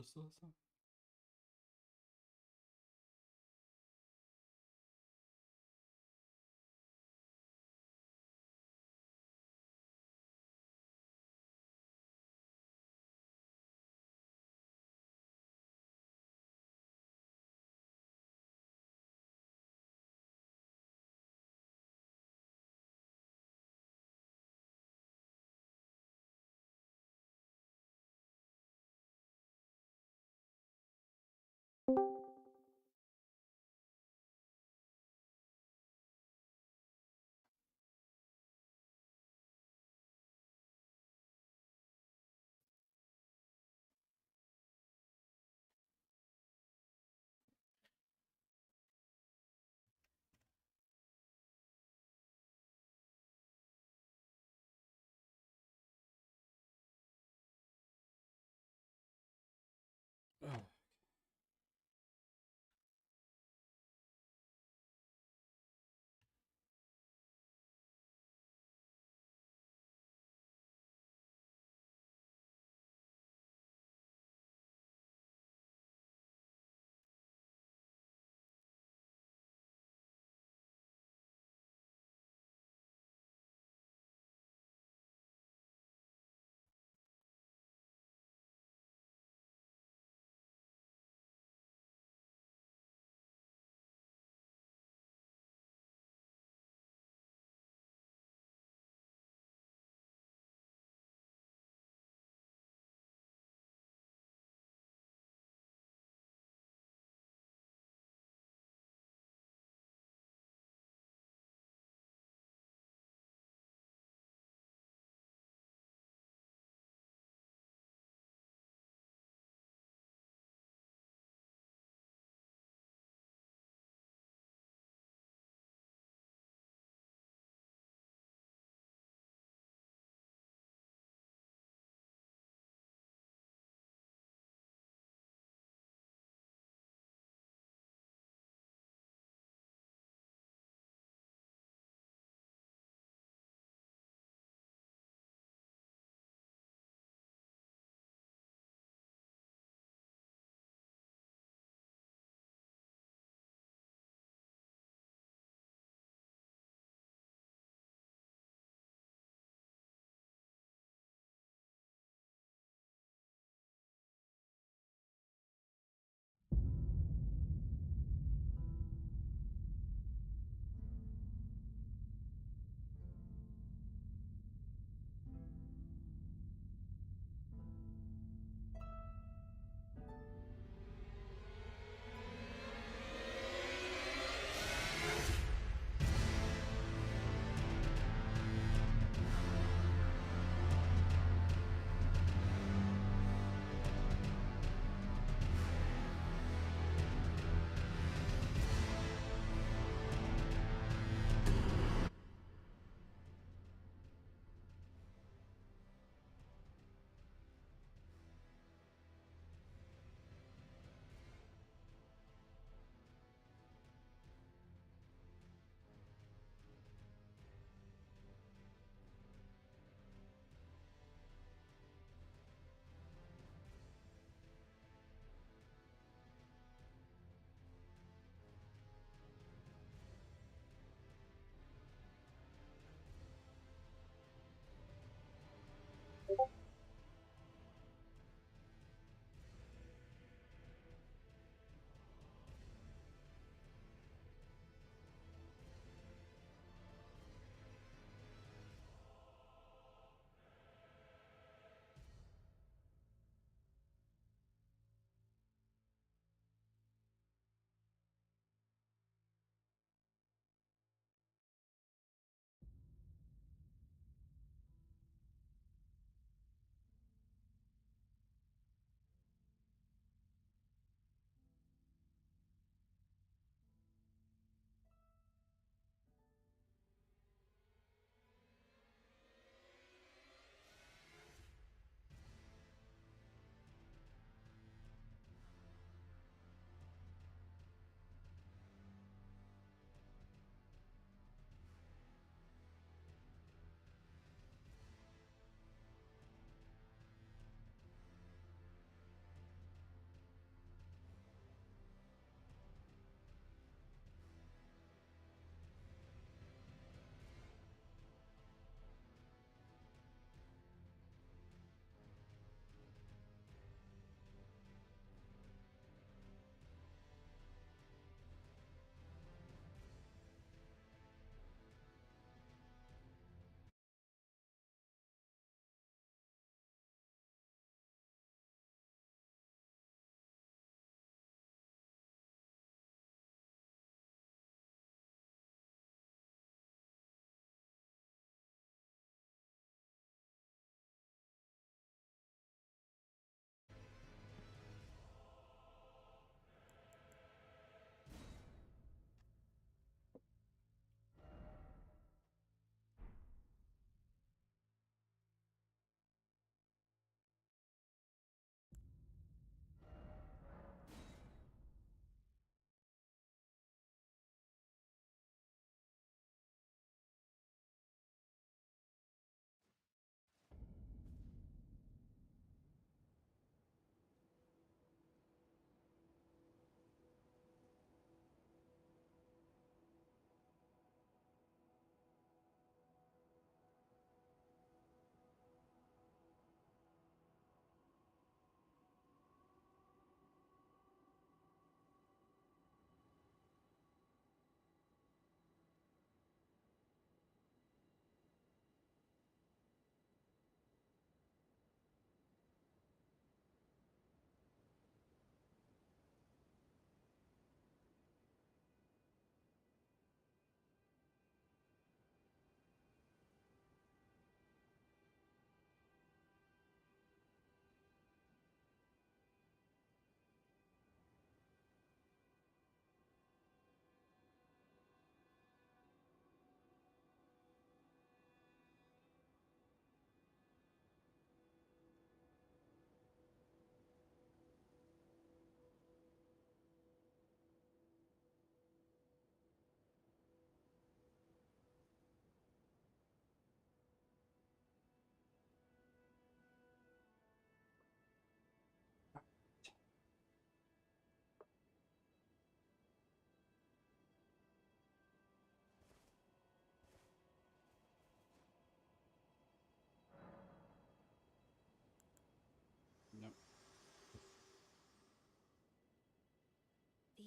pessoas.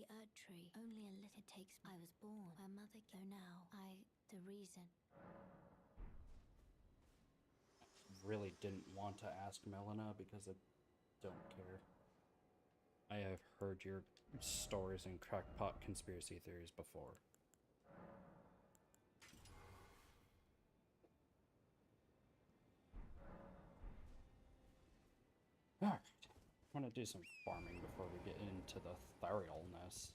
the Earth Tree. Only a little takes. I was born where mother go now. The reason. Really didn't want to ask Melina because I don't care. I have heard your stories and crackpot conspiracy theories before. Alright, I'm gonna do some farming before we get into the Therialness.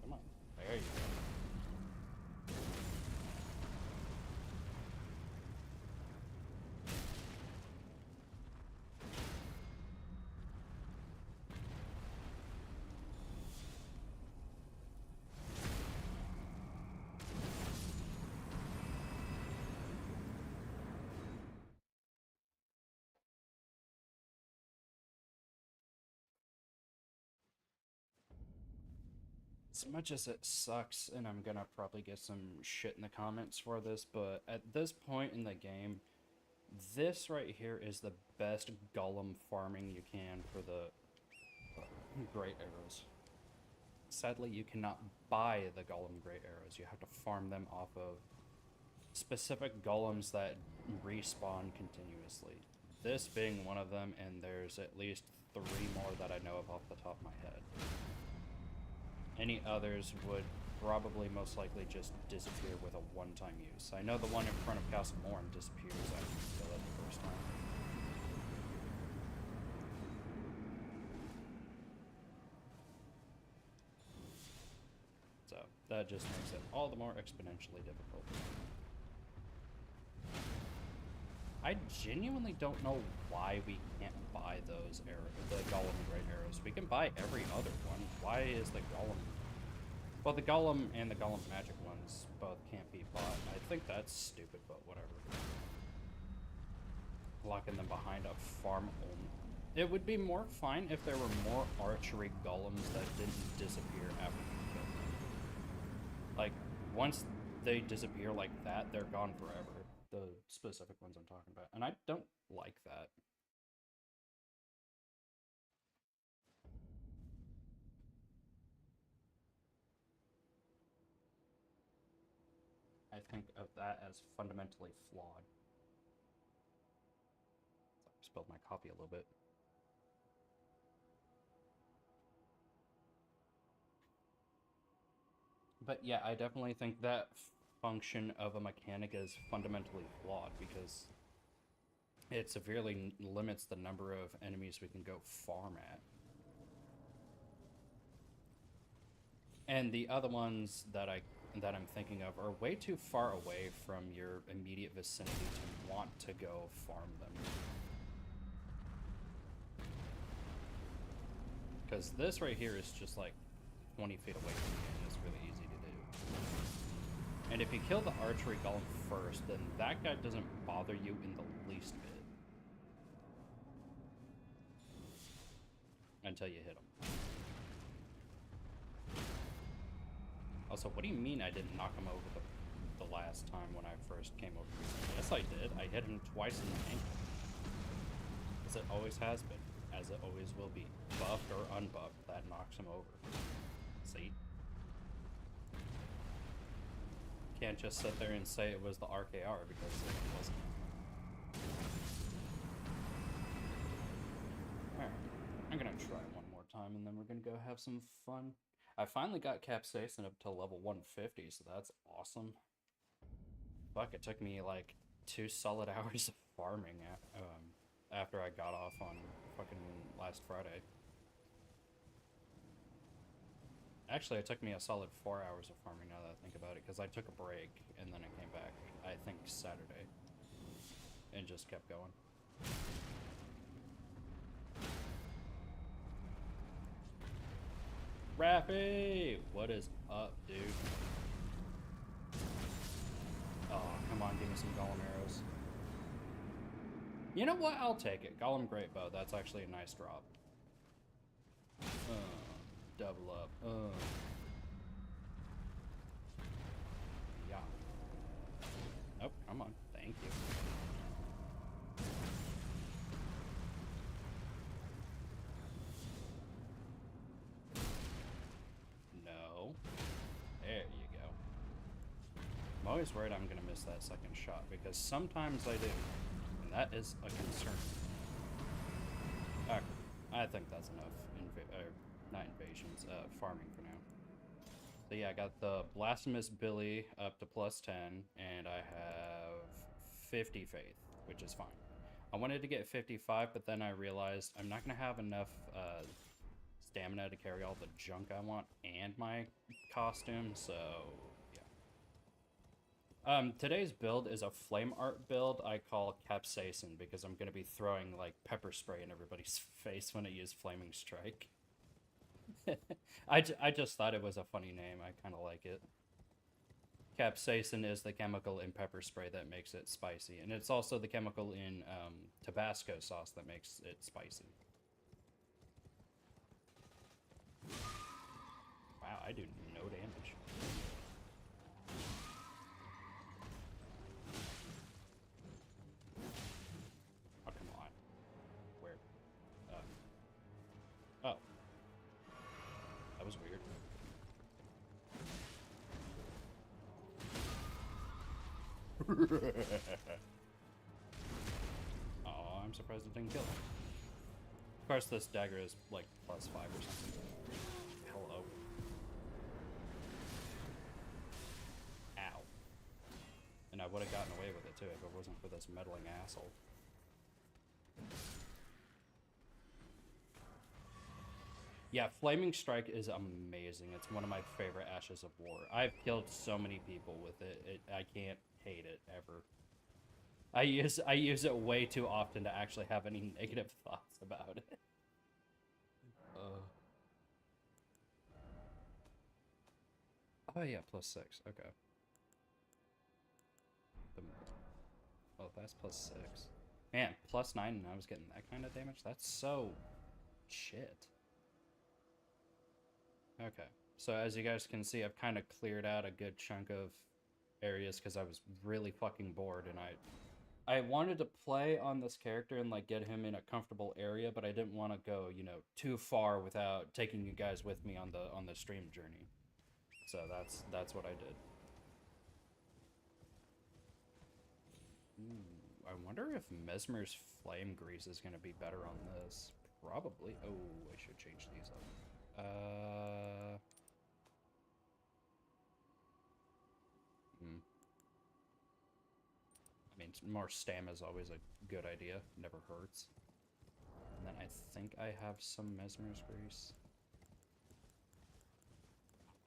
Come on, there you go. As much as it sucks, and I'm gonna probably get some shit in the comments for this, but at this point in the game, this right here is the best golem farming you can for the great arrows. Sadly, you cannot buy the golem great arrows. You have to farm them off of specific golems that respawn continuously. This being one of them, and there's at least 3 more that I know of off the top of my head. Any others would probably most likely just disappear with a one-time use. I know the one in front of Castle Morn disappears after you kill it the first time. So that just makes it all the more exponentially difficult. I genuinely don't know why we can't buy those arrows, the Golem Great Arrows. We can buy every other one. Why is the Golem... Well, the Golem and the Golem Magic ones both can't be bought. I think that's stupid, but whatever. Locking them behind a farm only. It would be more fine if there were more archery golems that didn't disappear after you killed them. Like, once they disappear like that, they're gone forever. The specific ones I'm talking about. And I don't like that. I think of that as fundamentally flawed. I spilled my coffee a little bit. But yeah, I definitely think that function of a mechanic is fundamentally flawed because it severely limits the number of enemies we can go farm at. And the other ones that I'm thinking of are way too far away from your immediate vicinity to want to go farm them. Because this right here is just like 20 feet away from me, and it's really easy to do. And if you kill the archery golem first, then that guy doesn't bother you in the least bit. Until you hit him. Also, what do you mean I didn't knock him over the last time when I first came over here? Yes, I did. I hit him twice in the ankle. As it always has been. As it always will be. Buffed or unbuffed, that knocks him over. See? Can't just sit there and say it was the RKR because it wasn't. Alright. I'm gonna try one more time and then we're gonna go have some fun. I finally got Capsaicin up to level 150, so that's awesome. Fuck, it took me like 2 solid hours of farming after I got off on fucking last Friday. Actually, it took me a solid 4 hours of farming now that I think about it, because I took a break and then I came back, I think Saturday, and just kept going. Rappy! What is up, dude? Oh, come on, give me some Golem arrows. You know what? I'll take it. Golem Great Bow. That's actually a nice drop. Double up. Yeah. Oh, come on. Thank you. No. There you go. I'm always worried I'm gonna miss that second shot, because sometimes I do. And that is a concern. Okay. I think that's enough. Not invasions, farming for now. So yeah, I got the Blasphemous Billy up to +10, and I have 50 faith, which is fine. I wanted to get 55, but then I realized I'm not going to have enough stamina to carry all the junk I want and my costume, so yeah. Today's build is a flame art build I call Capsaicin, because I'm going to be throwing like pepper spray in everybody's face when I use Flaming Strike. I just thought it was a funny name. I kind of like it. Capsaicin is the chemical in pepper spray that makes it spicy, and it's also the chemical in Tabasco sauce that makes it spicy. Wow, I do no damage. Oh, come on. Where? Oh. That was weird. Oh, I'm surprised it didn't kill him. Of course, this dagger is like +5 or something. Hello. Ow. And I would have gotten away with it too if it wasn't for this meddling asshole. Yeah, Flaming Strike is amazing. It's one of my favorite Ashes of War. I've killed so many people with it. I can't hate it ever. I use it way too often to actually have any negative thoughts about it. Oh yeah, +6. Okay. Oh, that's +6. Man, +9 and I was getting that kind of damage? That's so shit. Okay, so as you guys can see, I've kind of cleared out a good chunk of areas because I was really fucking bored, and I wanted to play on this character and like get him in a comfortable area, but I didn't want to go, you know, too far without taking you guys with me on the stream journey. So that's what I did. Ooh, I wonder if Mesmer's Flame Grease is going to be better on this. Probably. Oh, I should change these up. I mean, more stam is always a good idea. Never hurts. And then I think I have some Mesmer's Grease.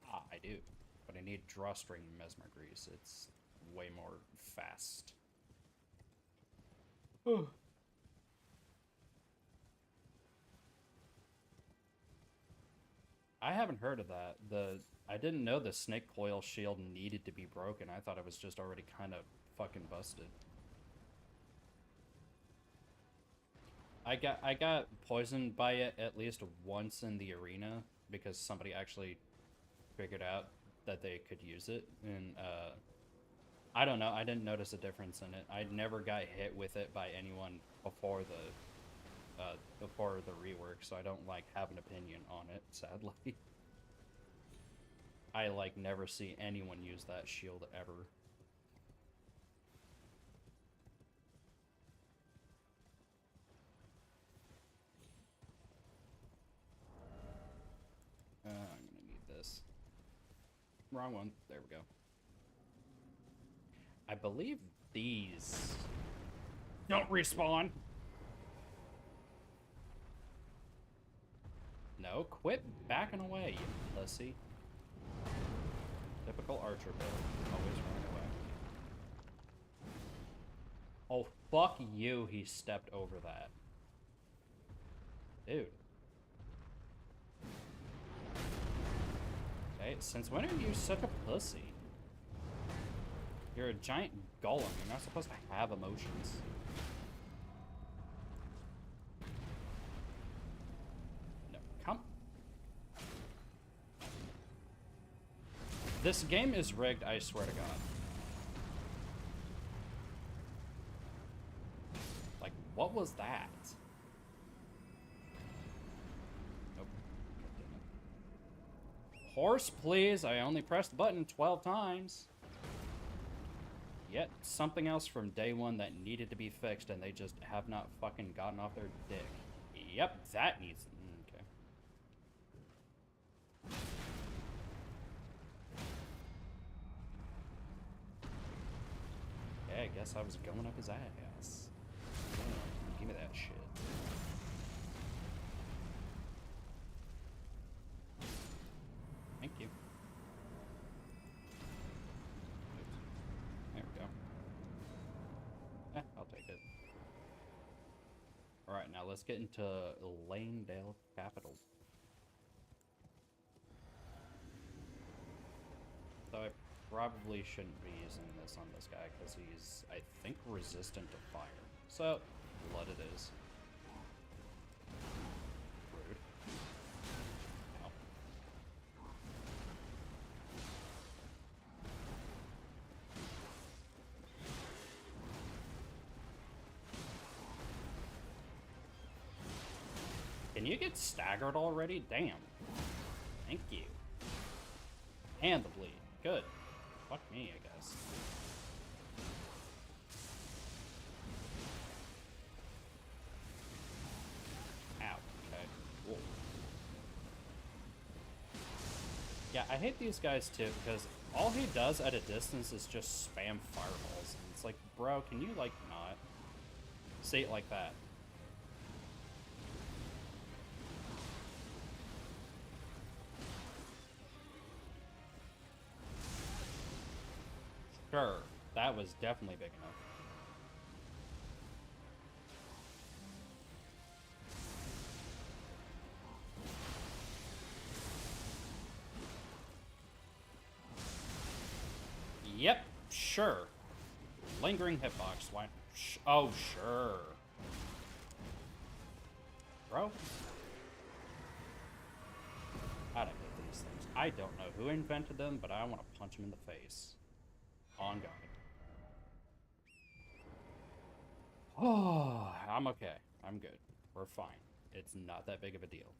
Ah, I do. But I need Drawstring Mesmer Grease. It's way more fast. Oh. I haven't heard of that. I didn't know the snake coil shield needed to be broken. I thought it was just already kind of fucking busted. I got poisoned by it at least once in the arena because somebody actually figured out that they could use it, and I don't know, I didn't notice a difference in it. I never got hit with it by anyone before the rework, so I don't like have an opinion on it, sadly. I like never see anyone use that shield ever. I'm gonna need this. Wrong one. There we go. I believe these don't respawn. No, quit backing away, you pussy. Typical archer build. Always running away. Oh, fuck you, he stepped over that. Dude. Okay, since when are you such a pussy? You're a giant golem. You're not supposed to have emotions. No, come. This game is rigged, I swear to God. Like, what was that? Nope. Horse, please. I only pressed the button 12 times. Yet something else from day one that needed to be fixed, and they just have not fucking gotten off their dick. Yep, that needs... Okay. Yeah, I guess I was going up his ass. Give me that shit. Thank you. There we go. I'll take it. Alright, now let's get into Lanedale Capital. So I probably shouldn't be using this on this guy because he's, I think, resistant to fire. So, let it is. Rude. Ow. Can you get staggered already? Damn. Thank you. And the bleed. Good. Fuck me, I guess. Ow. Okay. Whoa. Yeah, I hate these guys too because all he does at a distance is just spam fireballs. And it's like, bro, can you, like, not say it like that? Sure, that was definitely big enough. Yep, sure. Lingering hitbox. Why? Oh, sure. Bro. I don't get these things. I don't know who invented them, but I want to punch him in the face. On God. Oh, I'm okay. I'm good. We're fine. It's not that big of a deal.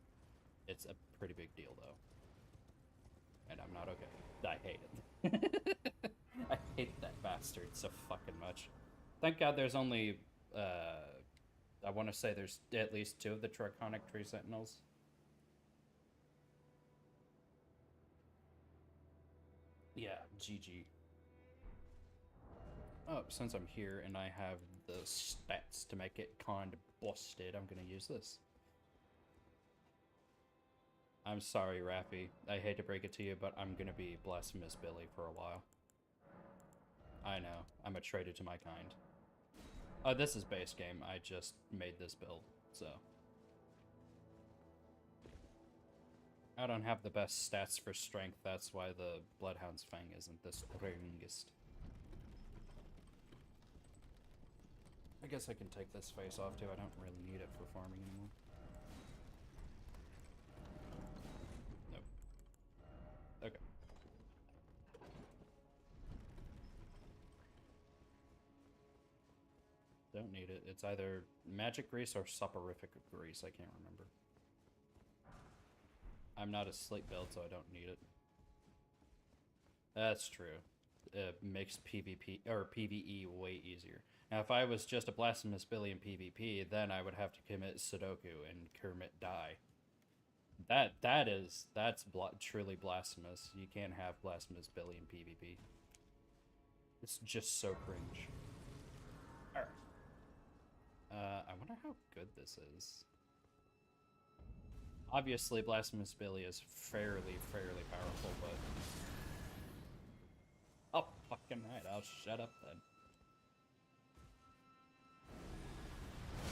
It's a pretty big deal, though. And I'm not okay. I hate it. I hate that bastard so fucking much. Thank God there's only, I want to say there's at least 2 of the Draconic Tree Sentinels. Yeah, GG. Oh, since I'm here and I have the stats to make it kind of busted, I'm gonna use this. I'm sorry, Raffy. I hate to break it to you, but I'm gonna be Blasphemous Billy for a while. I know. I'm a traitor to my kind. This is base game. I just made this build, so. I don't have the best stats for strength. That's why the Bloodhound's Fang isn't the strongest. I guess I can take this face off too. I don't really need it for farming anymore. Nope. Okay. Don't need it. It's either magic grease or soporific grease. I can't remember. I'm not a sleep build, so I don't need it. That's true. It makes PvP or PvE way easier. Now, if I was just a Blasphemous Billy in PvP, then I would have to commit Sudoku and Kermit die. That's truly blasphemous. You can't have Blasphemous Billy in PvP. It's just so cringe. Alright. I wonder how good this is. Obviously, Blasphemous Billy is fairly powerful, but fucking right, I'll shut up then.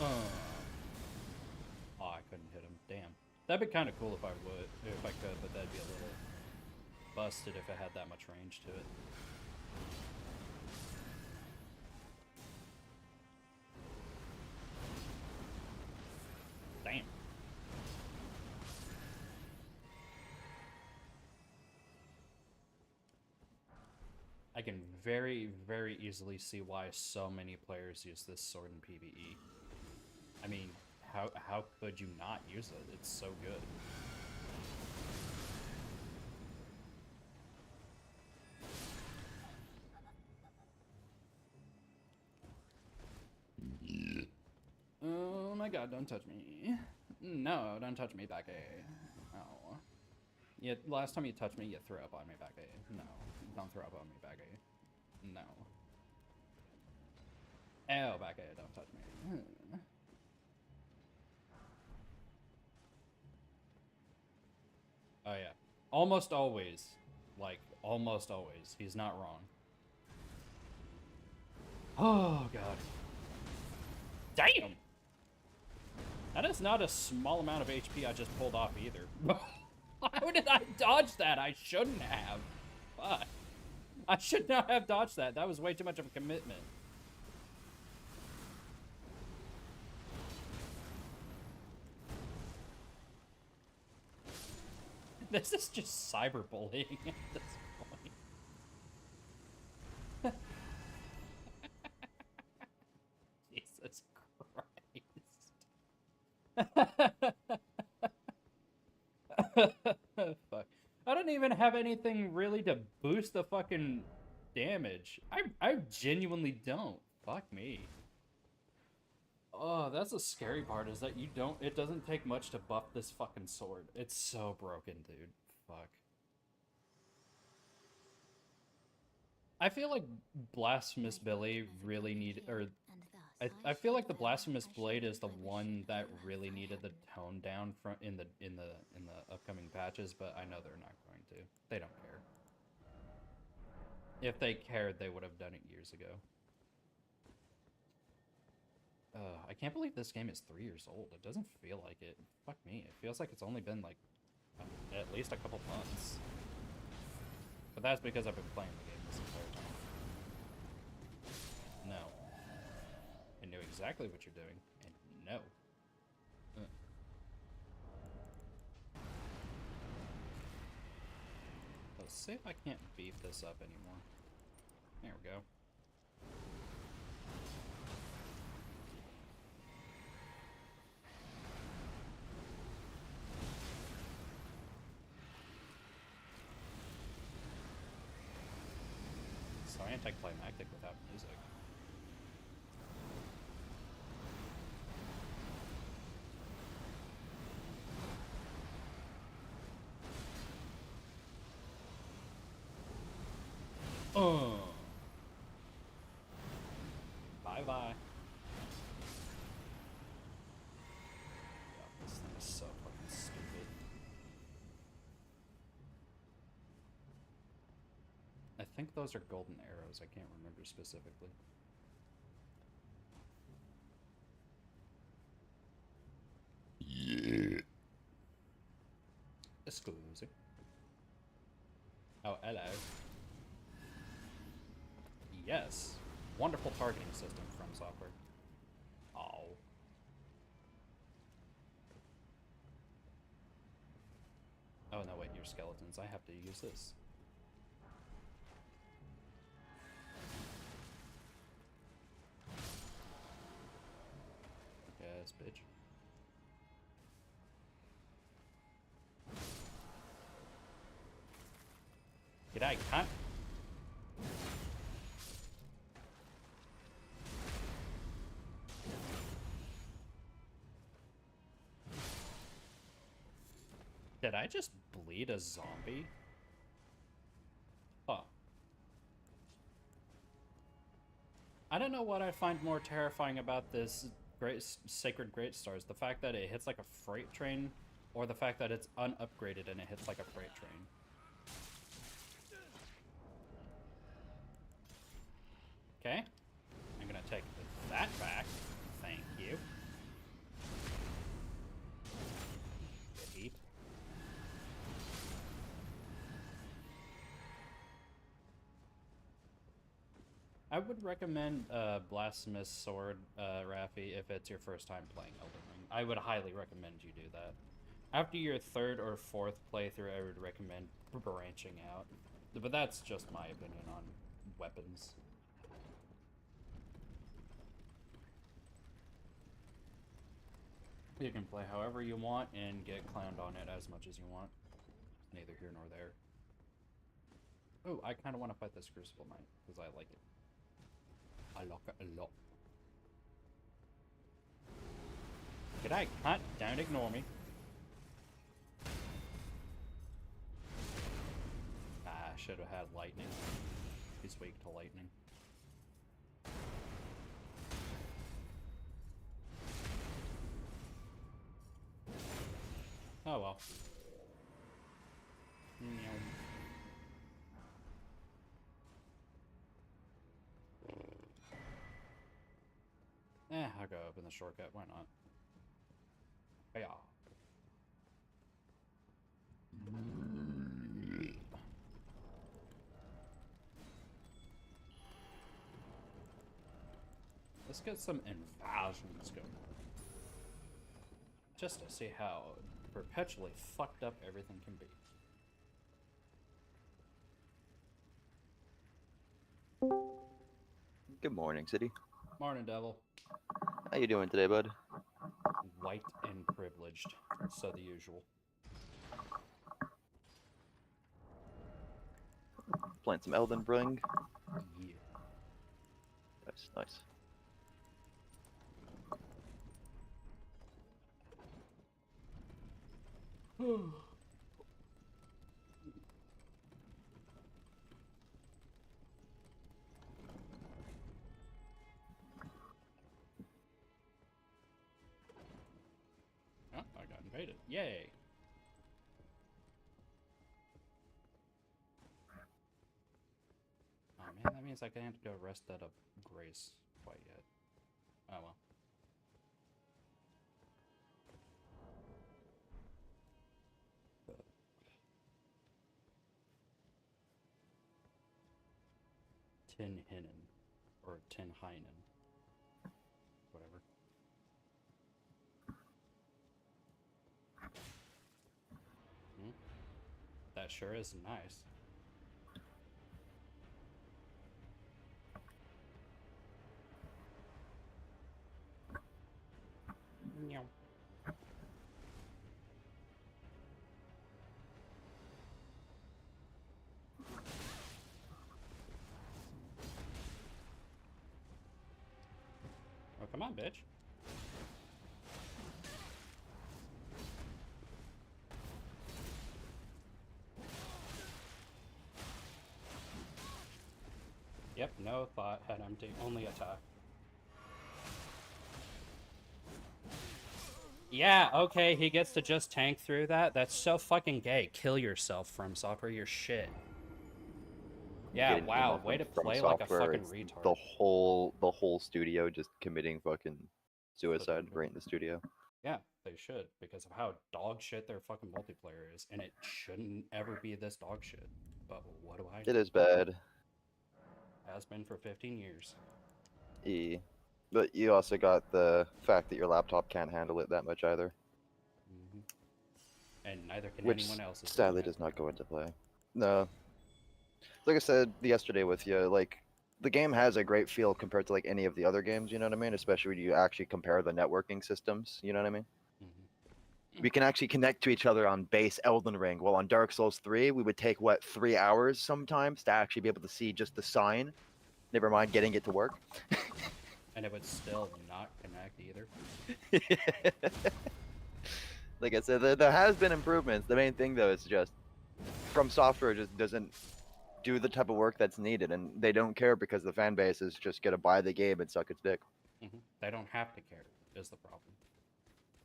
Oh, I couldn't hit him. Damn. That'd be kind of cool if I could, but that'd be a little busted if it had that much range to it. Damn. I can very, very easily see why so many players use this sword in PvE. I mean, how could you not use it? It's so good. Oh my god, don't touch me. No, don't touch me, Becky. Oh. Yeah, last time you touched me, you threw up on me, Becky. No, don't throw up on me, Becky. No. Oh, Becky, don't touch me. Oh yeah. Almost always. Like, almost always. He's not wrong. Oh god. Damn! That is not a small amount of HP I just pulled off either. How did I dodge that? I shouldn't have. Fuck. I should not have dodged that. That was way too much of a commitment. This is just cyberbullying at this point. Jesus Christ. Fuck. I don't even have anything really to boost the fucking damage. I genuinely don't. Fuck me. Oh, that's the scary part, is that it doesn't take much to buff this fucking sword. It's so broken, dude. Fuck. I feel like Blasphemous Billy really I feel like the Blasphemous Blade is the one that really needed the tone down from in the upcoming patches, but I know they're not going to. They don't care. If they cared, they would have done it years ago. I can't believe this game is 3 years old. It doesn't feel like it. Fuck me. It feels like it's only been like at least a couple months. But that's because I've been playing the game this entire time. No. I knew exactly what you're doing, and no. Let's see if I can't beef this up anymore. There we go. So anticlimactic without music. Bye bye. God, this thing is so fucking stupid. I think those are golden arrows. I can't remember specifically. Yeah. Exclusive. Oh, hello. Yes. Wonderful targeting system from software. Oh. Oh, no, wait, you're skeletons. I have to use this. Yes, bitch. G'day, cunt. Did I just bleed a zombie? Huh. I don't know what I find more terrifying about this Sacred Great Stars. The fact that it hits like a freight train, or the fact that it's unupgraded and it hits like a freight train. Okay. I'm gonna take that back. Thank you. Get heat. I would recommend Blasphemous Sword, Raffi, if it's your first time playing Elden Ring. I would highly recommend you do that. After your third or fourth playthrough, I would recommend branching out. But that's just my opinion on weapons. You can play however you want and get clowned on it as much as you want. Neither here nor there. Oh, I kind of want to fight this Crucible Knight, because I like it. I like it a lot. G'day, cunt. Don't ignore me. Ah, I should have had lightning. He's weak to lightning. Oh well. I'll go open the shortcut. Why not? Yeah. Let's get some invasions going. Just to see how perpetually fucked up everything can be. Good morning, City. Morning, Devil. How you doing today, bud? White and privileged. So the usual. Playing some Elden Ring. Yeah. Nice, nice. Oh, I got invaded. Yay! Oh man, that means I can't go rest at a grace quite yet. Oh well. Tin Hinen. Or Tin Heinen. Whatever. That sure is nice. Meow. Oh, come on, bitch. Yep, no thought, head empty, only attack. Yeah, okay, he gets to just tank through that? That's so fucking gay. Kill yourself, From Software, you're shit. Yeah, Getting wow, email way to from play like a software, fucking it's retard. the whole studio just committing fucking suicide right in the studio. Yeah, they should, because of how dog shit their fucking multiplayer is, and it shouldn't ever be this dog shit. But what do I know? It is bad. Has been for 15 years. But you also got the fact that your laptop can't handle it that much either. And neither can Which anyone else's. sadly does not go into play. No. Like I said yesterday with you, like, the game has a great feel compared to like any of the other games, you know what I mean? Especially when you actually compare the networking systems, you know what I mean? We can actually connect to each other on base Elden Ring. Well, on Dark Souls 3, we would take, what, 3 hours sometimes to actually be able to see just the sign. Never mind getting it to work. And it would still not connect either. Like I said, there has been improvements. The main thing, though, is just From Software just doesn't do the type of work that's needed, and they don't care because the fan base is just going to buy the game and suck its dick. They don't have to care, is the problem.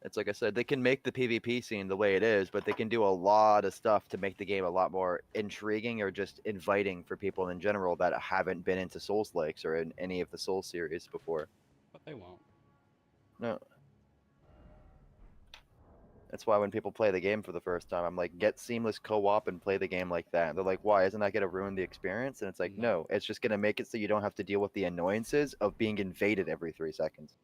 It's like I said, they can make the PvP scene the way it is, but they can do a lot of stuff to make the game a lot more intriguing or just inviting for people in general that haven't been into Souls likes or in any of the Souls series before. But they won't. No. That's why when people play the game for the first time, I'm like, get seamless co-op and play the game like that. And they're like, why? Isn't that going to ruin the experience? And it's like, no, it's just going to make it so you don't have to deal with the annoyances of being invaded every 3 seconds.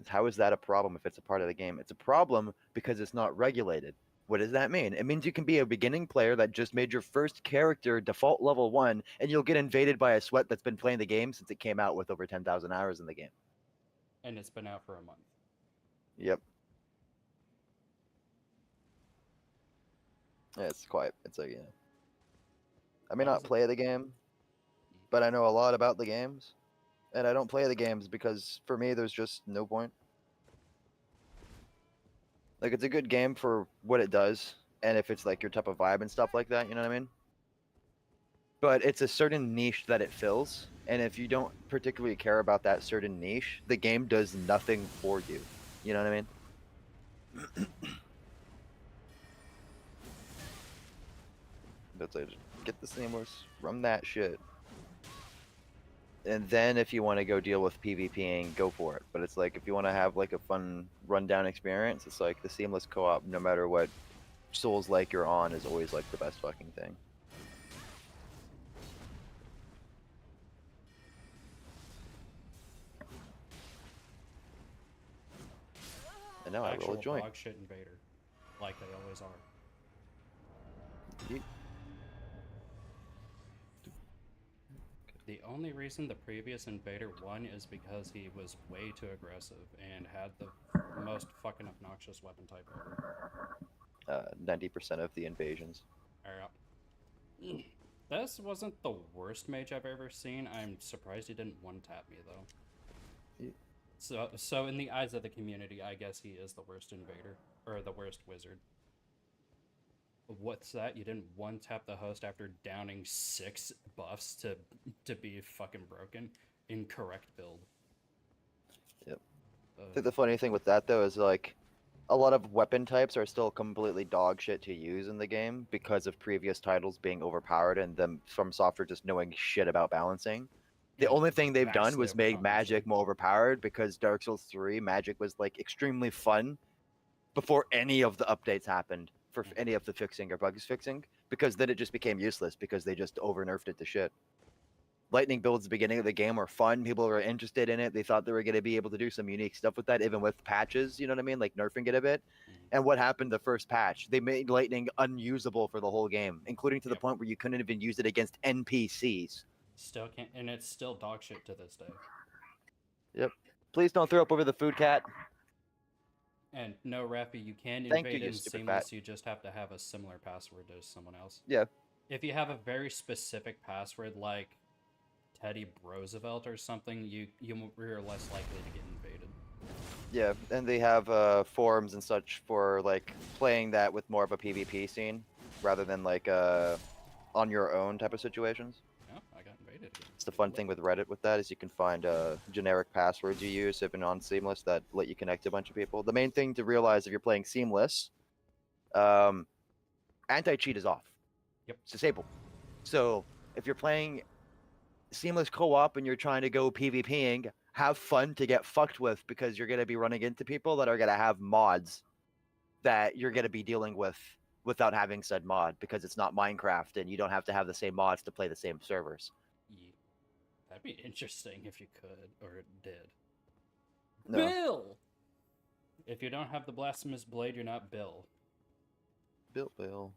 How is that a problem if it's a part of the game? It's a problem because it's not regulated. What does that mean? It means you can be a beginning player that just made your first character default level 1, and you'll get invaded by a sweat that's been playing the game since it came out with over 10,000 hours in the game. And it's been out for a month. Yep. It's quite. It's like, yeah. I may not play the game, but I know a lot about the games. And I don't play the games because for me, there's just no point. Like, it's a good game for what it does, and if it's like your type of vibe and stuff like that, you know what I mean? But it's a certain niche that it fills, and if you don't particularly care about that certain niche, the game does nothing for you. You know what I mean? That's like, get the Seamless, run that shit. And then if you want to go deal with PvPing, go for it. But it's like, if you want to have like a fun rundown experience, it's like the Seamless co-op, no matter what Souls like you're on, is always like the best fucking thing. And now I roll a joint. Dog shit invader, like they always are. Yeet. The only reason the previous invader won is because he was way too aggressive and had the most fucking obnoxious weapon type ever. 90% of the invasions. Alright. This wasn't the worst mage I've ever seen. I'm surprised he didn't one-tap me, though. Yeah. So in the eyes of the community, I guess he is the worst invader. Or the worst wizard. What's that? You didn't one-tap the host after downing 6 buffs to be fucking broken? Incorrect build. Yep. I think the funny thing with that, though, is like, a lot of weapon types are still completely dog shit to use in the game because of previous titles being overpowered and them from software just knowing shit about balancing. The only thing they've done was make magic more overpowered because Dark Souls 3 magic was like extremely fun before any of the updates happened for any of the fixing or bugs fixing, because then it just became useless because they just over nerfed it to shit. Lightning builds at the beginning of the game were fun. People were interested in it. They thought they were going to be able to do some unique stuff with that, even with patches, you know what I mean? Like nerfing it a bit. And what happened the first patch? They made Lightning unusable for the whole game, including to the point where you couldn't even use it against NPCs. Still can't, and it's still dog shit to this day. Yep. Please don't throw up over the food, cat. And no, Rappy, you can Thank invade you, you in stupid Seamless, bat. you just have to have a similar password to someone else. Yeah. If you have a very specific password, like Teddy Roosevelt or something, you're less likely to get invaded. Yeah, and they have forums and such for like playing that with more of a PvP scene rather than like on your own type of situations. Yeah, I got invaded. It's the fun thing with Reddit with that is you can find generic passwords you use even on Seamless that let you connect to a bunch of people. The main thing to realize if you're playing Seamless, anti-cheat is off. Yep. It's disabled. So if you're playing Seamless co-op and you're trying to go PvPing, have fun to get fucked with because you're going to be running into people that are going to have mods that you're going to be dealing with without having said mod because it's not Minecraft and you don't have to have the same mods to play the same servers. Yeah. That'd be interesting if you could, or did. No. Bill! If you don't have the Blasphemous Blade, you're not Bill. Bill.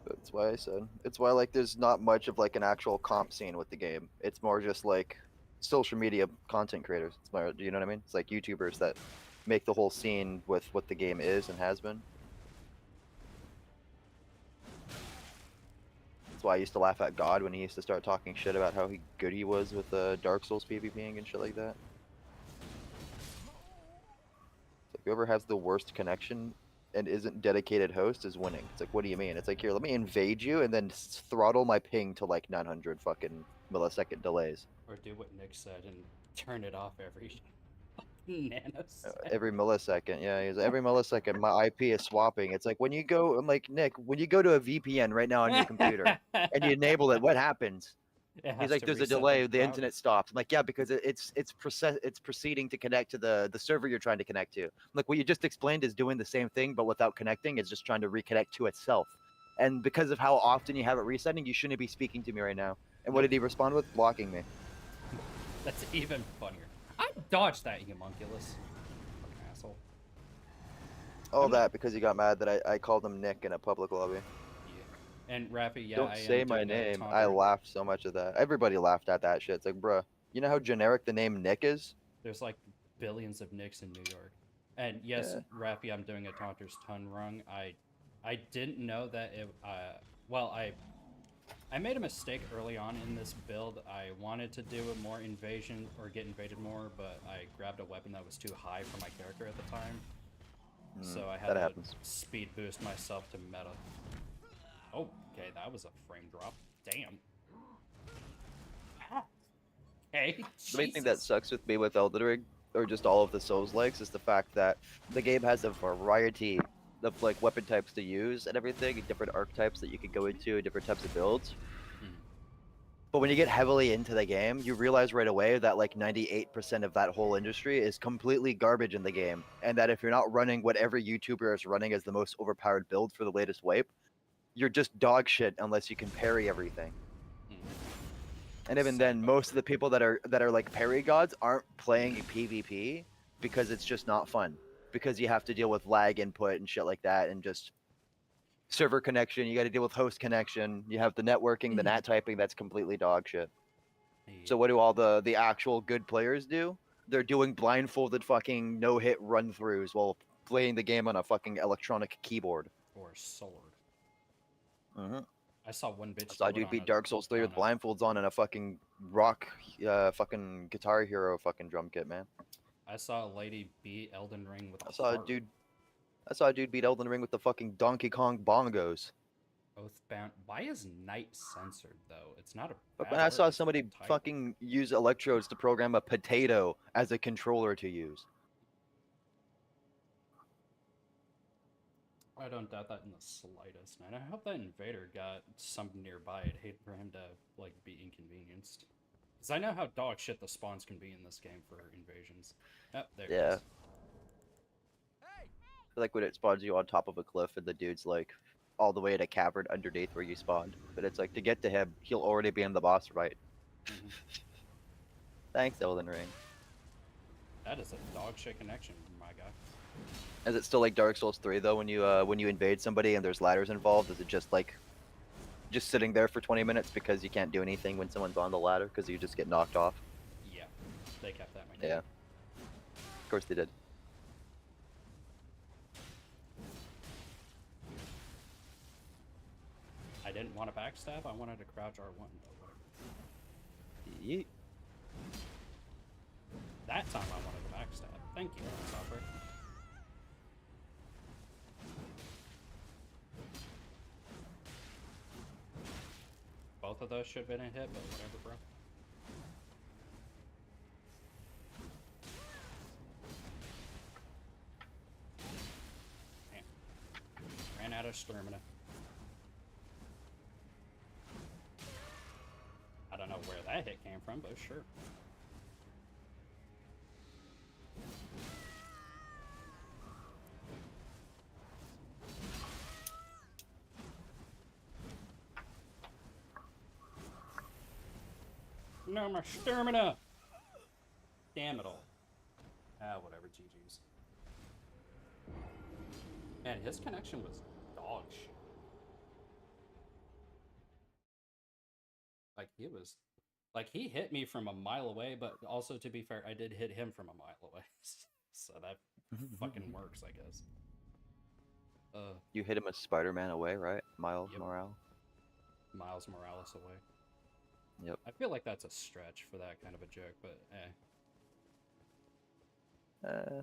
That's why I said. It's why like there's not much of like an actual comp scene with the game. It's more just like social media content creators. It's more, you know what I mean? It's like YouTubers that make the whole scene with what the game is and has been. That's why I used to laugh at God when he used to start talking shit about how good he was with Dark Souls PvPing and shit like that. So whoever has the worst connection and isn't dedicated host is winning. It's like, what do you mean? It's like, here, let me invade you and then throttle my ping to like 900 fucking millisecond delays. Or do what Nick said and turn it off every Nanosecond. Every millisecond, yeah. He's every millisecond my IP is swapping. It's like when you go, I'm like, Nick, when you go to a VPN right now on your computer and you enable it, what happens? It He's has like, to there's a reset delay, the router. internet stops. I'm like, yeah, because it's proceeding to connect to the server you're trying to connect to. Like what you just explained is doing the same thing, but without connecting, it's just trying to reconnect to itself. And because of how often you have it resetting, you shouldn't be speaking to me right now. And what Nope. did he respond with? Blocking me. That's even funnier. I dodged that, homunculus. Fucking asshole. All I'm not- that because he got mad that I called him Nick in a public lobby. Yeah. And Rappy, yeah, Don't I say am my doing a name. I taunter. laughed so much at that. Everybody laughed at that shit. It's like, bruh, you know how generic the name Nick is? There's like billions of Nicks in New York. And yes, Yeah. Rappy, I'm doing a taunter's ton wrong. I didn't know that it. Well, I made a mistake early on in this build. I wanted to do a more invasion or get invaded more, but I grabbed a weapon that was too high for my character at the time. So I had that to happens. speed boost myself to meta. Oh, okay, that was a frame drop. Damn. Hey, The main thing that Jesus. sucks with me with Elden Ring, or just all of the Souls likes, is the fact that the game has a variety of like weapon types to use and everything, and different archetypes that you can go into, different types of builds. But when you get heavily into the game, you realize right away that like 98% of that whole industry is completely garbage in the game. And that if you're not running what every YouTuber is running as the most overpowered build for the latest wipe, you're just dog shit unless you can parry everything. And even then, most of the people that are like parry gods aren't playing PvP because it's just not fun. Because you have to deal with lag input and shit like that, and just server connection. You got to deal with host connection. You have the networking, the NAT typing. That's completely dog shit. So what do all the actual good players do? They're doing blindfolded fucking no hit run throughs while playing the game on a fucking electronic keyboard. Or sword. Mm-hmm. I saw one bitch. I saw a do it dude on beat a- Dark Souls 3 with on a- blindfolds on and a fucking rock, fucking Guitar Hero fucking drum kit, man. I saw a lady beat Elden Ring with I a saw a harp. dude. I saw a dude beat Elden Ring with the fucking Donkey Kong bongos. Oathbound. Why is Knight censored though? It's not a. But Bad when I word, saw it's somebody tight. fucking use electrodes to program a potato as a controller to use. I don't doubt that in the slightest, man. I hope that invader got something nearby. I'd hate for him to like be inconvenienced. Because I know how dog shit the spawns can be in this game for invasions. Oh, there it Yeah. is. Like when it spawns you on top of a cliff and the dude's like all the way in a cavern underneath where you spawned. But it's like to get to him, he'll already be in the boss fight. Mhm. Thanks, Elden Ring. That is a dog shit connection, my guy. Is it still like Dark Souls 3 though when you invade somebody and there's ladders involved? Is it just like just sitting there for 20 minutes because you can't do anything when someone's on the ladder because you just get knocked off? Yeah, they kept that. Yeah. Of course they did. I didn't want to backstab. I wanted to crouch R1, but whatever. Yeet. That time I wanted to backstab. Thank you, software. Both of those should have been a hit, but whatever, bro. Man. Ran out of stamina. I don't know where that hit came from, but sure. No, my stamina! Damn it all. Ah, whatever, GG's. Man, his connection was dog shit. Like, he was... Like, he hit me from a mile away, but also, to be fair, I did hit him from a mile away. So that fucking works, I guess. You hit him a Spider-Man away, right? Miles Yep. Morales. Miles Morales away. Yep. I feel like that's a stretch for that kind of a joke, but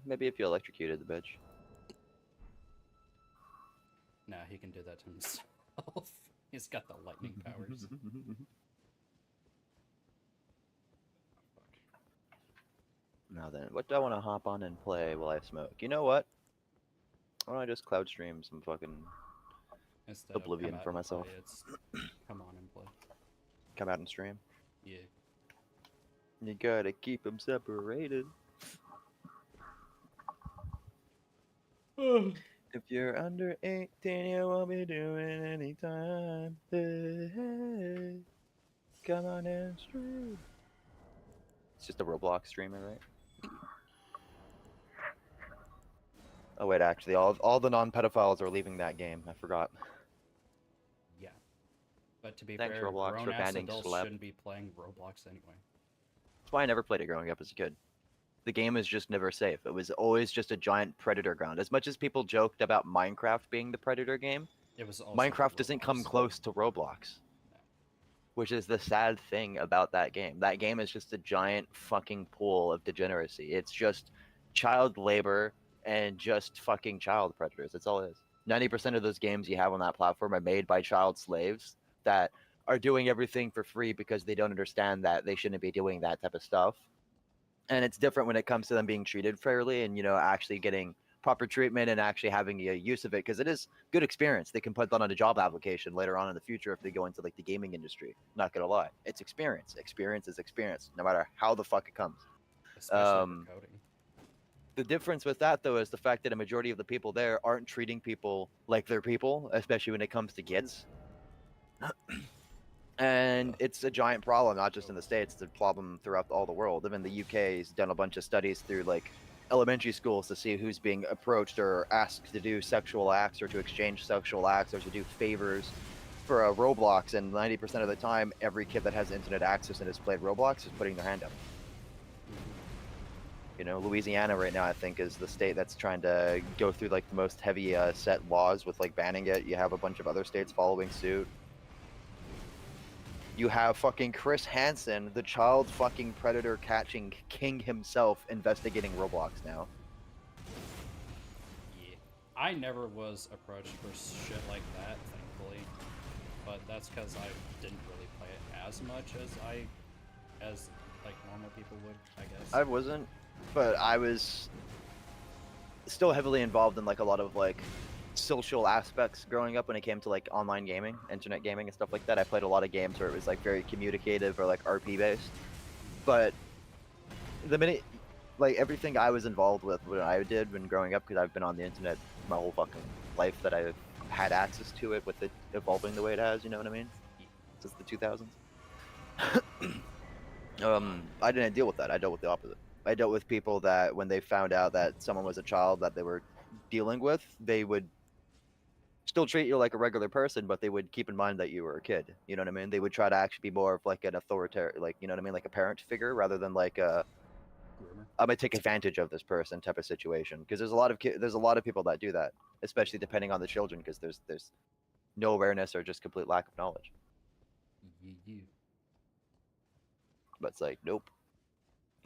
Maybe if you electrocuted the bitch. nah, he can do that to himself. He's got the lightning powers. Now then, what do I want to hop on and play while I smoke? You know what? Why don't I just cloud stream some fucking Instead of Oblivion come out for and myself? play, it's come on and play. Come out and stream. Yeah. You gotta keep them separated. If you're under 18, you won't be doing any time. Hey, hey, come on and stream. It's just a Roblox streamer, right? Oh wait, actually, all the non-pedophiles are leaving that game. I forgot. Yeah. But to be Thanks, fair, Roblox, for grown-ass banning adults Slap. shouldn't be playing Roblox anyway. That's why I never played it growing up as a kid. The game is just never safe. It was always just a giant predator ground. As much as people joked about Minecraft being the predator game, It was also Minecraft doesn't come Roblox. close to Roblox. Which is the sad thing about that game. That game is just a giant fucking pool of degeneracy. It's just child labor and just fucking child predators. That's all it is. 90% of those games you have on that platform are made by child slaves that are doing everything for free because they don't understand that they shouldn't be doing that type of stuff. And it's different when it comes to them being treated fairly and, you know, actually getting proper treatment and actually having a use of it, because it is good experience. They can put that on a job application later on in the future if they go into like the gaming industry. Not gonna lie, it's experience. Experience is experience, no matter how the fuck it comes. Especially for coding. The difference with that though is the fact that a majority of the people there aren't treating people like they're people, especially when it comes to kids. And it's a giant problem, not just in the States, it's a problem throughout all the world. Even the UK has done a bunch of studies through like elementary schools to see who's being approached or asked to do sexual acts or to exchange sexual acts or to do favors for a Roblox. And 90% of the time, every kid that has internet access and has played Roblox is putting their hand up. You know, Louisiana right now, I think, is the state that's trying to go through like the most heavy set laws with like banning it. You have a bunch of other states following suit. You have fucking Chris Hansen, the child fucking predator catching king himself, investigating Roblox now. Yeah. I never was approached for shit like that, thankfully. But that's because I didn't really play it as much as like normal people would, I guess. I wasn't, but I was still heavily involved in like a lot of like social aspects growing up when it came to like online gaming, internet gaming and stuff like that. I played a lot of games where it was like very communicative or like RP based. But the minute like everything I was involved with what I did when growing up, because I've been on the internet my whole fucking life, that I've had access to it with it evolving the way it has, you know what I mean? Since the 2000s. I didn't deal with that. I dealt with the opposite. I dealt with people that when they found out that someone was a child that they were dealing with, they would still treat you like a regular person, but they would keep in mind that you were a kid. You know what I mean? They would try to actually be more of like an authoritarian, like, you know what I mean, like a parent figure, rather than like a Groomer. I'm gonna take advantage of this person type of situation. Because there's a lot of there's a lot of people that do that, especially depending on the children, because there's no awareness or just complete lack of knowledge. But it's like, nope.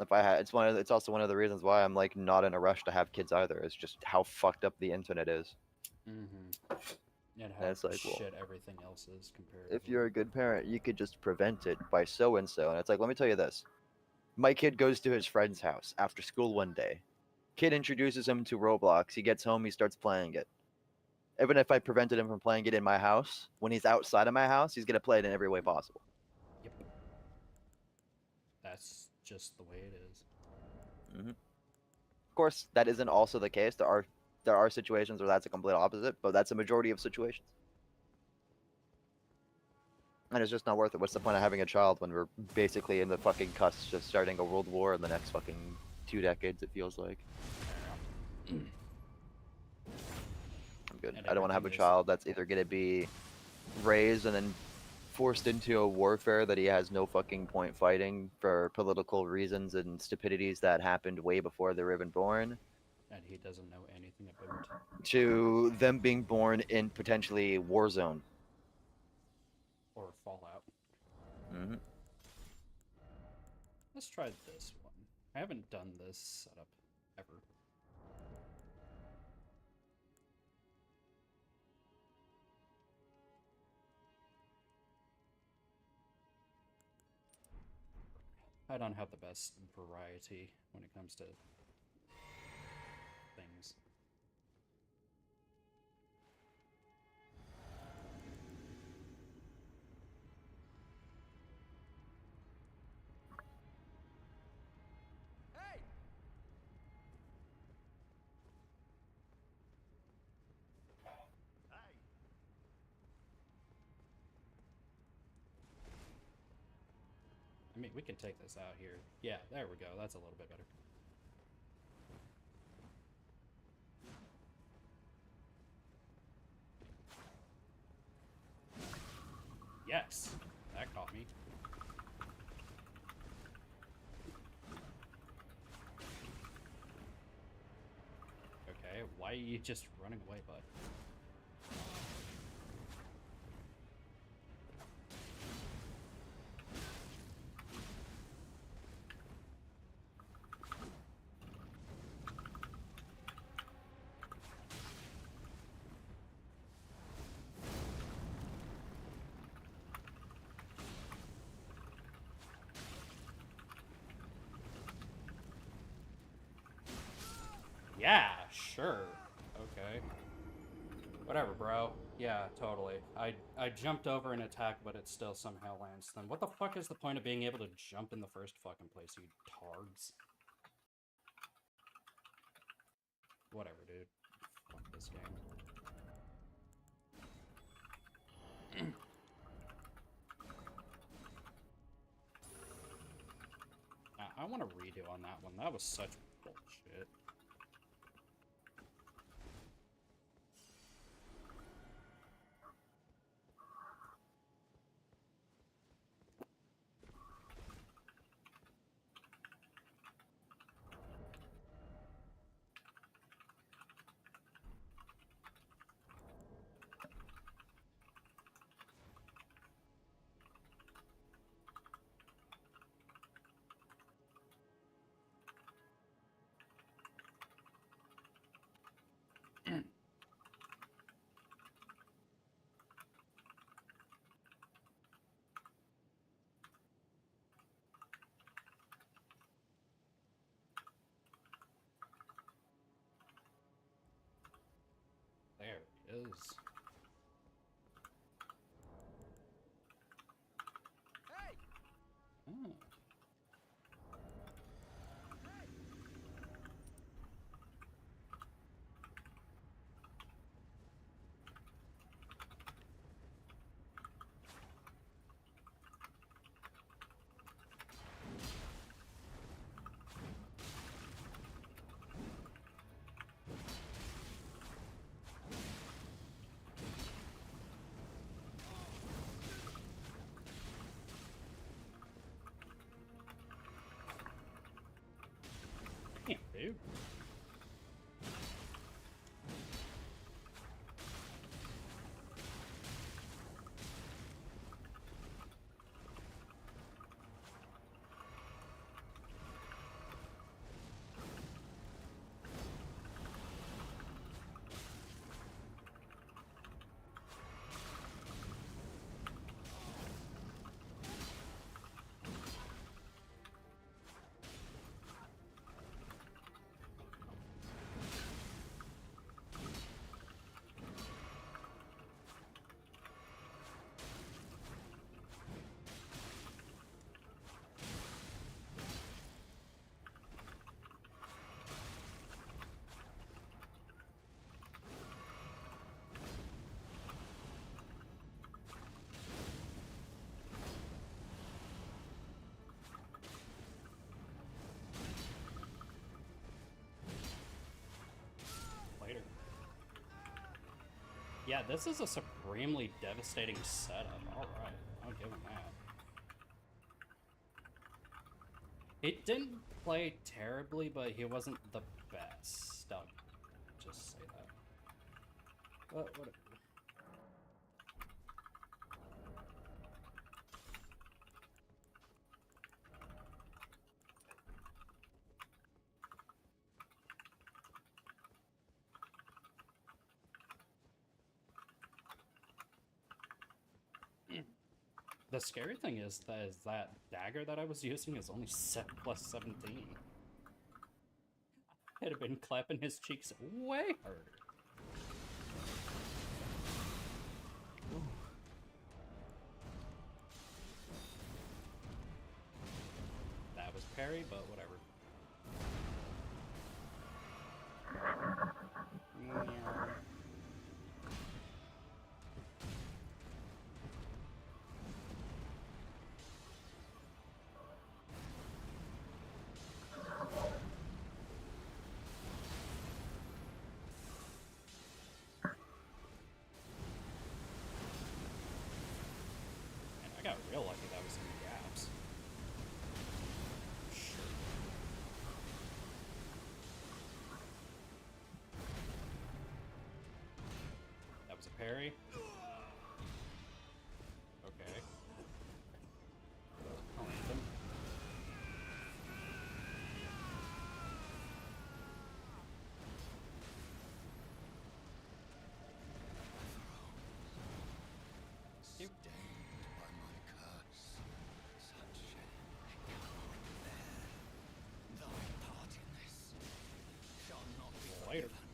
If I had, it's also one of the reasons why I'm like not in a rush to have kids either. It's just how fucked up the internet is. Mm-hmm. And how it's like, shit well, everything else is compared. If you're a good parent, you could just prevent it by so and so. And it's like, let me tell you this. My kid goes to his friend's house after school one day. Kid introduces him to Roblox. He gets home, he starts playing it. Even if I prevented him from playing it in my house, when he's outside of my house, he's gonna play it in every way possible. Yep. That's just the way it is. Mm-hmm. Of course, that isn't also the case. There are situations where that's a complete opposite, but that's a majority of situations. And it's just not worth it. What's the point of having a child when we're basically in the fucking cusp of starting a world war in the next fucking 2 decades, it feels like. I'm good. I don't want to have a child that's either going to be raised and then forced into a warfare that he has no fucking point fighting for political reasons and stupidities that happened way before they were even born. And he doesn't know anything about. To them being born in potentially war zone. Or Fallout. Mm-hmm. Let's try this one. I haven't done this setup ever. I don't have the best variety when it comes to things. Hey! Hey! I mean, we can take this out here. Yeah, there we go. That's a little bit better. Yes! That caught me. Okay, why are you just running away, bud? Yeah, sure. Okay. Whatever, bro. Yeah, totally. I jumped over an attack, but it still somehow lands them. What the fuck is the point of being able to jump in the first fucking place, you tards? Whatever, dude. Fuck this game. I want to redo on that one. That was such bullshit. There it is. Hey! Oh. Damn, dude. Later. Yeah, this is a supremely devastating setup. Alright, I'll give him that. It didn't play terribly, but he wasn't the best. I'll just say that. But whatever. The scary thing is that dagger that I was using is only set plus 17. I'd have been clapping his cheeks way harder. That was parry, but whatever. Meow. And I got real lucky that was in the gaps. Sure. That was a parry. Okay. I'll land him. Yep. Stained by my curse, such cannot bear. Thy part in this shall not be Later. forgiven.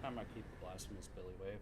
I might keep the blasphemous Billy Wave.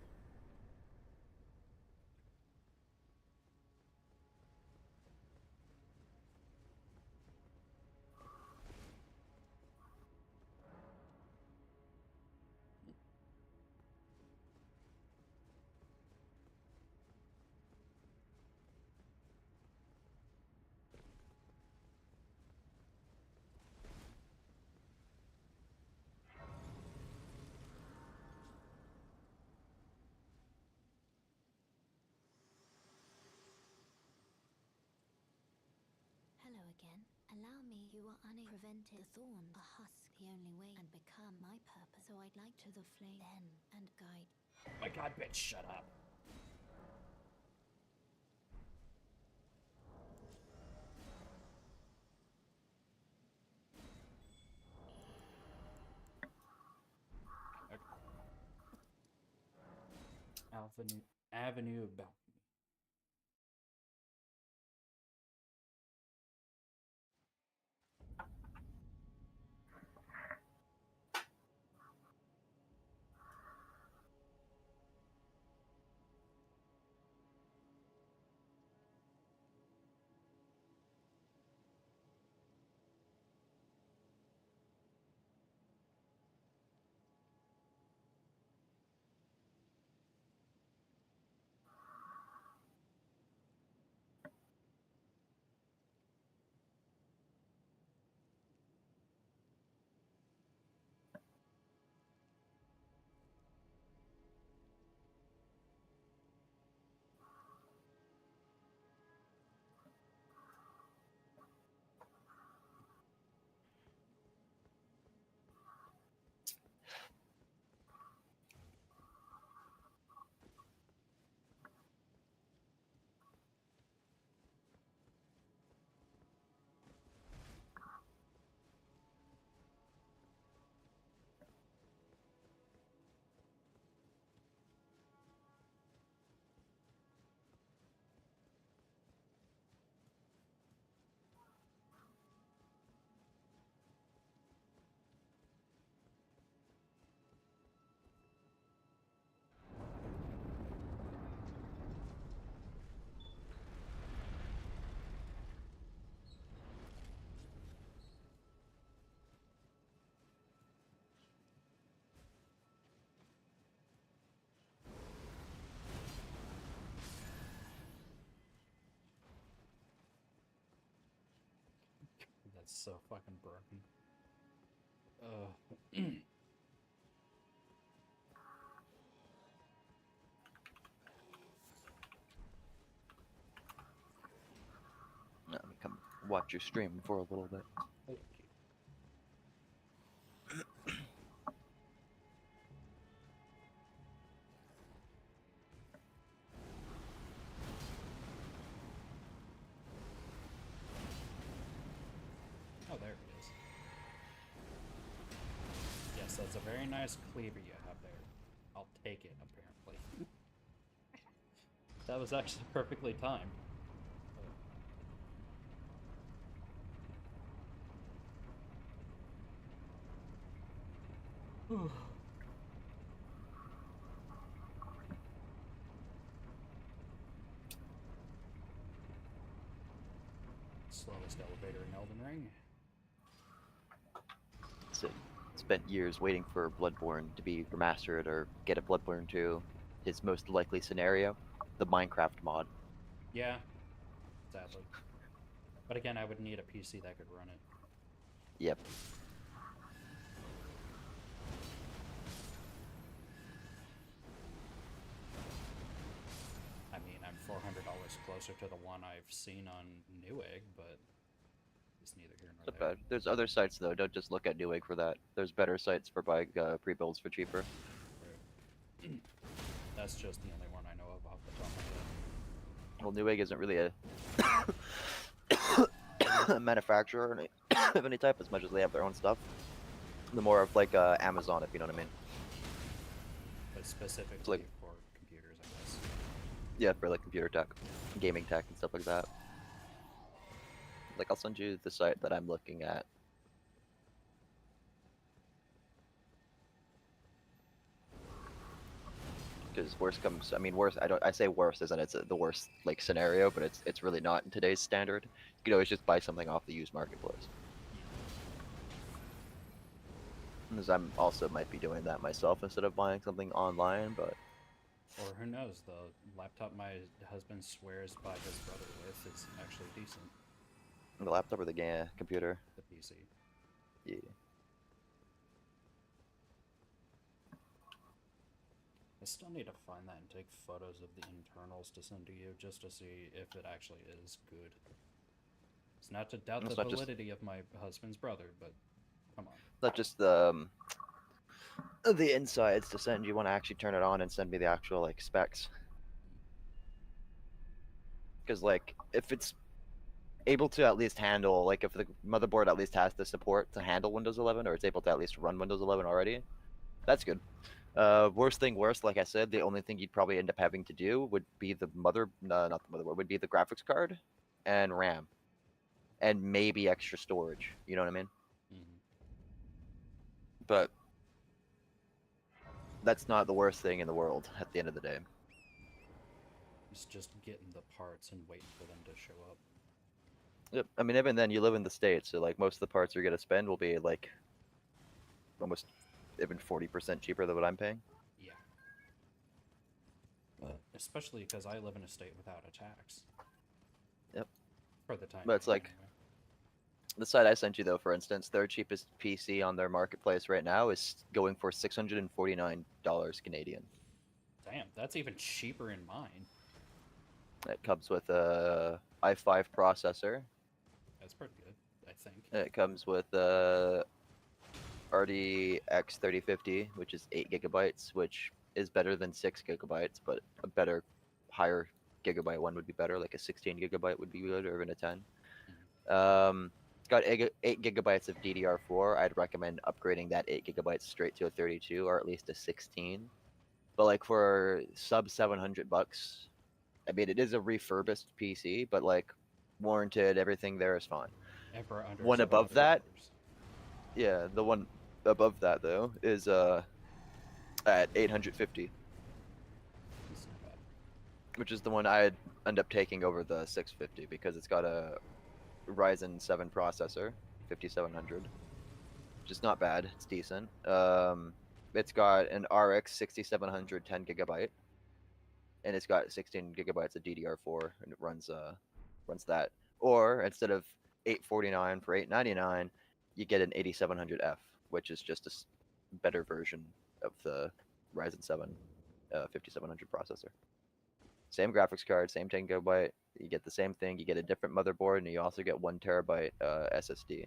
Hello again. Allow me, you are unable to prevent the thorns, a husk, the only way, and become my purpose. So I'd like to the flame then and guide. Oh my god, bitch, shut up. Okay. Avenue of Balcony. That's so fucking broken. Let me come watch your stream for a little bit. Thank you. Oh, there it is. Yes, that's a very nice cleaver you have there. take it, apparently. That was actually perfectly timed. Slowest elevator in Elden Ring. So, spent years waiting for Bloodborne to be remastered or get a Bloodborne 2. His most likely scenario, the Minecraft mod. Yeah, sadly. But again, I would need a PC that could run it. Yep. I mean, I'm $400 closer to the one I've seen on Newegg, but it's neither here nor Not there. bad. There's other sites though. Don't just look at Newegg for that. There's better sites for buying pre-builds for cheaper. Right. That's just the only one I know of off the top of my Well, head. Newegg isn't really a manufacturer of any type as much as they have their own stuff. The more of like Amazon, if you know what I mean. But specifically like- for computers, I guess. Yeah, for like computer tech, gaming tech, and stuff like that. Like, I'll send you the site that I'm looking at. Because worst comes, I mean, worst. I say worst as in it's the worst like scenario, but it's really not in today's standard. You could always just buy something off the used marketplace. Because I'm also might be doing that myself instead of buying something online, but Or who knows, the laptop my husband swears by his brother with is actually decent. the laptop or the computer. The PC. Yeah. I still need to find that and take photos of the internals to send to you just to see if it actually is good. It's not to doubt It's the not just- validity of my husband's brother, but come on. Not just the insides to send. You want to actually turn it on and send me the actual like specs. Because like if it's able to at least handle, like if the motherboard at least has the support to handle Windows 11 or it's able to at least run Windows 11 already, that's good. Worst thing worst, like I said, the only thing you'd probably end up having to do would be the not the motherboard, would be the graphics card and RAM and maybe extra storage. You know what I mean? Mhm. But that's not the worst thing in the world at the end of the day. It's just getting the parts and waiting for them to show up. Yep. I mean, even then, you live in the States, so like most of the parts you're gonna spend will be like almost even 40% cheaper than what I'm paying. Yeah. Especially because I live in a state without a tax. Yep. For the time But it's being, like- anyway. The site I sent you, though, for instance, their cheapest PC on their marketplace right now is going for $649 Canadian. Damn, that's even cheaper in mine. It comes with a i5 processor. That's pretty good, I think. It comes with a RTX 3050, which is 8 gigabytes, which is better than 6 gigabytes, but a better, higher gigabyte one would be better. Like a 16 gigabyte would be good, or even a 10. It's got 8 gigabytes of DDR4. I'd recommend upgrading that 8 gigabytes straight to a 32 or at least a 16. But like for sub $700, I mean, it is a refurbished PC, but like warranted, everything there is fine. Ever under One above $700. that? Yeah, the one above that though is at 850, It's not bad. which is the one I'd end up taking over the 650 because it's got a Ryzen 7 processor, 5700, which is not bad. It's decent. It's got an RX 6700 10 gigabyte, and it's got 16 gigabytes of DDR4, and it runs that. Or instead of 849 for 899, you get an 8700F, which is just a better version of the Ryzen 7 5700 processor. Same graphics card, same 10 gigabyte. You get the same thing. You get a different motherboard, and you also get 1 terabyte SSD.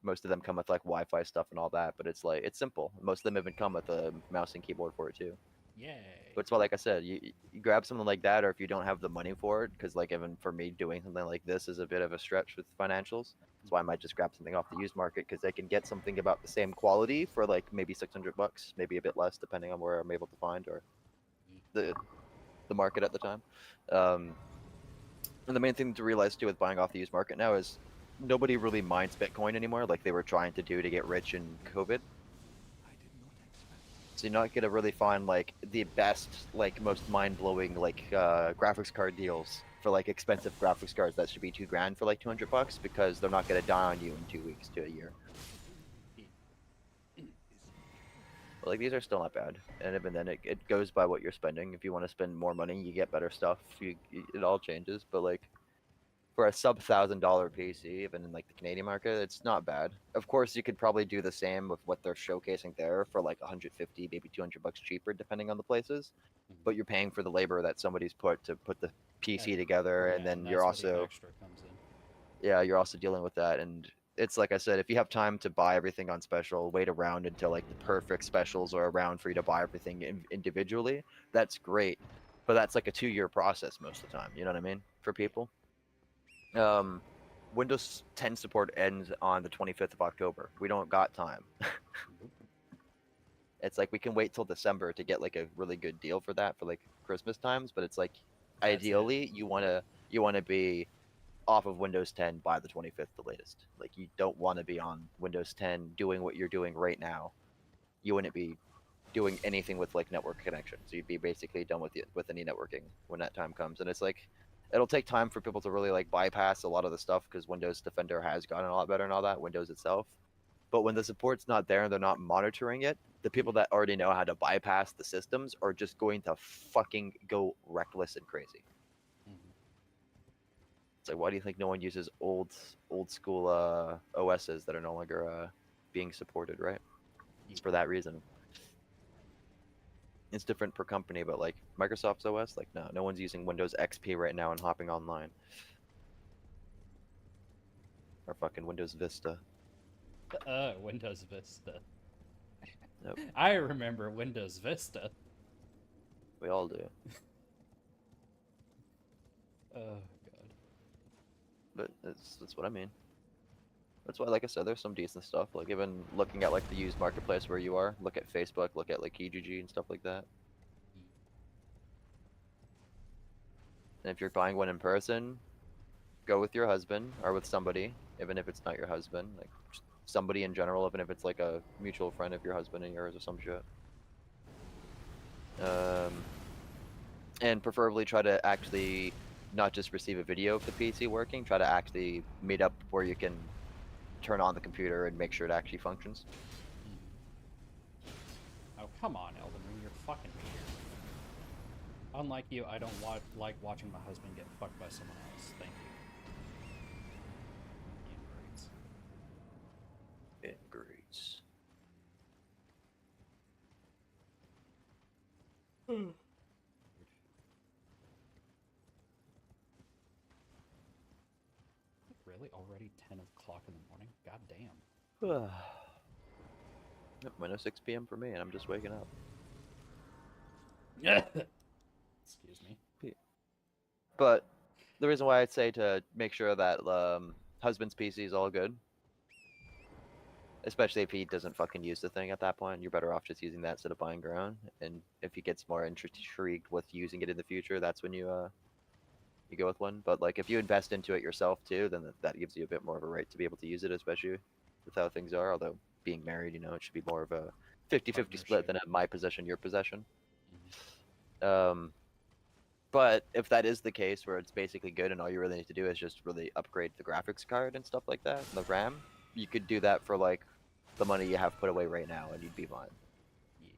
Most of them come with like Wi-Fi stuff and all that, but it's like it's simple. Most of them even come with a mouse and keyboard for it too. Yay. But it's why, like I said, you grab something like that, or if you don't have the money for it, because like even for me doing something like this is a bit of a stretch with financials. That's why I might just grab something off the used market because they can get something about the same quality for like maybe $600, maybe a bit less depending on where I'm able to find or the market at the time. And the main thing to realize too with buying off the used market now is nobody really minds Bitcoin anymore, like they were trying to do to get rich in COVID. I did not expect. So you're not gonna really find like the best, like most mind-blowing like graphics card deals for like expensive graphics cards that should be $2,000 for like $200 because they're not gonna die on you in 2 weeks to a year. But like these are still not bad, and even then it goes by what you're spending. If you want to spend more money, you get better stuff. It all changes, but like for a sub $1,000 PC, even in like the Canadian market, it's not bad. Of course, you could probably do the same with what they're showcasing there for like 150, maybe $200 cheaper, depending on the places. But you're paying for the labor that somebody's put to put the PC together, and then you're that's where the also extra comes in. yeah, you're also dealing with that. And it's like I said, if you have time to buy everything on special, wait around until like the perfect specials are around for you to buy everything individually. That's great, but that's like a 2-year process most of the time. You know what I mean? For people. Windows 10 support ends on the 25th of October. We don't got time. It's like we can wait till December to get like a really good deal for that for like Christmas times, but it's like That's ideally you wanna be off of Windows 10 by the 25th, the latest. Like you don't want to be on Windows 10 doing what you're doing right now. You wouldn't be doing anything with like network connection. So you'd be basically done with any networking when that time comes. And it's like it'll take time for people to really like bypass a lot of the stuff because Windows Defender has gotten a lot better and all that, Windows itself. But when the support's not there and they're not monitoring it, the people that already know how to bypass the systems are just going to fucking go reckless and crazy. It's like, why do you think no one uses old school OSs that are no longer being supported, right? It's for that reason. It's different per company, but like Microsoft's OS, like no one's using Windows XP right now and hopping online. Or fucking Windows Vista. Windows Vista. Nope. I remember Windows Vista. We all do. Oh god. But that's what I mean. That's why, like I said, there's some decent stuff. Like even looking at like the used marketplace where you are, look at Facebook, look at like EGG and stuff like that. And if you're buying one in person, go with your husband or with somebody, even if it's not your husband, like somebody in general, even if it's like a mutual friend of your husband and yours or some shit. And preferably try to actually not just receive a video of the PC working, try to actually meet up where you can turn on the computer and make sure it actually functions. Oh, come on, Elven Ring, you're fucking weird. Unlike you, I don't like watching my husband get fucked by someone else. Thank you. Ingrates. Really? Already 10 o'clock in the morning? God damn. Minus 6 p.m. for me, and I'm just waking up. Excuse me. But the reason why I'd say to make sure that husband's PC is all good, especially if he doesn't fucking use the thing at that point, you're better off just using that instead of buying your own. And if he gets more intrigued with using it in the future, that's when you go with one. But like if you invest into it yourself too, then that gives you a bit more of a right to be able to use it, especially with how things are. Although being married, you know, it should be more of a 50-50 split than a my possession, your possession. But if that is the case where it's basically good and all you really need to do is just really upgrade the graphics card and stuff like that, and the RAM, you could do that for like the money you have put away right now and you'd be fine. Yeah.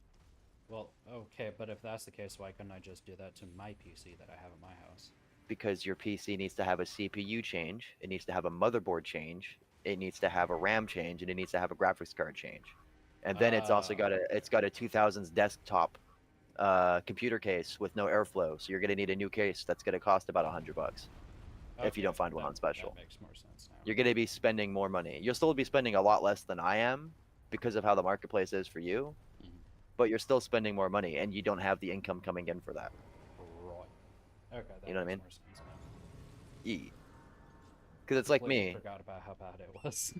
Well, okay, but if that's the case, why couldn't I just do that to my PC that I have at my house? Because your PC needs to have a CPU change, it needs to have a motherboard change, it needs to have a RAM change, and it needs to have a graphics card change. And then it's also got a 2000s desktop computer case with no airflow, so you're gonna need a new case that's gonna cost about $100 if you don't find one on special. That makes more sense now. You're gonna be spending more money. You'll still be spending a lot less than I am because of how the marketplace is for you, but you're still spending more money, and you don't have the income coming in for that. Right. Okay. That You know what I makes mean? more sense now. Because it's like Completely me. Forgot about how bad it was.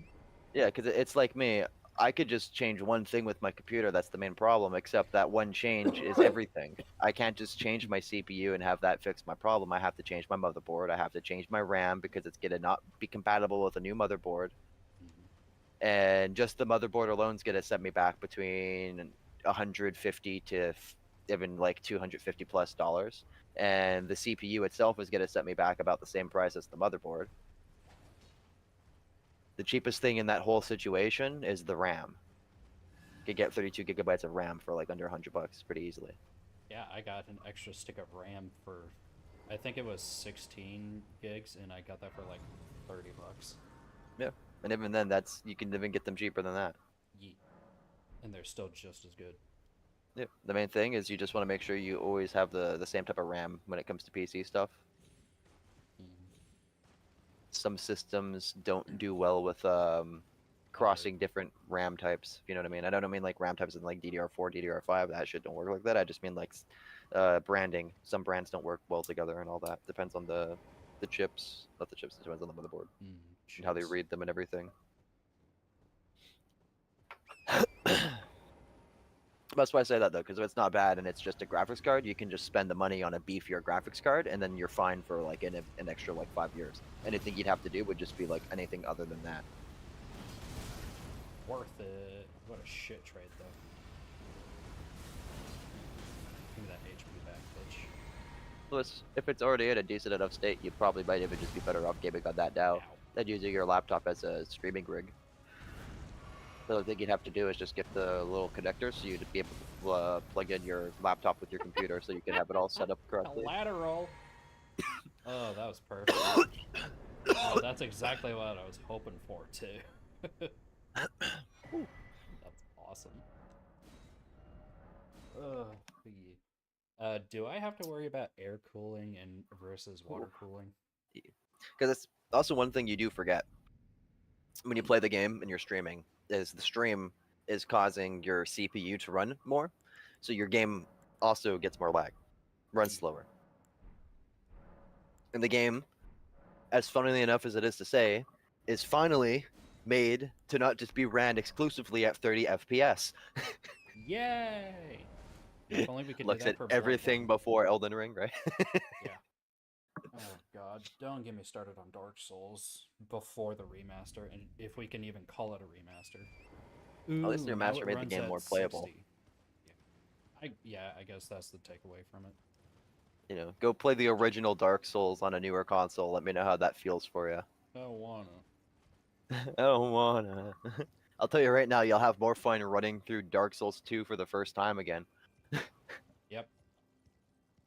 Yeah, because it's like me. I could just change one thing with my computer. That's the main problem. Except that one change is everything. I can't just change my CPU and have that fix my problem. I have to change my motherboard. I have to change my RAM because it's gonna not be compatible with a new motherboard. And just the motherboard alone is gonna set me back between 150 to even like 250 plus dollars. And the CPU itself is gonna set me back about the same price as the motherboard. The cheapest thing in that whole situation is the RAM. You could get 32 gigabytes of RAM for like under $100 pretty easily. Yeah, I got an extra stick of RAM for, I think it was 16 gigs, and I got that for like $30. Yeah, and even then, that's you can even get them cheaper than that. Yeet. And they're still just as good. Yeah, the main thing is you just want to make sure you always have the same type of RAM when it comes to PC stuff. Some systems don't do well with crossing different RAM types. If you know what I mean? I don't mean like RAM types in like DDR4, DDR5. That shit don't work like that. I just mean like branding. Some brands don't work well together and all that. Depends on the chips. Not the chips. It depends on the motherboard and how they read them and everything. That's why I say that though, because if it's not bad and it's just a graphics card, you can just spend the money on a beefier graphics card, and then you're fine for like an extra like 5 years. Anything you'd have to do would just be like anything other than that. Worth it. What a shit trade though. Give me that HP back, bitch. Plus, if it's already in a decent enough state, you probably might even just be better off gaming on that now than using your laptop as a streaming rig. The only thing you'd have to do is just get the little connector so you'd be able to plug in your laptop with your computer so you can have it all set up correctly. Collateral. Oh, that was perfect. Oh, that's exactly what I was hoping for too. That's awesome. Do I have to worry about air cooling and versus water cooling? Because it's also one thing you do forget when you play the game and you're streaming is the stream is causing your CPU to run more, so your game also gets more lag, runs slower. And the game, as funnily enough as it is to say, is finally made to not just be ran exclusively at 30 FPS. Yay! If only we could Looks do that at for everything Bloodborne. before Elden Ring, right? Yeah. Oh god, don't get me started on Dark Souls before the remaster, and if we can even call it a remaster. Ooh, At least the now remaster it made the runs game at more playable. 60. I guess that's the takeaway from it. You know, go play the original Dark Souls on a newer console. Let me know how that feels for you. I don't wanna. I don't wanna. I'll tell you right now, you'll have more fun running through Dark Souls 2 for the first time again. Yep.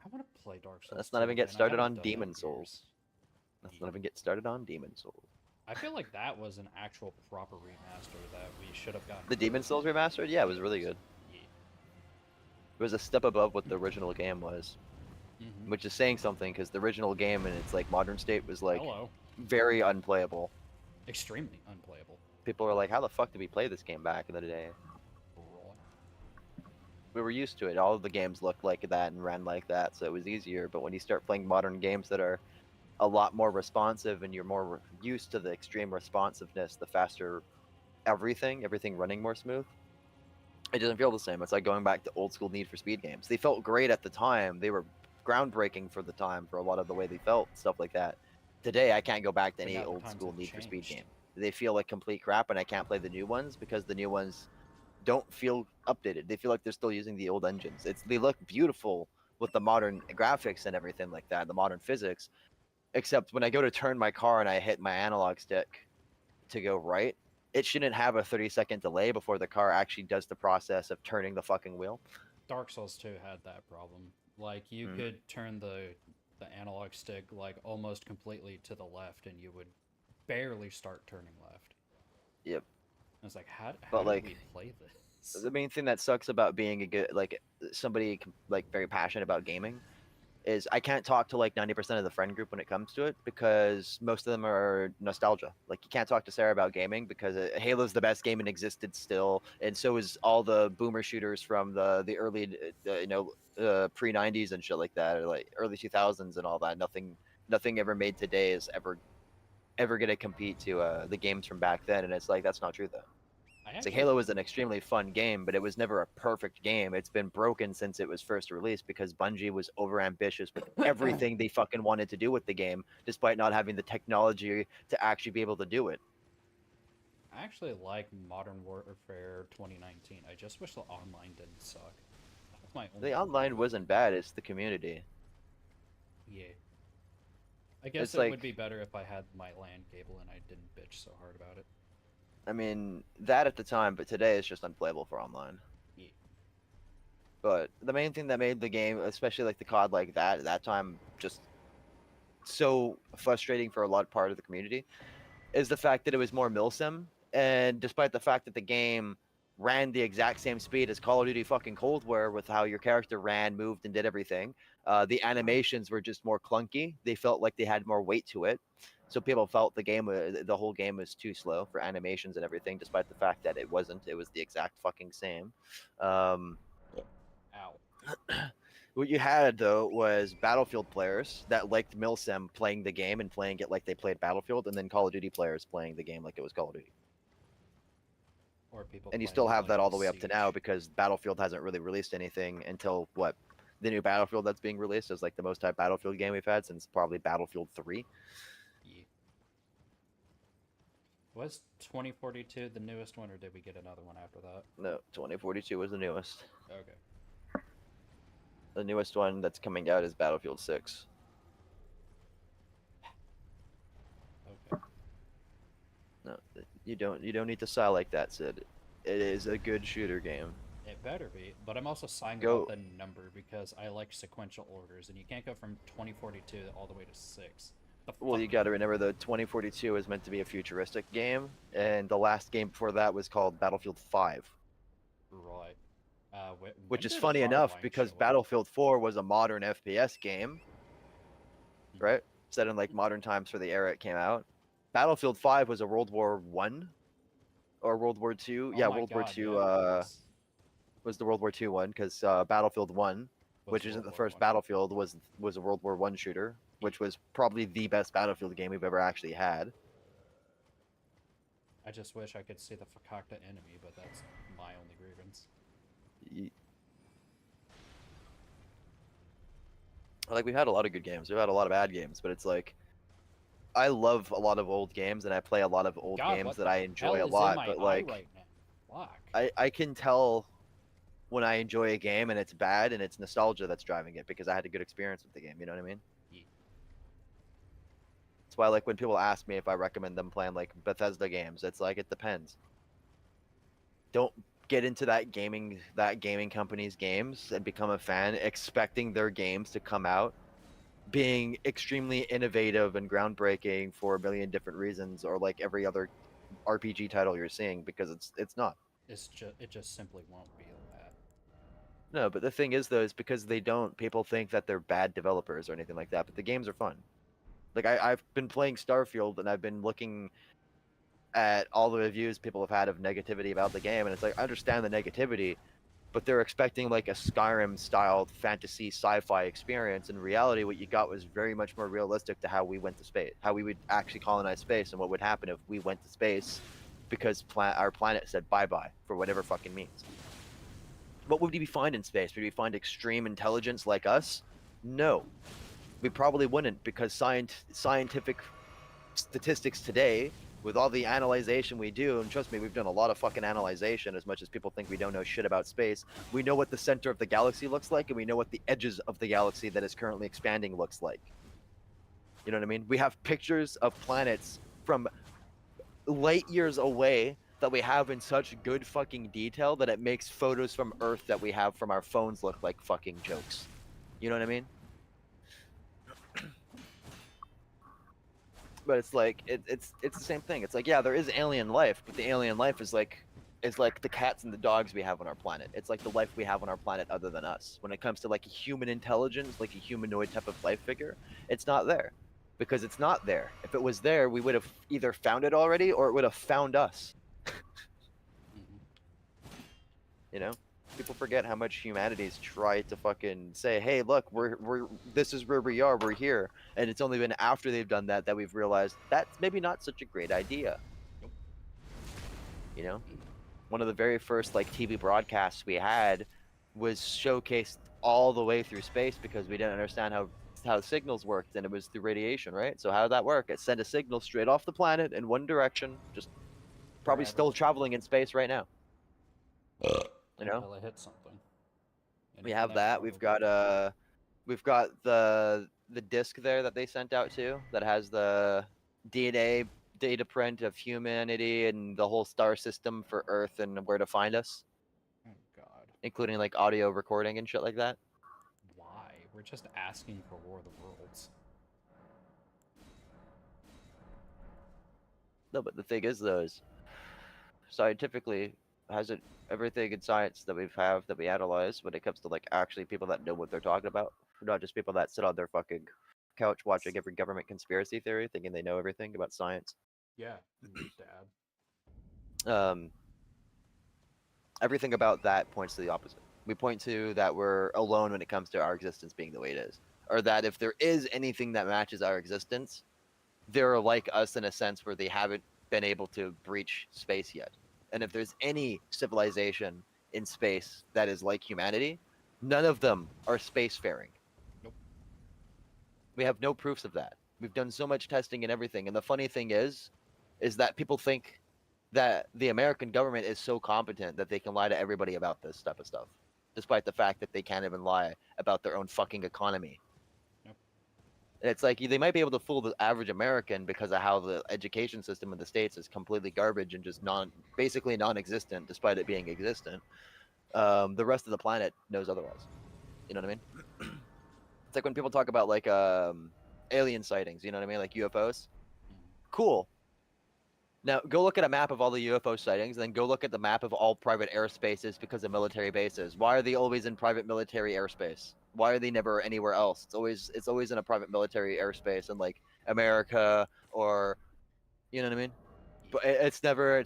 I want to play Dark Souls. Let's not even get again. I started haven't on done that in Demon Souls. years. Let's not even get started on Demon Souls. I feel like that was an actual proper remaster that we should have gotten. The Demon Souls remastered? Yeah, it was really good. Yeah. It was a step above what the original game was. Which is saying something, because the original game in its like modern state was like very unplayable. Extremely unplayable. People are like, how the fuck did we play this game back in the day? We were used to it. All of the games looked like that and ran like that, so it was easier. But when you start playing modern games that are a lot more responsive and you're more used to the extreme responsiveness, the faster everything running more smooth, it doesn't feel the same. It's like going back to old school Need for Speed games. They felt great at the time. They were groundbreaking for the time for a lot of the way they felt, stuff like that. Today, I can't go back to any old school Need for Speed game. They feel like complete crap, and I can't play the new ones because the new ones don't feel updated. They feel like they're still using the old engines. They look beautiful with the modern graphics and everything like that, the modern physics, except when I go to turn my car and I hit my analog stick to go right, it shouldn't have a 30-second delay before the car actually does the process of turning the fucking wheel. Dark Souls 2 had that problem. Like, you could turn the analog stick, like, almost completely to the left, and you would barely start turning left. Yep. I was like, how like, do we play this? The main thing that sucks about being a good, like, somebody, like, very passionate about gaming is I can't talk to, like, 90% of the friend group when it comes to it because most of them are nostalgia. Like, you can't talk to Sarah about gaming because Halo's the best game in existence still, and so is all the boomer shooters from the early, pre-90s and shit like that, or, like, early 2000s and all that. Nothing ever made today is ever ever going to compete to the games from back then. And it's like, that's not true though. It's like actually, Halo was an extremely fun game, but it was never a perfect game. It's been broken since it was first released because Bungie was overambitious with everything they fucking wanted to do with the game, despite not having the technology to actually be able to do it. I actually like Modern Warfare 2019. I just wish the online didn't suck. That's my only The online wasn't bad, it's the community. Yeah. I guess It's it like, would be better if I had my LAN cable and I didn't bitch so hard about it. I mean, that at the time, but today it's just unplayable for online. Yeah. But the main thing that made the game, especially like the COD like that at that time, just so frustrating for a lot part of the community, is the fact that it was more milsim. And despite the fact that the game ran the exact same speed as Call of Duty fucking Cold War with how your character ran, moved, and did everything, the animations were just more clunky. They felt like they had more weight to it. So people felt the whole game was too slow for animations and everything, despite the fact that it wasn't. It was the exact fucking same. Ow. What you had though was Battlefield players that liked milsim playing the game and playing it like they played Battlefield, and then Call of Duty players playing the game like it was Call of Duty. Or people And you playing still it have like that it all the was way up to Siege. now because Battlefield hasn't really released anything until what, the new Battlefield that's being released is like the most hyped Battlefield game we've had since probably Battlefield 3. Yeah. Was 2042 the newest one, or did we get another one after that? No, 2042 was the newest. Okay. The newest one that's coming out is Battlefield 6. Okay. No, you don't need to sigh like that, Sid. It is a good shooter game. It better be, but I'm also sighing Go- about the number because I like sequential orders, and you can't go from 2042 all the way to 6. Well, you got to remember though, 2042 is meant to be a futuristic game, and the last game before that was called Battlefield 5. Right. Which is funny enough because Battlefield 4 was a modern FPS game, right? Set in like modern times for the era it came out. Battlefield 5 was a World War One or World War Two. Yeah, World War Two was the World War Two one because Battlefield 1, which isn't the first Battlefield, was a World War One shooter, which was probably the best Battlefield game we've ever actually had. I just wish I could see the Fakakta enemy, but that's my only grievance. Like, we've had a lot of good games. We've had a lot of bad games, but it's like, I love a lot of old games, and I play a lot of old games that I enjoy a lot. But like, right now? I can tell when I enjoy a game and it's bad, and it's nostalgia that's driving it because I had a good experience with the game. You know what I mean? Yeah. That's why, like, when people ask me if I recommend them playing like Bethesda games, it's like, it depends. Don't get into that gaming company's games and become a fan expecting their games to come out being extremely innovative and groundbreaking for a million different reasons, or like every other RPG title you're seeing, because it's not. It just simply won't be that. No, but the thing is though, is because they don't, people think that they're bad developers or anything like that, but the games are fun. Like, I've been playing Starfield and I've been looking at all the reviews people have had of negativity about the game, and it's like, I understand the negativity, but they're expecting like a Skyrim styled fantasy sci-fi experience. In reality, what you got was very much more realistic to how we went to space, how we would actually colonize space, and what would happen if we went to space because our planet said bye-bye for whatever fucking means. What would we find in space? Would we find extreme intelligence like us? No. We probably wouldn't, because scientific statistics today, with all the analyzation we do, and trust me, we've done a lot of fucking analyzation, as much as people think we don't know shit about space. We know what the center of the galaxy looks like, and we know what the edges of the galaxy that is currently expanding looks like. You know what I mean? We have pictures of planets from light years away that we have in such good fucking detail that it makes photos from Earth that we have from our phones look like fucking jokes. You know what I mean? But it's like, it's the same thing. It's like, yeah, there is alien life, but the alien life is like the cats and the dogs we have on our planet. It's like the life we have on our planet other than us. When it comes to like a human intelligence, like a humanoid type of life figure, it's not there. Because it's not there. If it was there, we would have either found it already, or it would have found us. You know? People forget how much humanity's tried to fucking say, "Hey, look, we're this is where we are. We're here," and it's only been after they've done that that we've realized that's maybe not such a great idea. Nope. You know, one of the very first like TV broadcasts we had was showcased all the way through space because we didn't understand how signals worked, and it was through radiation, right? So how did that work? It sent a signal straight off the planet in one direction, just probably still Forever. traveling in space right now. You know, Until it hits something. we have that. We've got the disc there that they sent out too that has the DNA data print of humanity and the whole star system for Earth and where to find us, Oh god. including like audio recording and shit like that. Why? We're just asking for War of the Worlds. No, but the thing is though is scientifically has it everything in science that we analyze when it comes to like actually people that know what they're talking about, not just people that sit on their fucking couch watching every government conspiracy theory thinking they know everything about science. Yeah, just to add. Everything about that points to the opposite. We point to that we're alone when it comes to our existence being the way it is, or that if there is anything that matches our existence, they're like us in a sense where they haven't been able to breach space yet. And if there's any civilization in space that is like humanity, none of them are spacefaring. Nope. We have no proofs of that. We've done so much testing and everything. And the funny thing is that people think that the American government is so competent that they can lie to everybody about this type of stuff, despite the fact that they can't even lie about their own fucking economy. Yep. It's like they might be able to fool the average American because of how the education system in the States is completely garbage and just basically non-existent, despite it being existent. The rest of the planet knows otherwise. You know what I mean? It's like when people talk about like alien sightings. You know what I mean? Like UFOs. Cool. Now, go look at a map of all the UFO sightings, and then go look at the map of all private airspaces because of military bases. Why are they always in private military airspace? Why are they never anywhere else? It's always in a private military airspace in like America or, you know what I mean? But it's never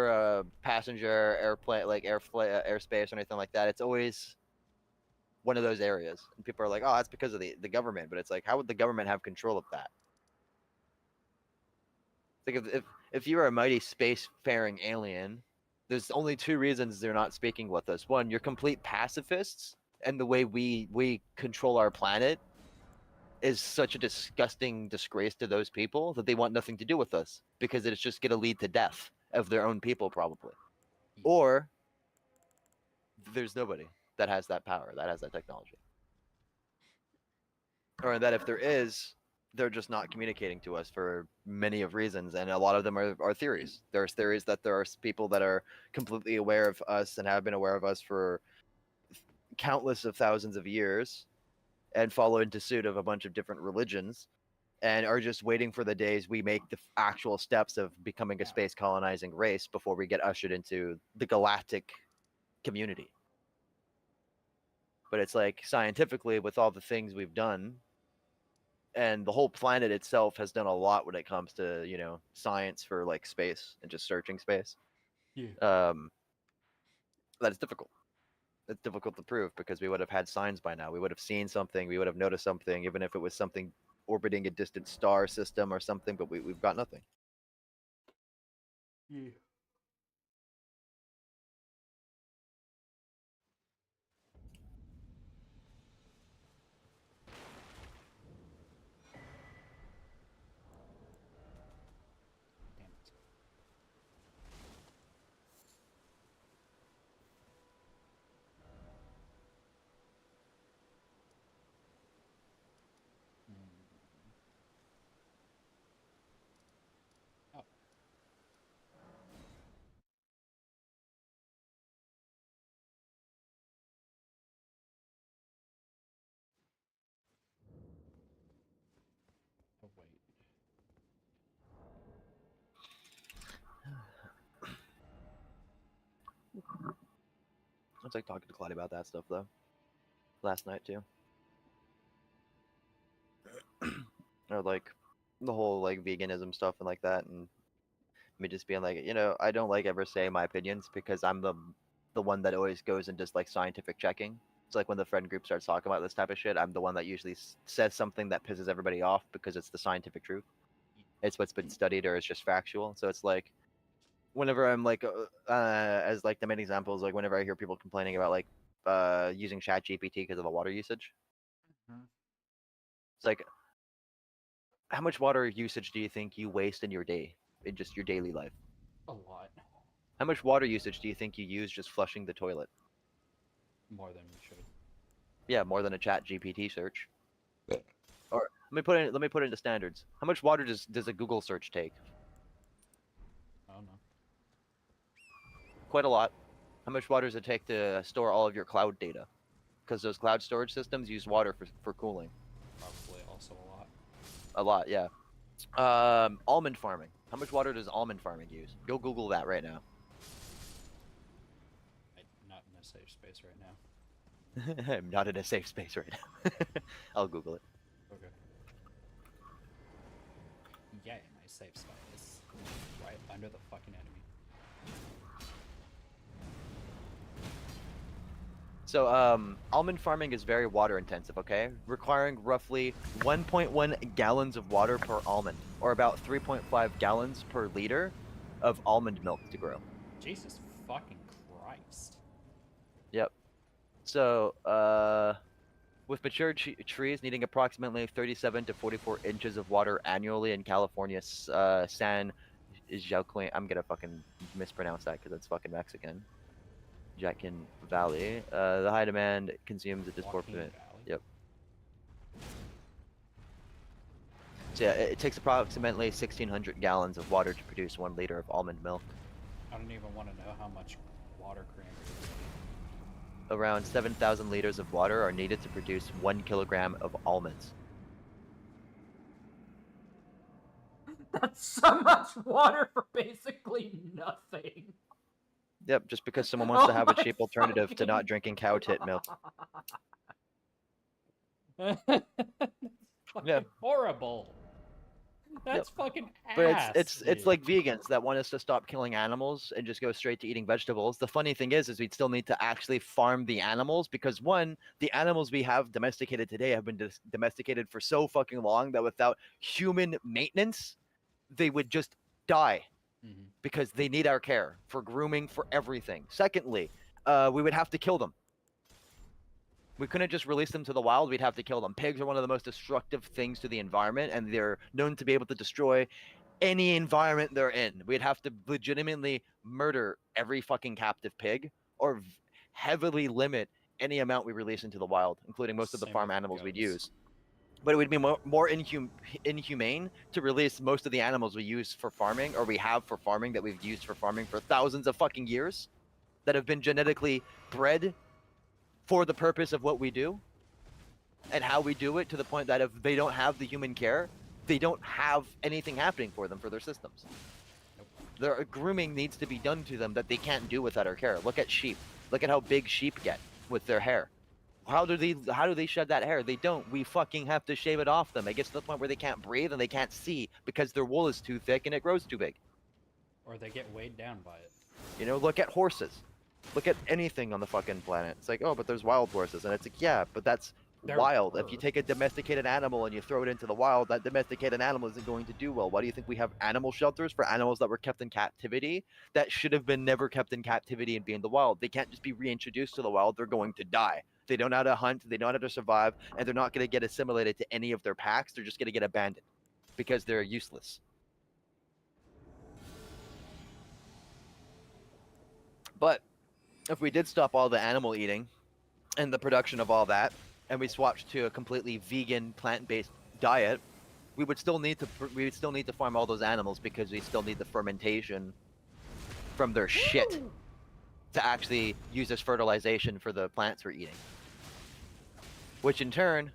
a passenger airplane like airspace or anything like that. It's always one of those areas, and people are like, "Oh, that's because of the government." But it's like, how would the government have control of that? Like if you're a mighty spacefaring alien, there's only two reasons they're not speaking with us. One, you're complete pacifists, and the way we control our planet is such a disgusting disgrace to those people that they want nothing to do with us because it's just going to lead to death of their own people probably. Or there's nobody that has that power, that has that technology. Or that if there is, they're just not communicating to us for many of reasons, and a lot of them are theories. There's theories that there are people that are completely aware of us and have been aware of us for countless of thousands of years and follow into suit of a bunch of different religions and are just waiting for the days we make the actual steps of becoming a space colonizing race before we get ushered into the galactic community. But it's like scientifically, with all the things we've done, and the whole planet itself has done a lot when it comes to, you know, science for like space and just searching space. Yeah. That is difficult. It's difficult to prove because we would have had signs by now. We would have seen something. We would have noticed something, even if it was something orbiting a distant star system or something. But we've got nothing. Yeah. Damn it. Oh. Oh wait. I was like talking to Claudia about that stuff though last night too. Or like the whole like veganism stuff and like that, and me just being like, you know, I don't like ever saying my opinions because I'm the the one that always goes and does like scientific checking. So like when the friend group starts talking about this type of shit, I'm the one that usually says something that pisses everybody off because it's the scientific truth. It's what's been studied or it's just factual. So it's like whenever I'm like as like the main examples, like whenever I hear people complaining about like using Chat GPT because of the water usage, it's like, how much water usage do you think you waste in your day, in just your daily life? A lot How much water usage do you think you use just flushing the toilet? more than we should. Yeah, more than a Chat GPT search. Or let me put it into standards. How much water does a Google search take? I don't know. Quite a lot. How much water does it take to store all of your cloud data? Because those cloud storage systems use water for cooling. Probably also a lot. A lot, yeah. Almond farming. How much water does almond farming use? Go Google that right now. I'm not in a safe space right now. I'm not in a safe space right now. I'll Google it. Okay. Yeah, my safe spot is right under the fucking enemy. So, almond farming is very water intensive, okay? Requiring roughly 1.1 gallons of water per almond, or about 3.5 gallons per liter of almond milk to grow. Jesus fucking Christ. Yep. So, with mature trees needing approximately 37 to 44 inches of water annually in California's San Joaquin, I'm gonna fucking mispronounce that because it's fucking Mexican. Joaquin Valley. The high demand consumes a disproportionate. Yep. So yeah, it takes approximately 1,600 gallons of water to produce 1 liter of almond milk. I don't even want to know how much water cranberries need. Around 7,000 liters of water are needed to produce 1 kilogram of almonds. That's so much water for basically nothing. Yep, just because someone wants to have a my cheap alternative to fucking not drinking cow tit milk. That's fucking Yeah. horrible. That's fucking ass. But it's dude. like vegans that want us to stop killing animals and just go straight to eating vegetables. The funny thing is we'd still need to actually farm the animals because one, the animals we have domesticated today have been domesticated for so fucking long that without human maintenance, they would just die. Because they need our care for grooming, for everything. Secondly, we would have to kill them. We couldn't just release them to the wild. We'd have to kill them. Pigs are one of the most destructive things to the environment, and they're known to be able to destroy any environment they're in. We'd have to legitimately murder every fucking captive pig or heavily limit any amount we release into the wild, including most of the Same farm with animals we'd goats. use. But it would be more inhumane to release most of the animals we use for farming, or we have for farming, that we've used for farming for thousands of fucking years, that have been genetically bred for the purpose of what we do and how we do it, to the point that if they don't have the human care, they don't have anything happening for them, for their systems. Nope. Their grooming needs to be done to them that they can't do without our care. Look at sheep. Look at how big sheep get with their hair. How do they shed that hair? They don't. We fucking have to shave it off them. It gets to the point where they can't breathe and they can't see because their wool is too thick and it grows too big. Or they get weighed down by it. You know, look at horses. Look at anything on the fucking planet. It's like, oh, but there's wild horses. And it's like, yeah, but that's They're wild. If you birds. take a domesticated animal and you throw it into the wild, that domesticated animal isn't going to do well. Why do you think we have animal shelters for animals that were kept in captivity that should have been never kept in captivity and be in the wild? They can't just be reintroduced to the wild. They're going to die. They don't know how to hunt, they don't know how to survive, and they're not going to get assimilated to any of their packs. They're just going to get abandoned because they're useless. But if we did stop all the animal eating and the production of all that, and we switched to a completely vegan, plant-based diet, we would still need to farm all those animals because we still need the fermentation from their shit to actually use as fertilization for the plants we're eating. Which in turn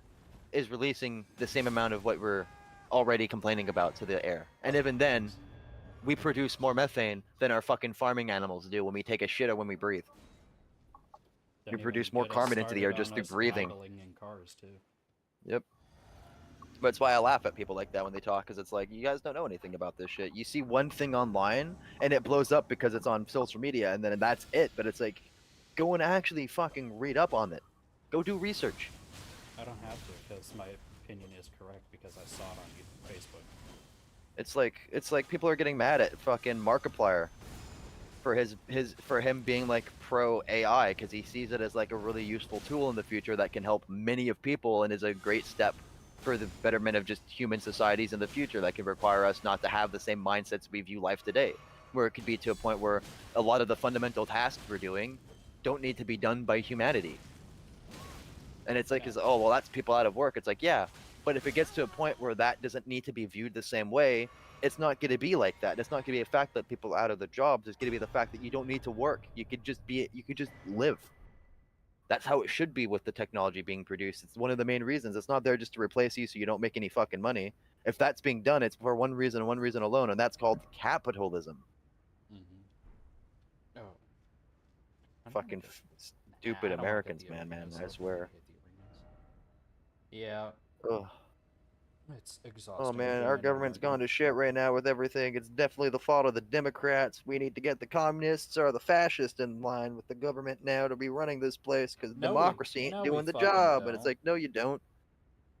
is releasing the same amount of what we're already complaining about to the air. And even then, we produce more methane than our fucking farming animals do when we take a shit or when we breathe. Don't We produce even more get us carbon into the air started just on through us breathing. idling in cars too. Yep. But that's why I laugh at people like that when they talk, because it's like, you guys don't know anything about this shit. You see one thing online and it blows up because it's on social media, and then that's it. But it's like, Go and actually fucking read up on it. Go do research. I don't have to because my opinion is correct because I saw it on Facebook. It's like people are getting mad at fucking Markiplier for him being like pro AI because he sees it as like a really useful tool in the future that can help many of people and is a great step for the betterment of just human societies in the future that could require us not to have the same mindsets we view life today, where it could be to a point where a lot of the fundamental tasks we're doing don't need to be done by humanity. And it's like, oh, well, that's people out of work. It's like, yeah, but if it gets to a point where that doesn't need to be viewed the same way, it's not going to be like that. It's not going to be a fact that people are out of their jobs. It's going to be the fact that you don't need to work. You could just live. That's how it should be with the technology being produced. It's one of the main reasons. It's not there just to replace you so you don't make any fucking money. If that's being done, it's for one reason and one reason alone, and that's called capitalism. Oh. Fucking stupid Americans, man, I swear. Yeah. Ugh. It's exhausting. Oh man, our government's gone to shit right now with everything. It's definitely the fault of the Democrats. We need to get the communists or the fascists in line with the government now to be running this place because democracy ain't doing the job. And it's like, no, you don't.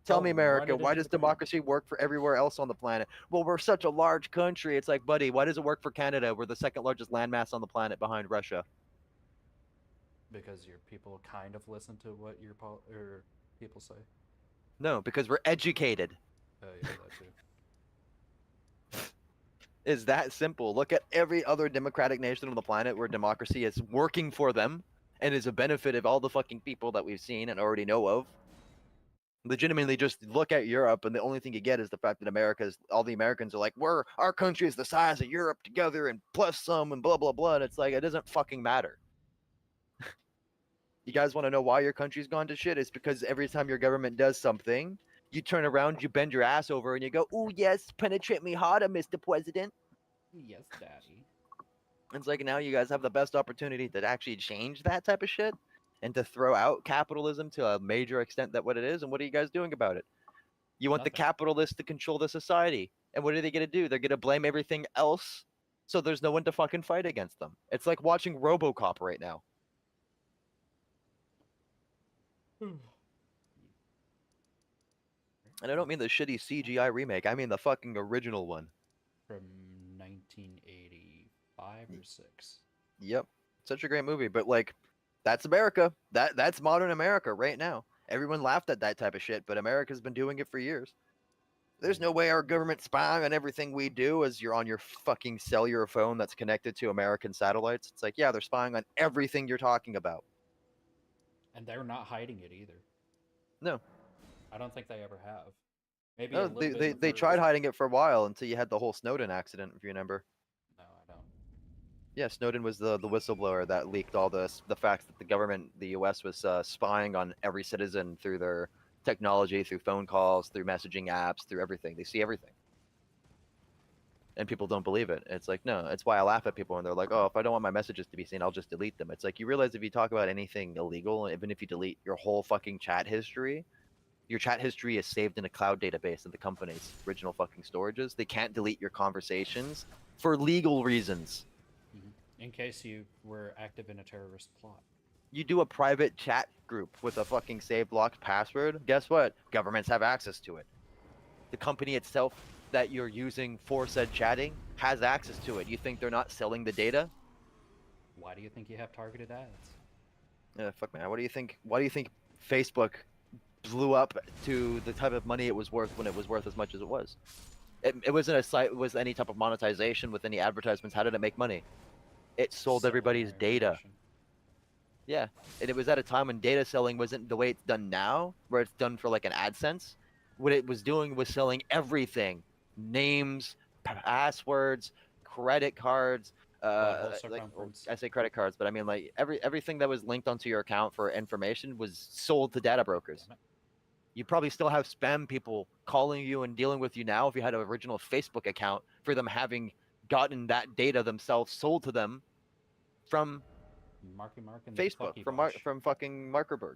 Tell me, America, why does democracy work for everywhere else on the planet? Well, we're such a large country. It's like, buddy, why does it work for Canada? We're the second largest landmass on the planet behind Russia. Because your people kind of listen to what your people say. No, because we're educated. Oh, yeah, that too. Is that simple. Look at every other democratic nation on the planet where democracy is working for them and is a benefit of all the fucking people that we've seen and already know of. Legitimately, just look at Europe, and the only thing you get is the fact that all the Americans are like, our country is the size of Europe together and plus some and blah, blah, blah. And it's like, it doesn't fucking matter. You guys want to know why your country's gone to shit? It's because every time your government does something, you turn around, you bend your ass over, and you go, "Ooh, yes, penetrate me harder, Mr. President." Yes, Daddy. It's like now you guys have the best opportunity to actually change that type of shit and to throw out capitalism to a major extent that what it is. And what are you guys doing about it? You want the capitalists to control the society. And what are they going to do? They're going to blame everything else so there's no one to fucking fight against them. It's like watching RoboCop right now. And I don't mean the shitty CGI remake. I mean the fucking original one. From 1985 or 6. Yep. Such a great movie. But, like, that's America. That's modern America right now. Everyone laughed at that type of shit, but America's been doing it for years. There's no way our government's spying on everything we do as you're on your fucking cellular phone that's connected to American satellites. It's like, yeah, they're spying on everything you're talking about. And they're not hiding it either. No. I don't think they ever have. Maybe no, they tried hiding it for a while until you had the whole Snowden accident, if you remember. No, I don't. Yeah, Snowden was the whistleblower that leaked all the facts that the government, the U.S., was spying on every citizen through their technology, through phone calls, through messaging apps, through everything. They see everything. And people don't believe it. It's like, no, it's why I laugh at people when they're like, oh, if I don't want my messages to be seen, I'll just delete them. It's like, you realize if you talk about anything illegal, even if you delete your whole fucking chat history, your chat history is saved in a cloud database of the company's original fucking storages. They can't delete your conversations for legal reasons. Mm-hmm. In case you were active in a terrorist plot. You do a private chat group with a fucking saved locked password, guess what? Governments have access to it. The company itself that you're using for said chatting has access to it. You think they're not selling the data? Why do you think you have targeted ads? Fuck man, what do you think Facebook blew up to the type of money it was worth when it was worth as much as it was? It wasn't a site with any type of monetization with any advertisements. How did it make money? It sold everybody's data. Yeah, and it was at a time when data selling wasn't the way it's done now, where it's done for like an AdSense. What it was doing was selling everything: names, passwords, credit cards. Like, I say credit cards, but I mean like everything that was linked onto your account for information was sold to data brokers. You probably still have spam people calling you and dealing with you now if you had an original Facebook account for them having gotten that data themselves sold to them from Facebook, from fucking Markerberg.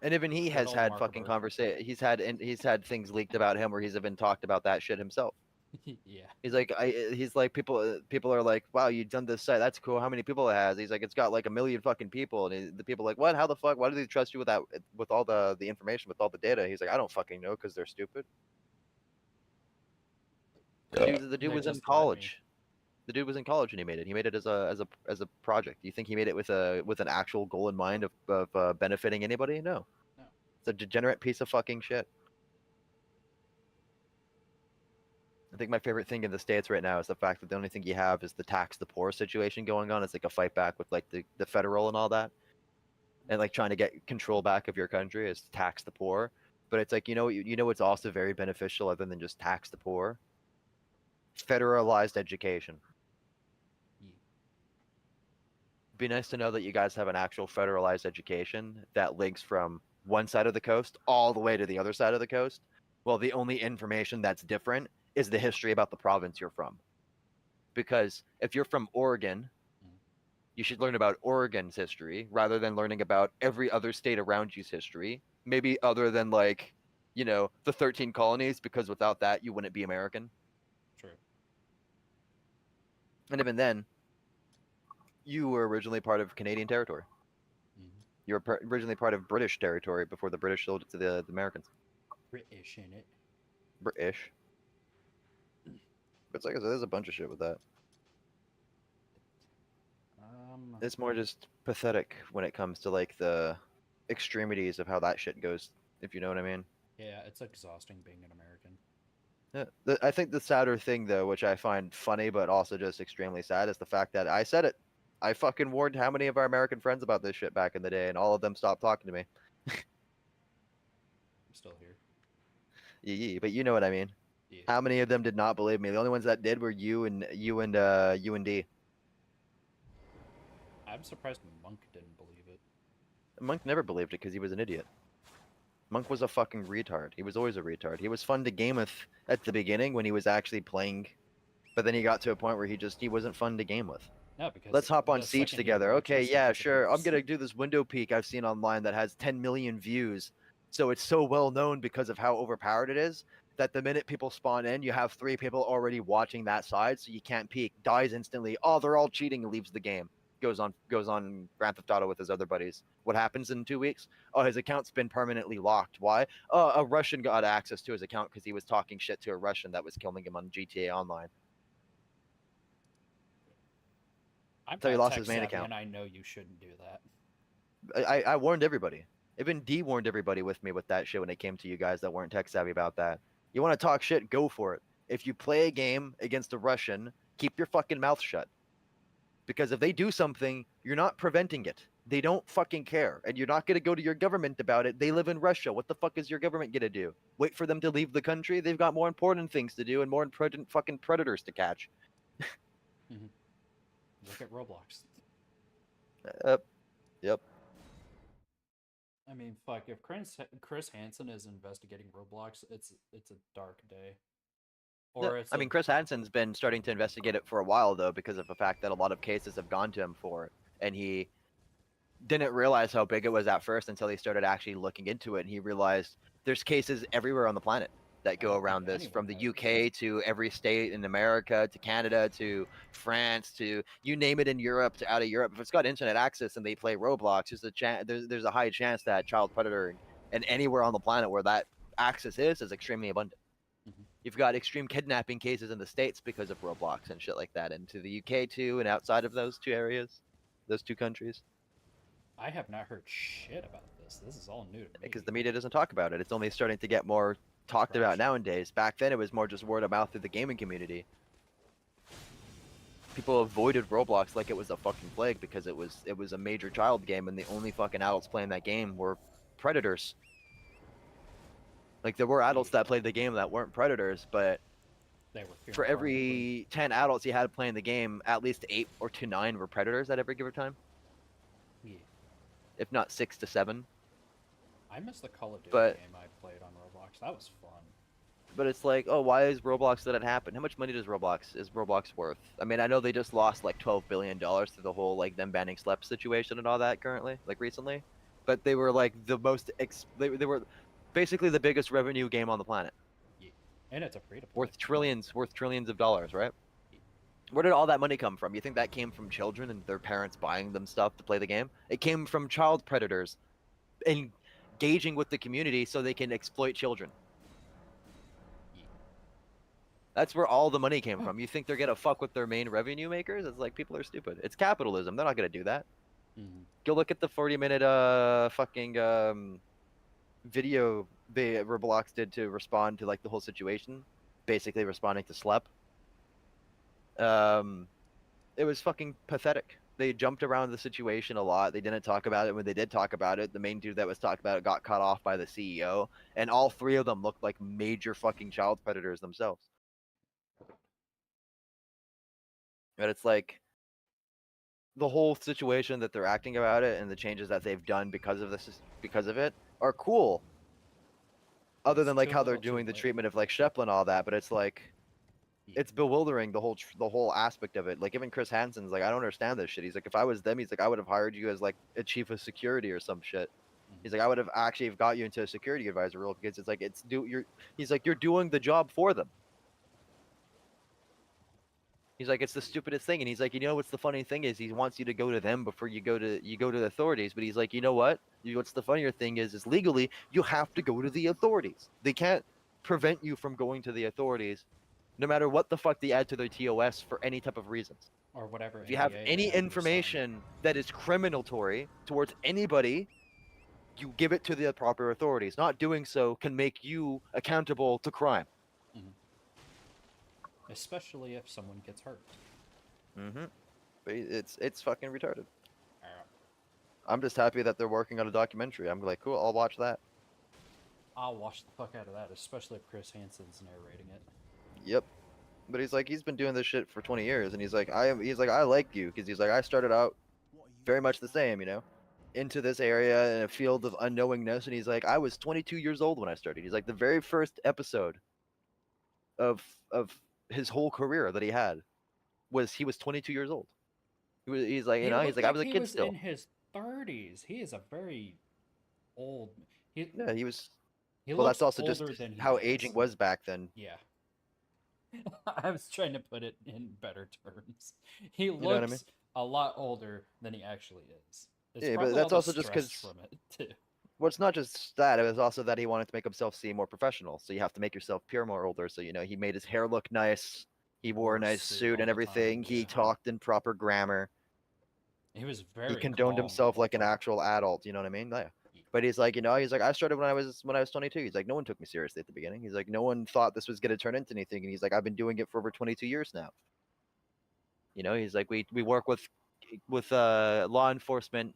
And even he has had fucking conversation. He's had things leaked about him where he's even talked about that shit himself. Yeah. He's like, he's like, people are like, wow, you've done this site, that's cool. How many people it has? He's like, it's got like 1 million fucking people, and the people are like, what? How the fuck? Why do they trust you with that, with all the information, with all the data? He's like, I don't fucking know, because they're stupid. The dude They was in just let me. college. The dude was in college when he made it. He made it as a project. Do you think he made it with an actual goal in mind of benefiting anybody? No. No. It's a degenerate piece of fucking shit. I think my favorite thing in the States right now is the fact that the only thing you have is the tax the poor situation going on. It's like a fight back with like the federal and all that. And like trying to get control back of your country is to tax the poor. But it's like, you know what's also very beneficial other than just tax the poor? Federalized education. Yeah. Be nice to know that you guys have an actual federalized education that links from one side of the coast all the way to the other side of the coast. Well, the only information that's different is the history about the province you're from. Because if you're from Oregon, you should learn about Oregon's history rather than learning about every other state around you's history. Maybe other than like, the 13 colonies, because without that, you wouldn't be American. True. And even then, you were originally part of Canadian territory. Mm-hmm. You were originally part of British territory before the British sold it to the Americans. British in it. British. But it's like I said, there's a bunch of shit with that. It's more just pathetic when it comes to like the extremities of how that shit goes, if you know what I mean. Yeah, it's exhausting being an American. Yeah. I think the sadder thing though, which I find funny but also just extremely sad, is the fact that I said it. I fucking warned how many of our American friends about this shit back in the day, and all of them stopped talking to me. I'm still here. Yeah, but you know what I mean. Yeah. How many of them did not believe me? The only ones that did were you and D. I'm surprised Monk didn't believe it. Monk never believed it because he was an idiot. Monk was a fucking retard. He was always a retard. He was fun to game with at the beginning when he was actually playing, but then he got to a point where he wasn't fun to game with. No, because Let's hop on the Siege second he together. Okay, reaches, he yeah, sure. I'm disappears. gonna do this window peek I've seen online that has 10 million views. So it's so well known because of how overpowered it is that the minute people spawn in, you have 3 people already watching that side, so you can't peek. Dies instantly. Oh, they're all cheating. Leaves the game. Goes on Grand Theft Auto with his other buddies. What happens in 2 weeks? Oh, his account's been permanently locked. Why? Oh, a Russian got access to his account because he was talking shit to a Russian that was killing him on GTA Online. I'm So he not lost tech his main savvy, account. and I know you shouldn't do that. I warned everybody. Even D warned everybody with me with that shit when it came to you guys that weren't tech savvy about that. You want to talk shit? Go for it. If you play a game against a Russian, keep your fucking mouth shut. Because if they do something, you're not preventing it. They don't fucking care. And you're not going to go to your government about it. They live in Russia. What the fuck is your government going to do? Wait for them to leave the country? They've got more important things to do and more important fucking predators to catch. Mm-hmm. Look at Roblox. Yep. I mean, fuck. If Chris Hansen is investigating Roblox, it's a dark day. Or I mean, Chris Hansen's been starting to investigate it for a while, though, because of the fact that a lot of cases have gone to him for it. And he didn't realize how big it was at first until he started actually looking into it. And he realized there's cases everywhere on the planet that go around this, from the UK to every state in America to Canada to France to you name it in Europe to out of Europe. If it's got internet access and they play Roblox, there's a high chance that child predator and anywhere on the planet where that access is extremely abundant. Mhm. You've got extreme kidnapping cases in the States because of Roblox and shit like that, and to the UK too, and outside of those 2 areas, those 2 countries. I have not heard shit about this. This is all new to me. Because the media doesn't talk about it. It's only starting to get more talked about nowadays. Back then, it was more just word of mouth through the gaming community. People avoided Roblox like it was a fucking plague because it was a major child game, and the only fucking adults playing that game were predators. Like, there were adults that played the game that weren't predators, but They were for every 10 adults you had playing the game, at least 8 or to 9 were predators at every given time. Yeah. If not 6 to 7. I miss the Call of Duty But- game I played on Roblox. That was fun. But it's like, oh, why is Roblox let it happen? How much money is Roblox worth? I mean, I know they just lost like $12 billion to the whole like them banning SLEP situation and all that currently, like recently. But they were like the most they were basically the biggest revenue game on the planet. Yeah. And it's a free to play. worth trillions of dollars, right? Where did all that money come from? You think that came from children and their parents buying them stuff to play the game? It came from child predators engaging with the community so they can exploit children. That's where all the money came from. You think they're gonna fuck with their main revenue makers? It's like, people are stupid. It's capitalism. They're not gonna do that. Mhm. Go look at the 40-minute fucking video Roblox did to respond to like the whole situation, basically responding to Slep. It was fucking pathetic. They jumped around the situation a lot. They didn't talk about it. When they did talk about it, the main dude that was talking about it got cut off by the CEO, and all three of them looked like major fucking child predators themselves. But it's like, the whole situation that they're acting about it and the changes that they've done because of it are cool. Other It's than like too how they're little, too doing the late. treatment of like Sheplin and all that, but it's like, Yeah. it's bewildering, the whole aspect of it. Like, even Chris Hansen's like, I don't understand this shit. He's like, if I was them, he's like, I would have hired you as like a chief of security or some shit. He's like, I would have actually got you into a security advisor role, because it's like, he's like, you're doing the job for them. He's like, it's the stupidest thing. And he's like, you know what's the funny thing is, he wants you to go to them before you go to the authorities. But he's like, you know what? What's the funnier thing is legally you have to go to the authorities. They can't prevent you from going to the authorities, no matter what the fuck they add to their TOS for any type of reasons. Or whatever. If you have NDA they any have you sign. information that is criminatory towards anybody, you give it to the proper authorities. Not doing so can make you accountable to crime. Especially if someone gets hurt. Mm-hmm. But it's fucking retarded. Uh, I'm just happy that they're working on a documentary. I'm like, cool, I'll watch that. I'll watch the fuck out of that, especially if Chris Hansen's narrating it. Yep. But he's like, he's been doing this shit for 20 years, and he's like, I like you, because he's like, I started out very much the same, you know, into this area in a field of unknowingness, and he's like, I was 22 years old when I started. He's like, the very first episode of his whole career that he had was, he was 22 years old. He's like, you know, he's like, I was a kid still. In his 30s. He is a very old. Yeah, he was. He Well, looks that's also just older than he how is. aging was back then. Yeah. I was trying to put it in better terms. He looks know what I mean? a lot older than he actually is. It's Yeah, but probably that's all the also just stress 'cause- from it too. Well, it's not just that. It was also that he wanted to make himself seem more professional. So you have to make yourself appear more older. So, you know, he made his hair look nice. He wore Wore a a nice suit suit all and the everything. time, He yeah. talked in proper grammar. He was very. He condoned calm himself all like the an time. actual adult. You know what I mean? Yeah. But he's like, you know, he's like, I started when I was 22. He's like, no one took me seriously at the beginning. He's like, no one thought this was gonna turn into anything. And he's like, I've been doing it for over 22 years now. You know, he's like, we work with law enforcement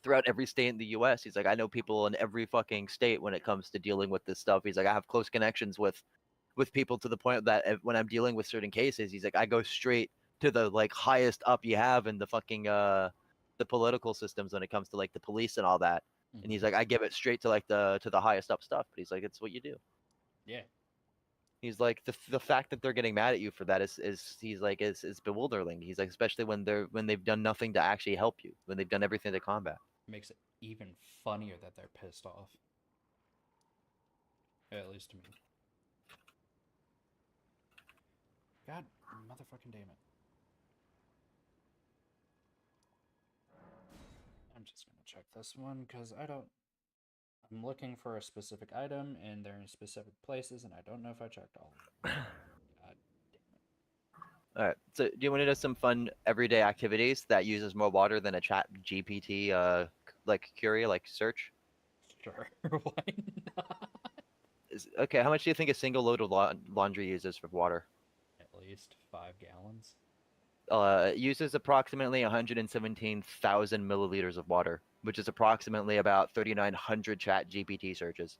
throughout every state in the U.S. He's like, I know people in every fucking state when it comes to dealing with this stuff. He's like, I have close connections with people to the point that when I'm dealing with certain cases, he's like, I go straight to the like highest up you have in the fucking the political systems when it comes to like the police and all that. And he's like, I give it straight to like the highest up stuff. But he's like, it's what you do. Yeah. He's like, the fact that they're getting mad at you for that is he's like is bewildering. He's like, especially when they've done nothing to actually help you, when they've done everything to combat. Makes it even funnier that they're pissed off. At least to me. God motherfucking damn it. I'm just gonna check this one because I'm looking for a specific item and they're in specific places and I don't know if I checked all of them. God damn it. All right. So, do you want to do some fun everyday activities that uses more water than a Chat GPT like query, like search? Sure, why not? Okay, how much do you think a single load of laundry uses for water? At least 5 gallons. It uses approximately 117,000 milliliters of water, which is approximately about 3,900 Chat GPT searches.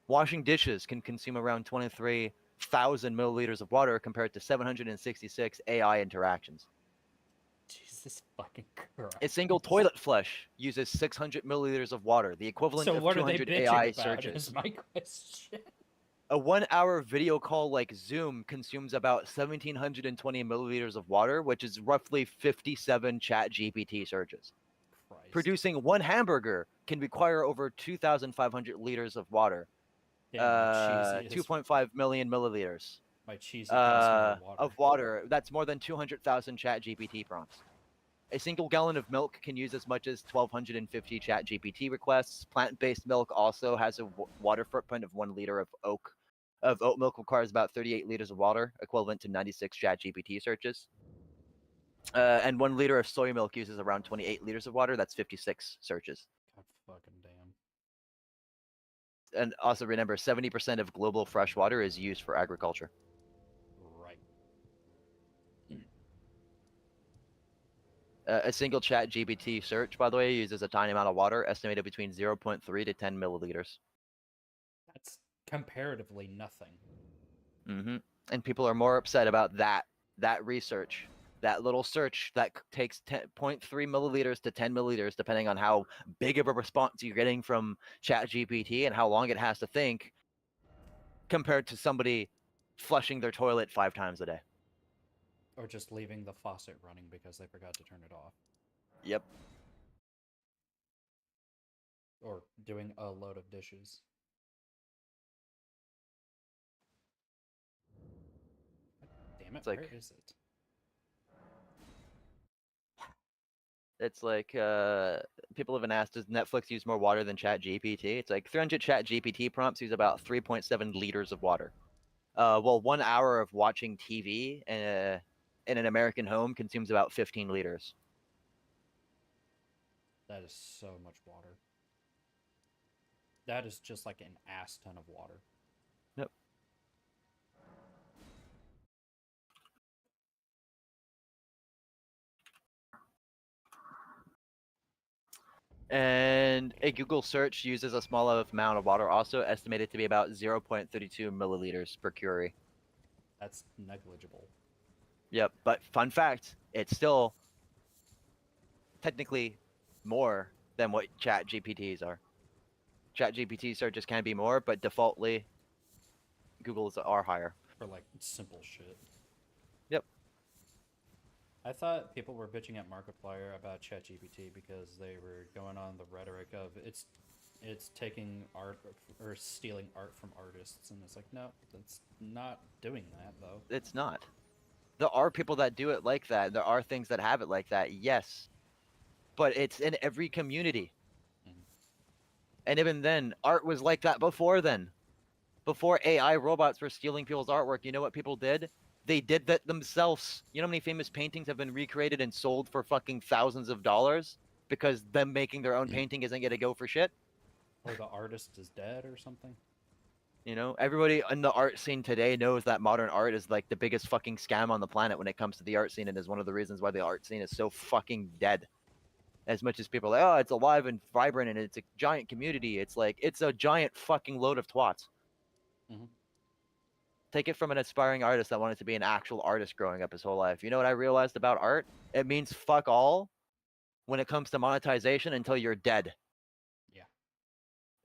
Washing dishes can consume around 23,000 milliliters of water compared to 766 AI interactions. Jesus fucking Christ. A single toilet flush uses 600 milliliters of water, the equivalent So of what are they 200 bitching AI about searches. is my question. A 1 hour video call like Zoom consumes about 1,720 milliliters of water, which is roughly 57 Chat GPT searches. Christ. Producing one hamburger can require over 2,500 liters of water. Damn, my cheesy is 2.5 million milliliters my cheesy costs more water. of water. That's more than 200,000 Chat GPT prompts. A single gallon of milk can use as much as 1,250 Chat GPT requests. Plant-based milk also has a water footprint of 1 liter of oat milk requires about 38 liters of water, equivalent to 96 Chat GPT searches. And 1 liter of soy milk uses around 28 liters of water. That's 56 searches. God fucking damn. And also remember, 70% of global fresh water is used for agriculture. Right. A single Chat GPT search, by the way, uses a tiny amount of water, estimated between 0.3 to 10 milliliters. That's comparatively nothing. And people are more upset about that research, that little search that takes 0.3 milliliters to 10 milliliters, depending on how big of a response you're getting from ChatGPT and how long it has to think, compared to somebody flushing their toilet 5 times a day. Or just leaving the faucet running because they forgot to turn it off. Yep. Or doing a load of dishes. Damn it, It's like- where is it? It's like people have been asked, does Netflix use more water than ChatGPT? It's like 300 ChatGPT prompts use about 3.7 liters of water. Well, 1 hour of watching TV in an American home consumes about 15 liters. That is so much water. That is just like an ass ton of water. Yep. And a Google search uses a small amount of water, also estimated to be about 0.32 milliliters per query. That's negligible. Yep, but fun fact, it's still technically more than what Chat GPTs are. Chat GPT searches can be more, but defaultly, Google's are higher. For like simple shit. Yep. I thought people were bitching at Markiplier about ChatGPT because they were going on the rhetoric of it's taking art or stealing art from artists, and it's like, no, that's not doing that though. It's not. There are people that do it like that. There are things that have it like that, yes. But it's in every community. Mhm. And even then, art was like that before then. Before AI robots were stealing people's artwork, you know what people did? They did that themselves. You know how many famous paintings have been recreated and sold for fucking thousands of dollars? Because them making their own painting isn't gonna go for shit? Or the artist is dead or something. You know, everybody in the art scene today knows that modern art is like the biggest fucking scam on the planet when it comes to the art scene, and is one of the reasons why the art scene is so fucking dead. As much as people are like, oh, it's alive and vibrant and it's a giant community, it's like, it's a giant fucking load of twats. Mhm. Take it from an aspiring artist that wanted to be an actual artist growing up his whole life. You know what I realized about art? It means fuck all when it comes to monetization until you're dead. Yeah.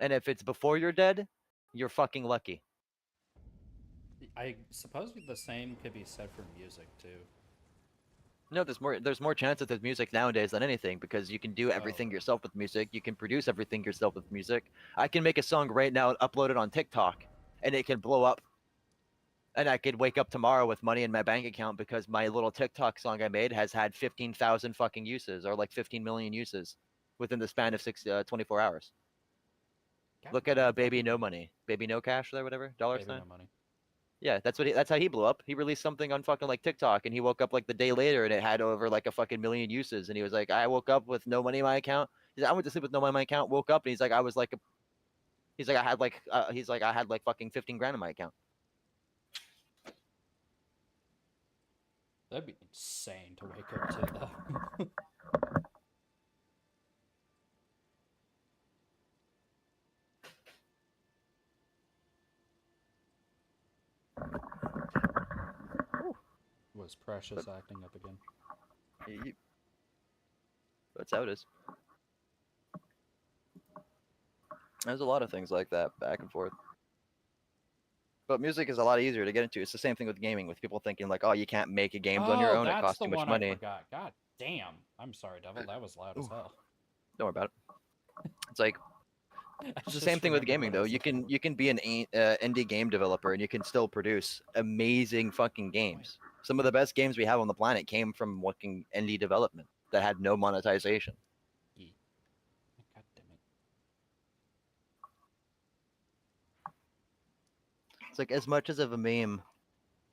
And if it's before you're dead, you're fucking lucky. I suppose the same could be said for music too. No, there's more chances with music nowadays than anything, because you can do everything right. yourself with music. You can produce everything yourself with music. I can make a song right now and upload it on TikTok, and it can blow up. And I could wake up tomorrow with money in my bank account because my little TikTok song I made has had 15,000 fucking uses, or like 15 million uses within the span of 24 hours. God Look at damn Baby fucking No Money, Baby No Cash, or whatever, dollar Baby sign. No Money. Yeah, that's how he blew up. He released something on fucking like TikTok, and he woke up like the day later, and it had over like a fucking million uses. And he was like, I woke up with no money in my account. He's like, I went to sleep with no money in my account. Woke up, and he's like, I had like fucking 15 grand in my account. That'd be insane to wake up to though. Was Precious acting up again? That's how it is. There's a lot of things like that, back and forth. But music is a lot easier to get into. It's the same thing with gaming, with people thinking like, oh, you can't make games on your own. It costs too much money. I forgot. God damn. I'm sorry, Devil. That was loud as hell. Don't worry about it. It's like It's the same thing with gaming though. You can be an indie game developer and you can still produce amazing fucking games. Some of the best games we have on the planet came from fucking indie development that had no monetization. God damn it. It's like as much as of a meme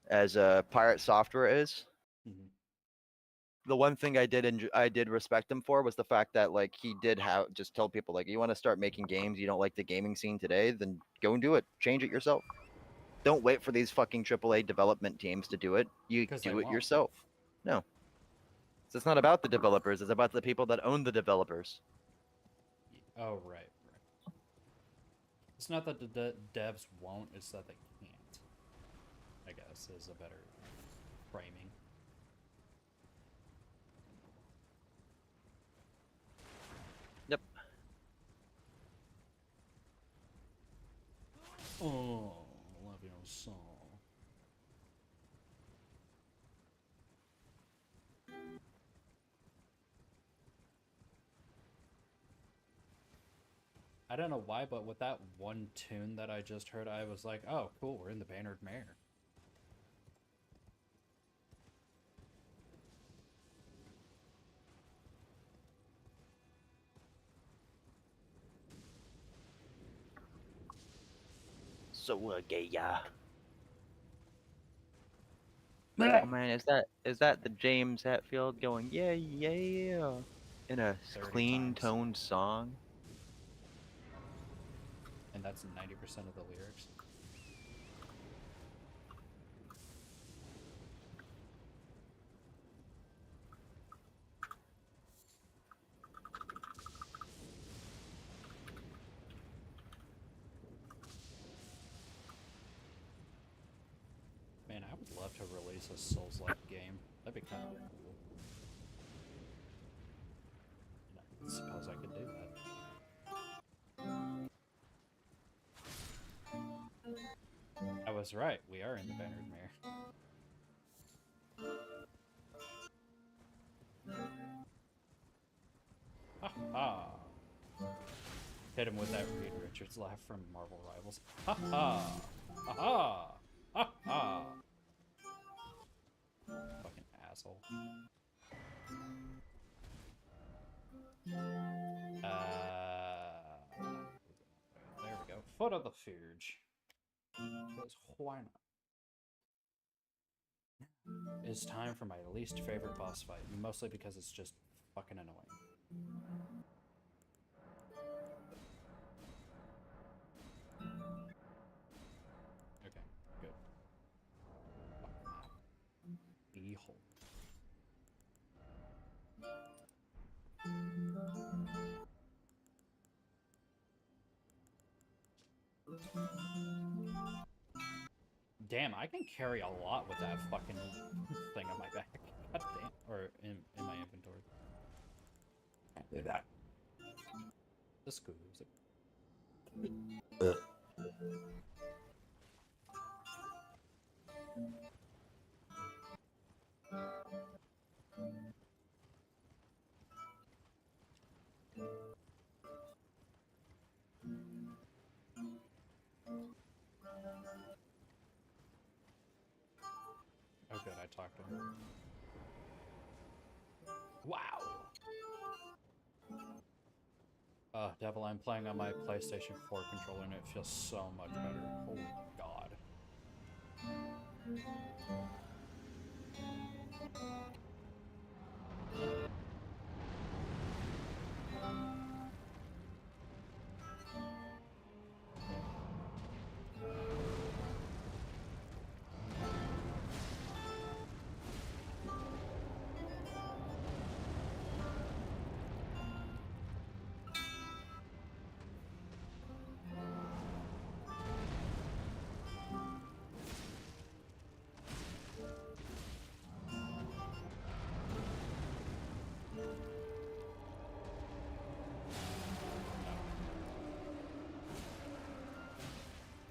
as Pirate Software is. Mhm. The one thing I did respect him for was the fact that like he did have just tell people like you want to start making games, you don't like the gaming scene today, then go and do it. Change it yourself. Don't wait for these fucking AAA development teams to do it. You 'Cause they do it won't. yourself. No. So it's not about the developers, it's about the people that own the developers. Oh, right. It's not that the devs won't, it's that they can't. I guess is a better framing. Yep. Oh, love your soul. I don't know why, but with that one tune that I just heard, I was like, oh, cool, we're in the Bannered Mare. So gay, yeah. Oh man, is that the James Hetfield going yeah yeah in a 30 clean times. toned song? And that's 90% of the lyrics. Man, I would love to release a Souls-like game. That'd be kind of cool. And I suppose I could do that. I was right. We are in the Bannered Mare. Ha ha! Hit him with that Reed Richards laugh from Marvel Rivals. Ha ha! Ha ha! Ha ha! Fucking asshole. There we go. Foot of the Forge. Because why not? It's time for my least favorite boss fight, mostly because it's just fucking annoying. Okay, good. Fucking map. Behold. Damn, I can carry a lot with that fucking thing on my back. God damn. Or in my inventory. Can't do that. The screws. Oh good, I talked to him. Wow! Devil, I'm playing on my PlayStation 4 controller and it feels so much better. Holy god.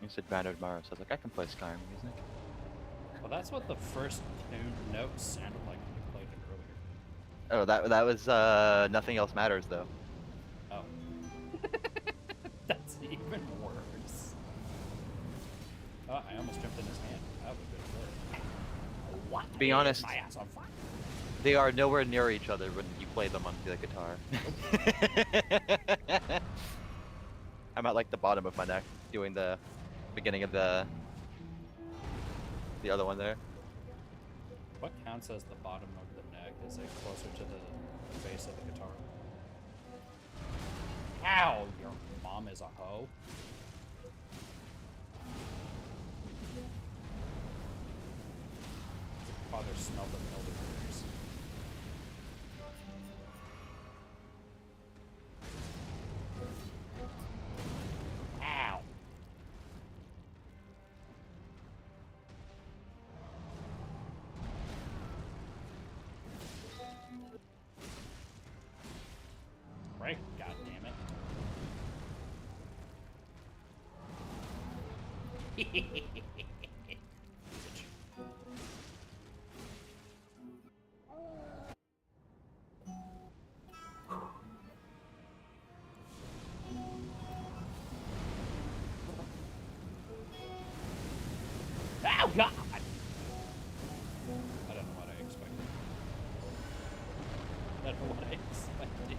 You said Bannered Mare, so I was like, I can play Skyrim music. Well, that's what the first note sounded like when you played it earlier. Oh, that was Nothing Else Matters though. Oh. That's even worse. Oh, I almost jumped in his hand. That would have been good. What? To be honest, My ass on fire. they are nowhere near each other when you play them on the guitar. I'm at like the bottom of my neck, doing the beginning of the other one there. What counts as the bottom of the neck? Is it closer to the base of the guitar? Ow! Your mom is a hoe. Father smelled the elderberries. Ow! Right, god damn it. Oh god! I don't know what I expected. I don't know what I expected.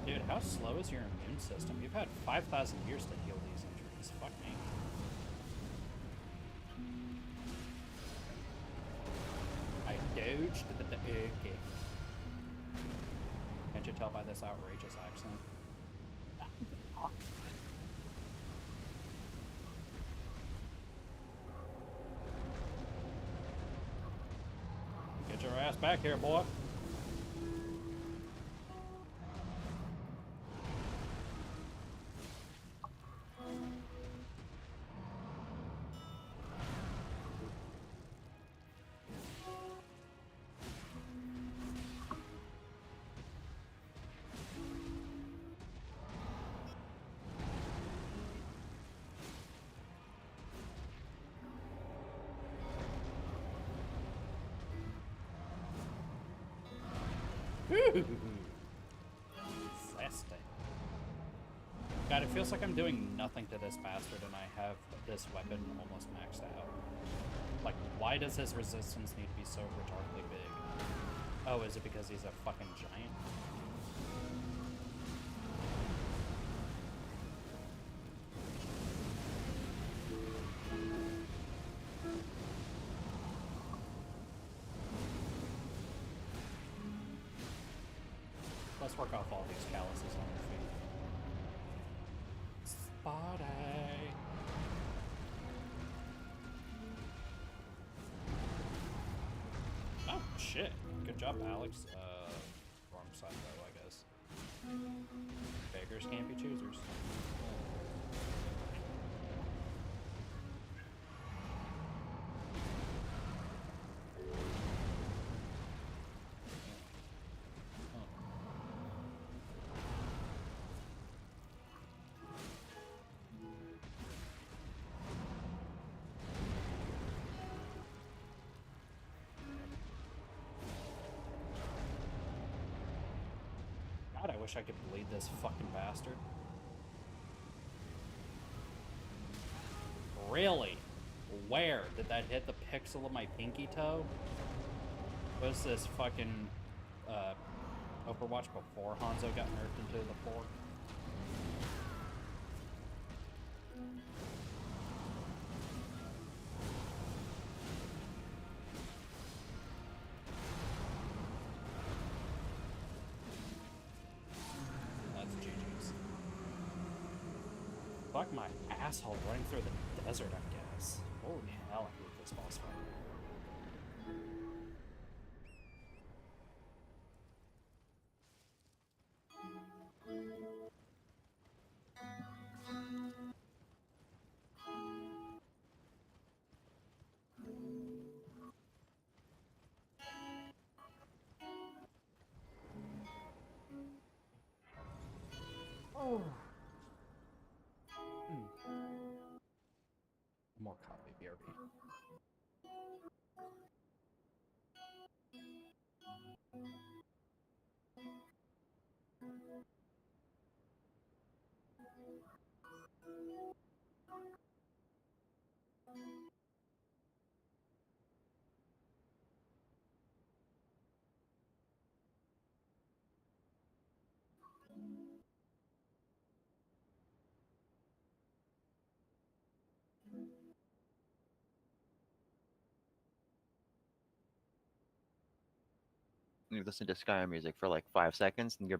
Dude, how slow is your immune system? You've had 5,000 years to heal these injuries. Fuck me. I dodged the okay. Can't you tell by this outrageous accent? Get your ass back here, boy. Zesty. God, it feels like I'm doing nothing to this bastard and I have this weapon almost maxed out. Like, why does his resistance need to be so retardedly big? Oh, is it because he's a fucking giant? Let's work off all these calluses on your feet. Spotty. Oh, shit. Good job, Alex. Wrong side though, I guess. Beggars can't be choosers. God, I wish I could bleed this fucking bastard. Really? Where? Did that hit the pixel of my pinky toe? Was this fucking Overwatch before Hanzo got nerfed into the floor? That's GG's. Fuck my asshole running through the desert, I guess. Holy hell, I hate this boss fight. Oh. More coffee, BRB. You listen to Skyrim music for like 5 seconds, and your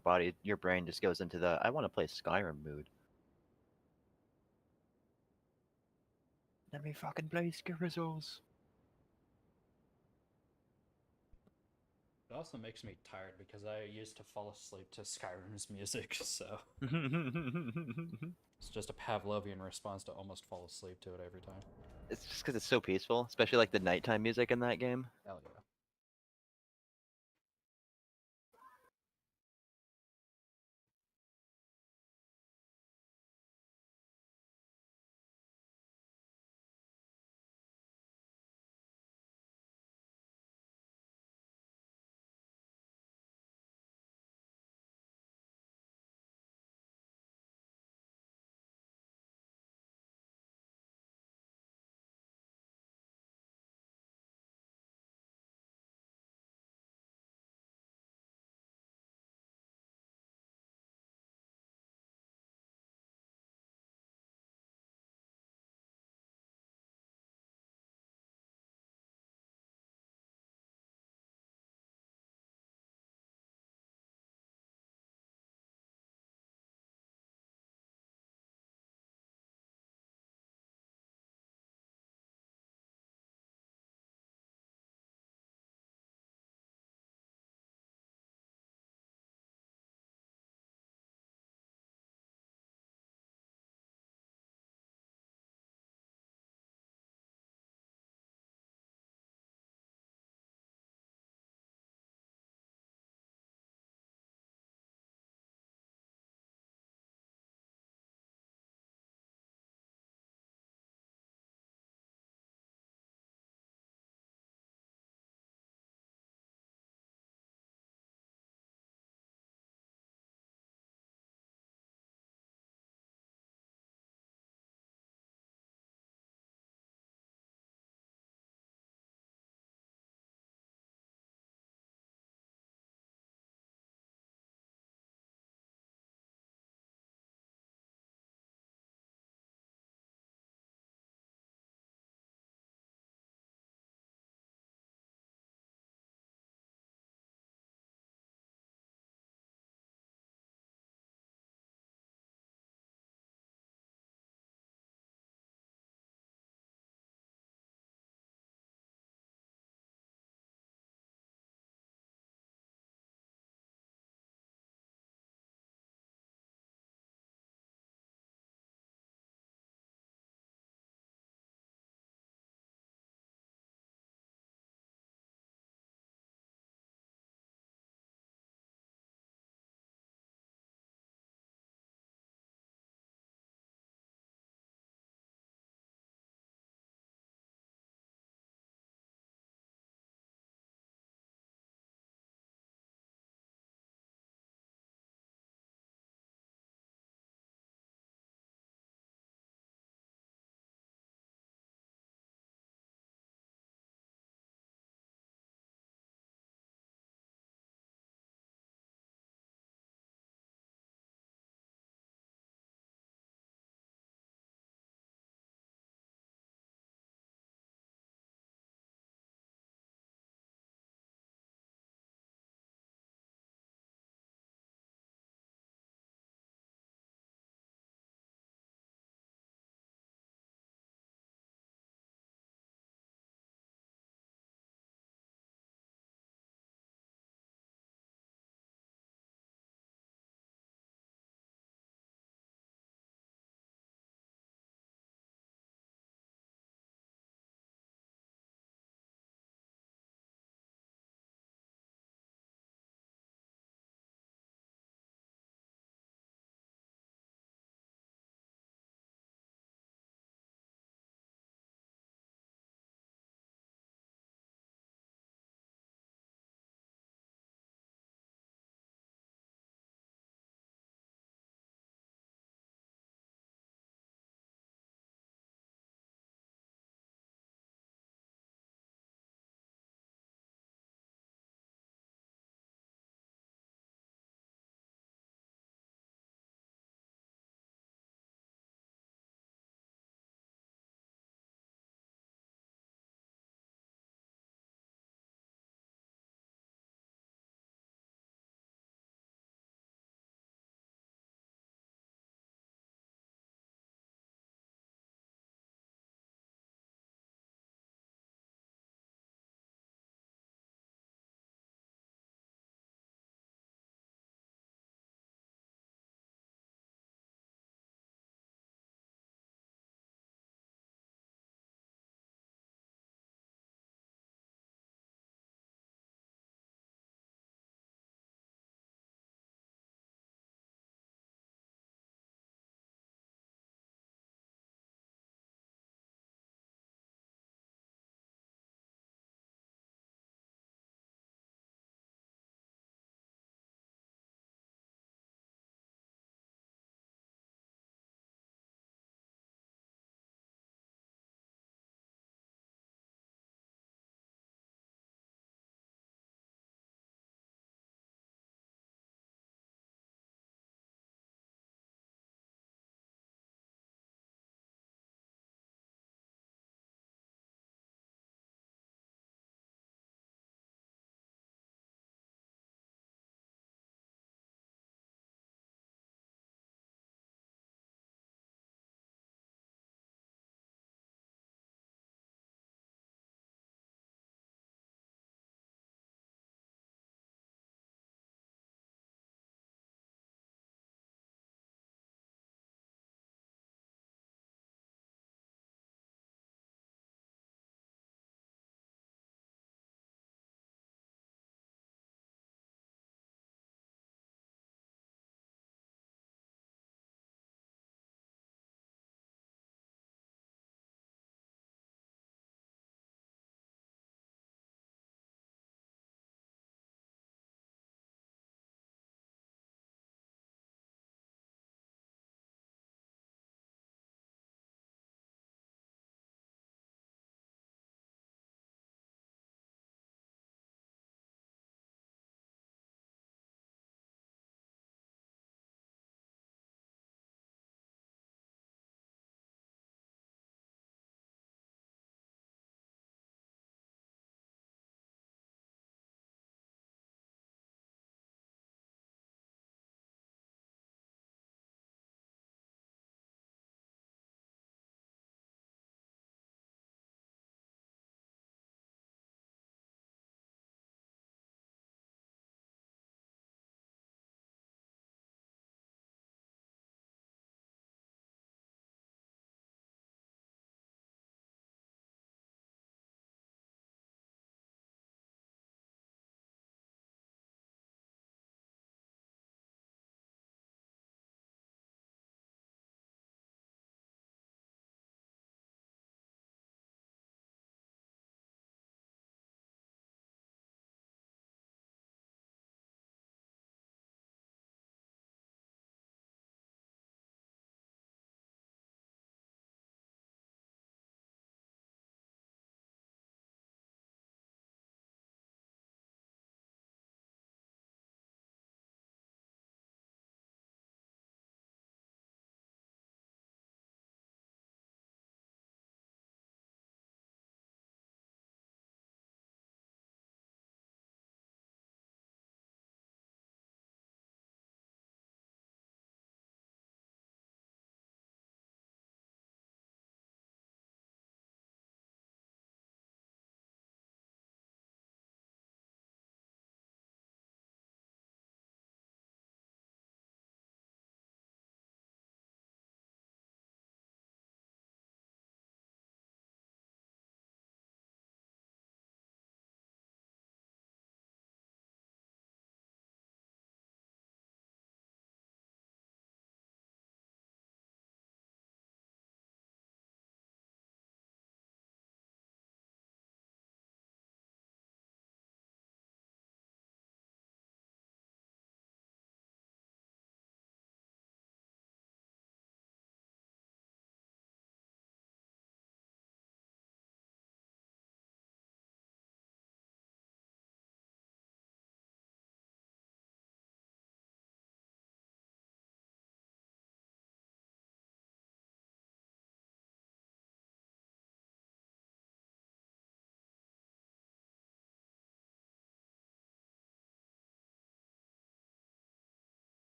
brain just goes into the I want to play Skyrim mood. Let me fucking play Skyrizzles. It also makes me tired because I used to fall asleep to Skyrim's music, so it's just a Pavlovian response to almost fall asleep to it every time. It's just because it's so peaceful, especially like the nighttime music in that game. Hell yeah.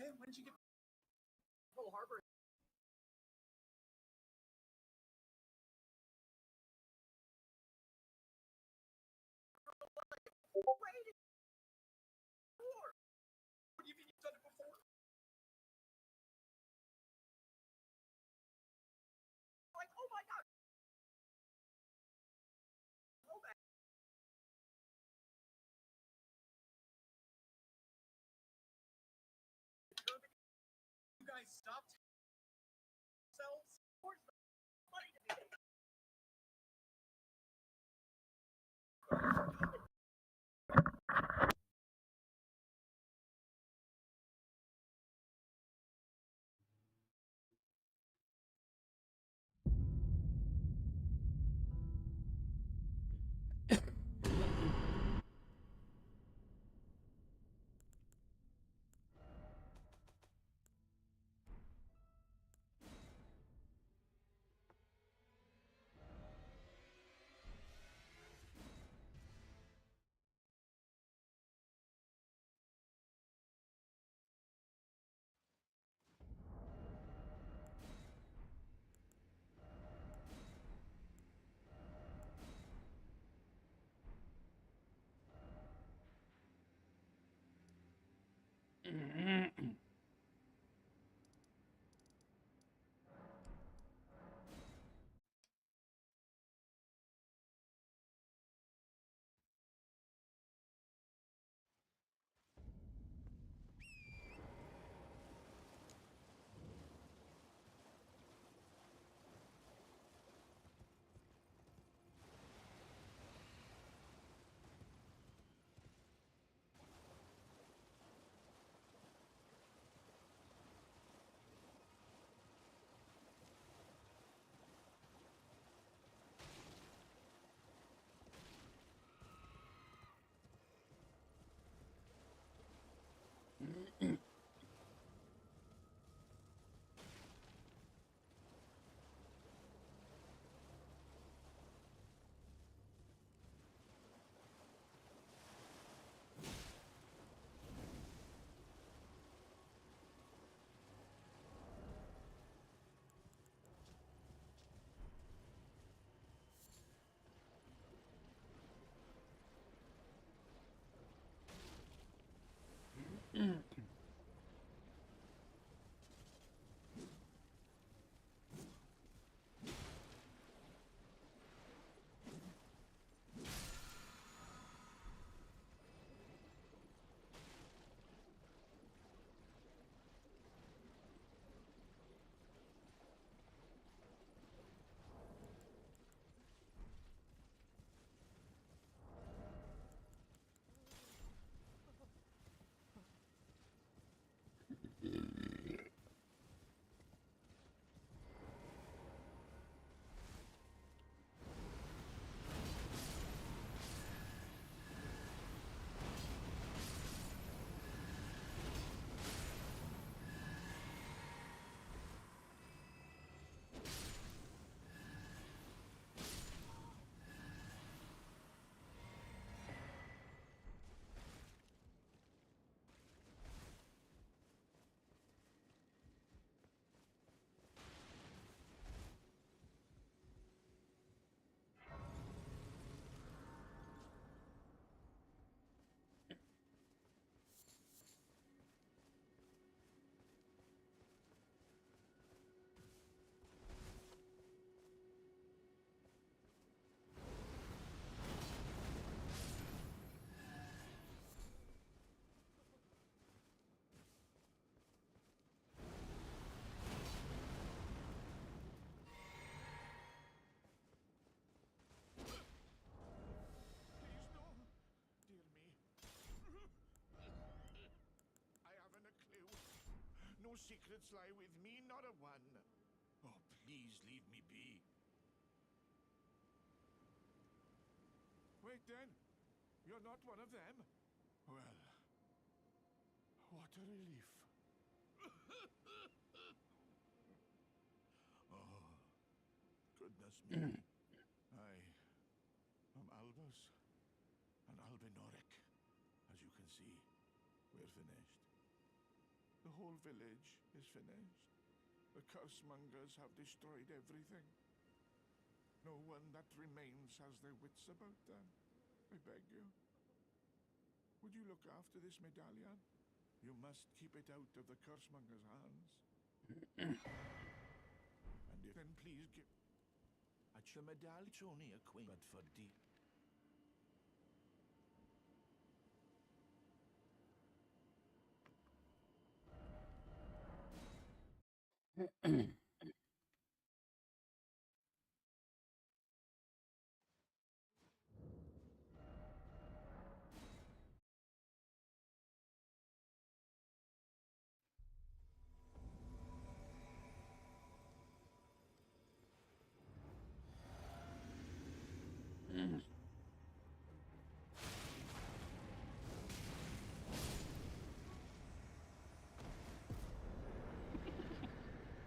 okay? When did you get Pearl Harbor? Wait, before. What do you mean you've done it before? Like, oh my god. Oh, man. You guys stopped yourselves? Where's the money to be? No secrets lie with me, not a one. Oh, please leave me be. Wait then, you're not one of them? Well, what a relief. Oh, goodness me. I am Albus and Albinoric. As you can see, we're finished. The whole village is finished. The cursemongers have destroyed everything. No one that remains has their wits about them. I beg you. Would you look after this medallion? You must keep it out of the cursemonger's hands. And if then please give... At your medallion, it's only a queen, but for deep.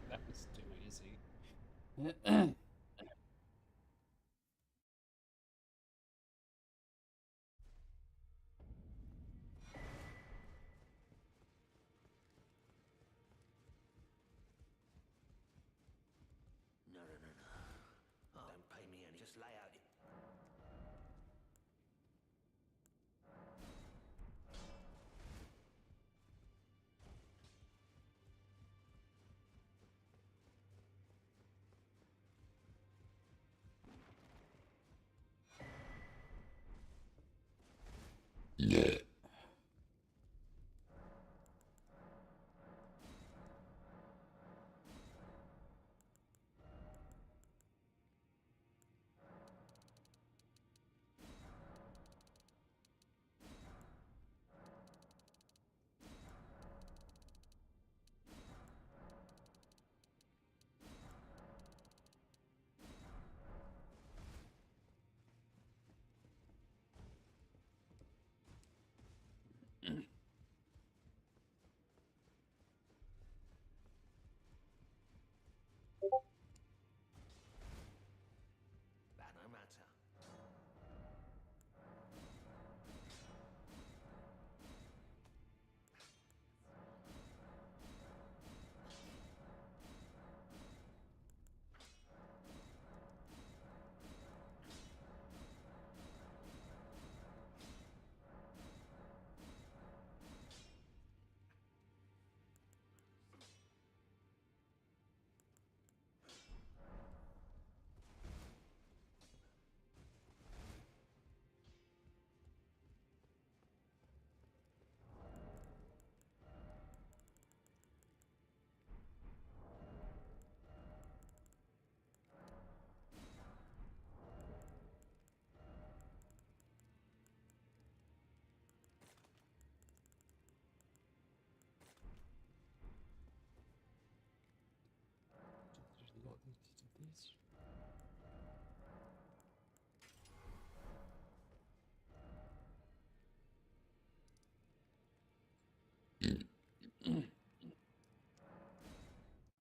That was too easy. No. Oh, don't pay me any. Just lay out it. Yeah. That no matter.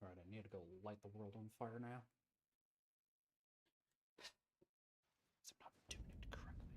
Alright, I need to go light the world on fire now. So I'm not doing it correctly.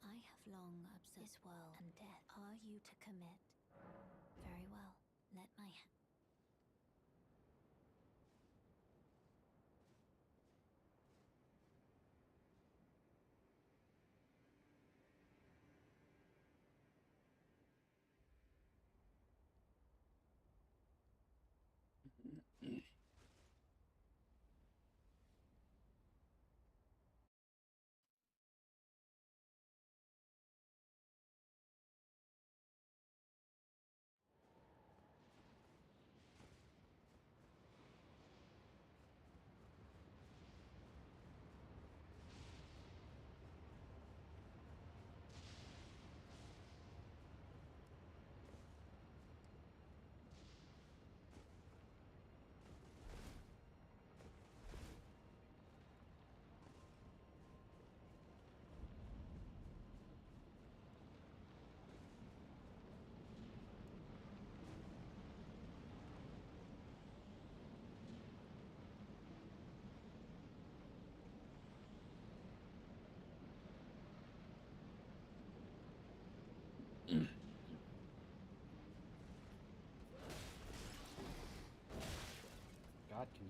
I have long observed this world and death. Are you to commit? Very well. Let my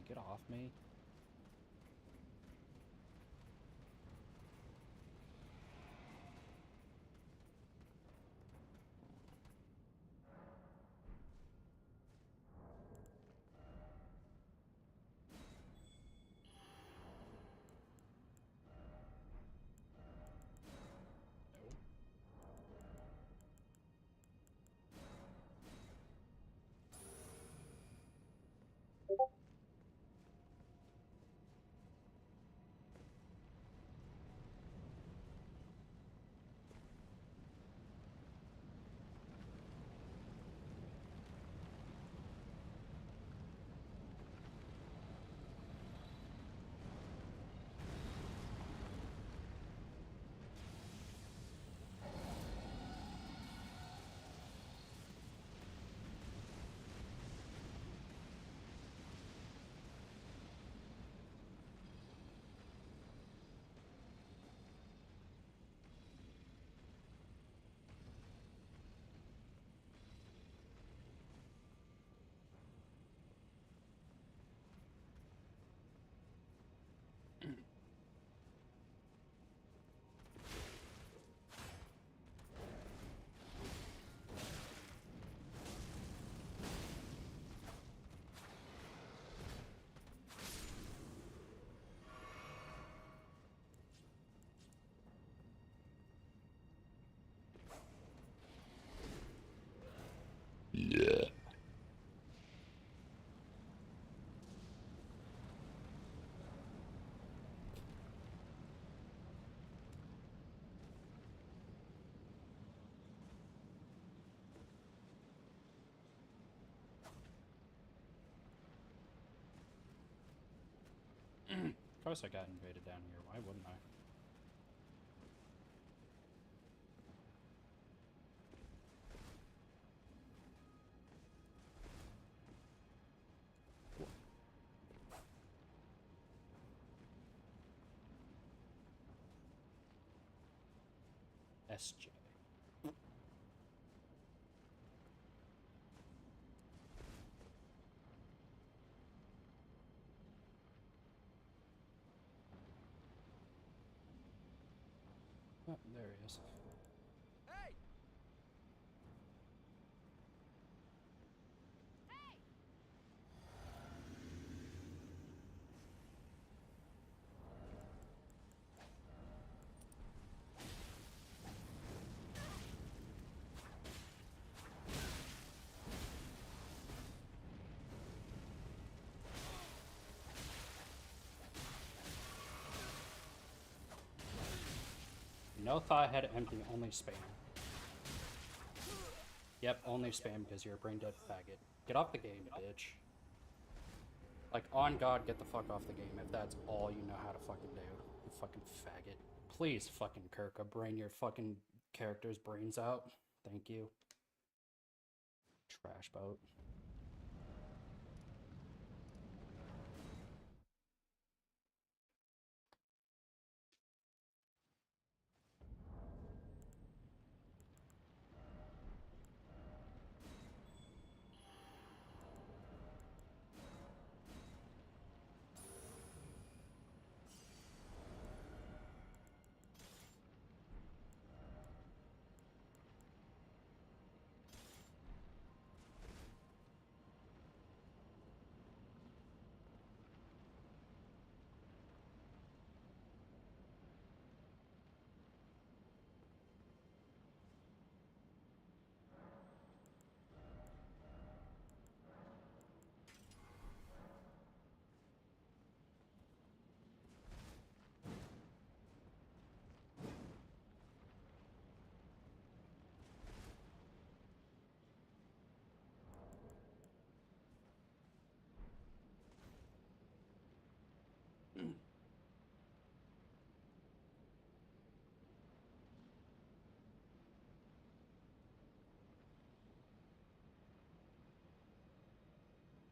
get off me? No. Yeah. Of course I got invaded down here. Why wouldn't I? SJ. Oh, there he is. Hey! No thought head empty, only spam. Yep, only spam because you're a brain dead faggot. Get off the game, bitch. Like, on God, get the fuck off the game if that's all you know how to fucking do. You fucking faggot. Please, fucking Kirka, brain your fucking character's brains out. Thank you. Trash boat.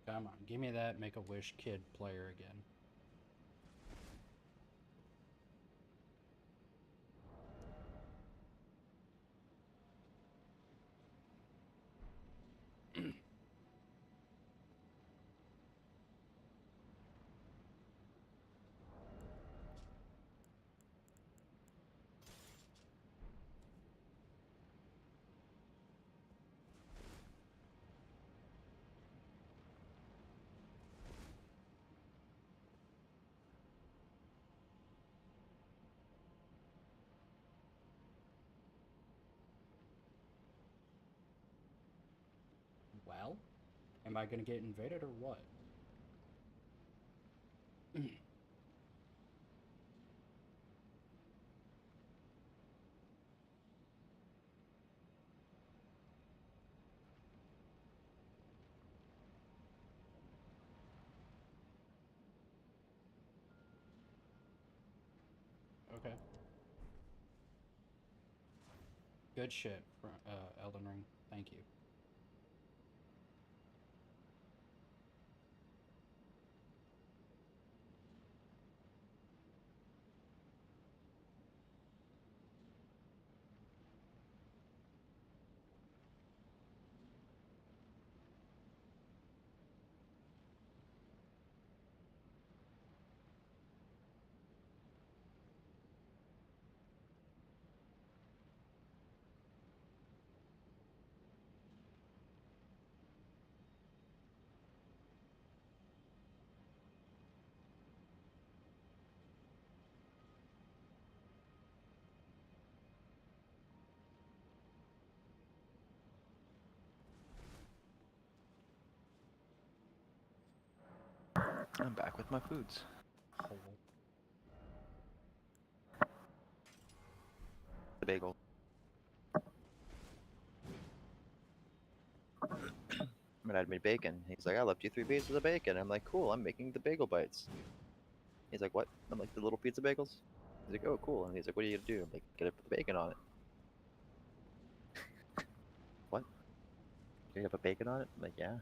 Come on, give me that Make-A-Wish kid player again. Am I gonna get invaded or what? Okay. Good shit, Elden Ring. Thank you. I'm back with my foods. Hole. The bagel. My dad made bacon. He's like, I left you 3 pieces of bacon. I'm like, cool, I'm making the bagel bites. He's like, what? I'm like, the little pizza bagels? He's like, oh, cool. And he's like, what are you gonna do? I'm like, gonna put the bacon on it. What? You're gonna put bacon on it? I'm like, yeah.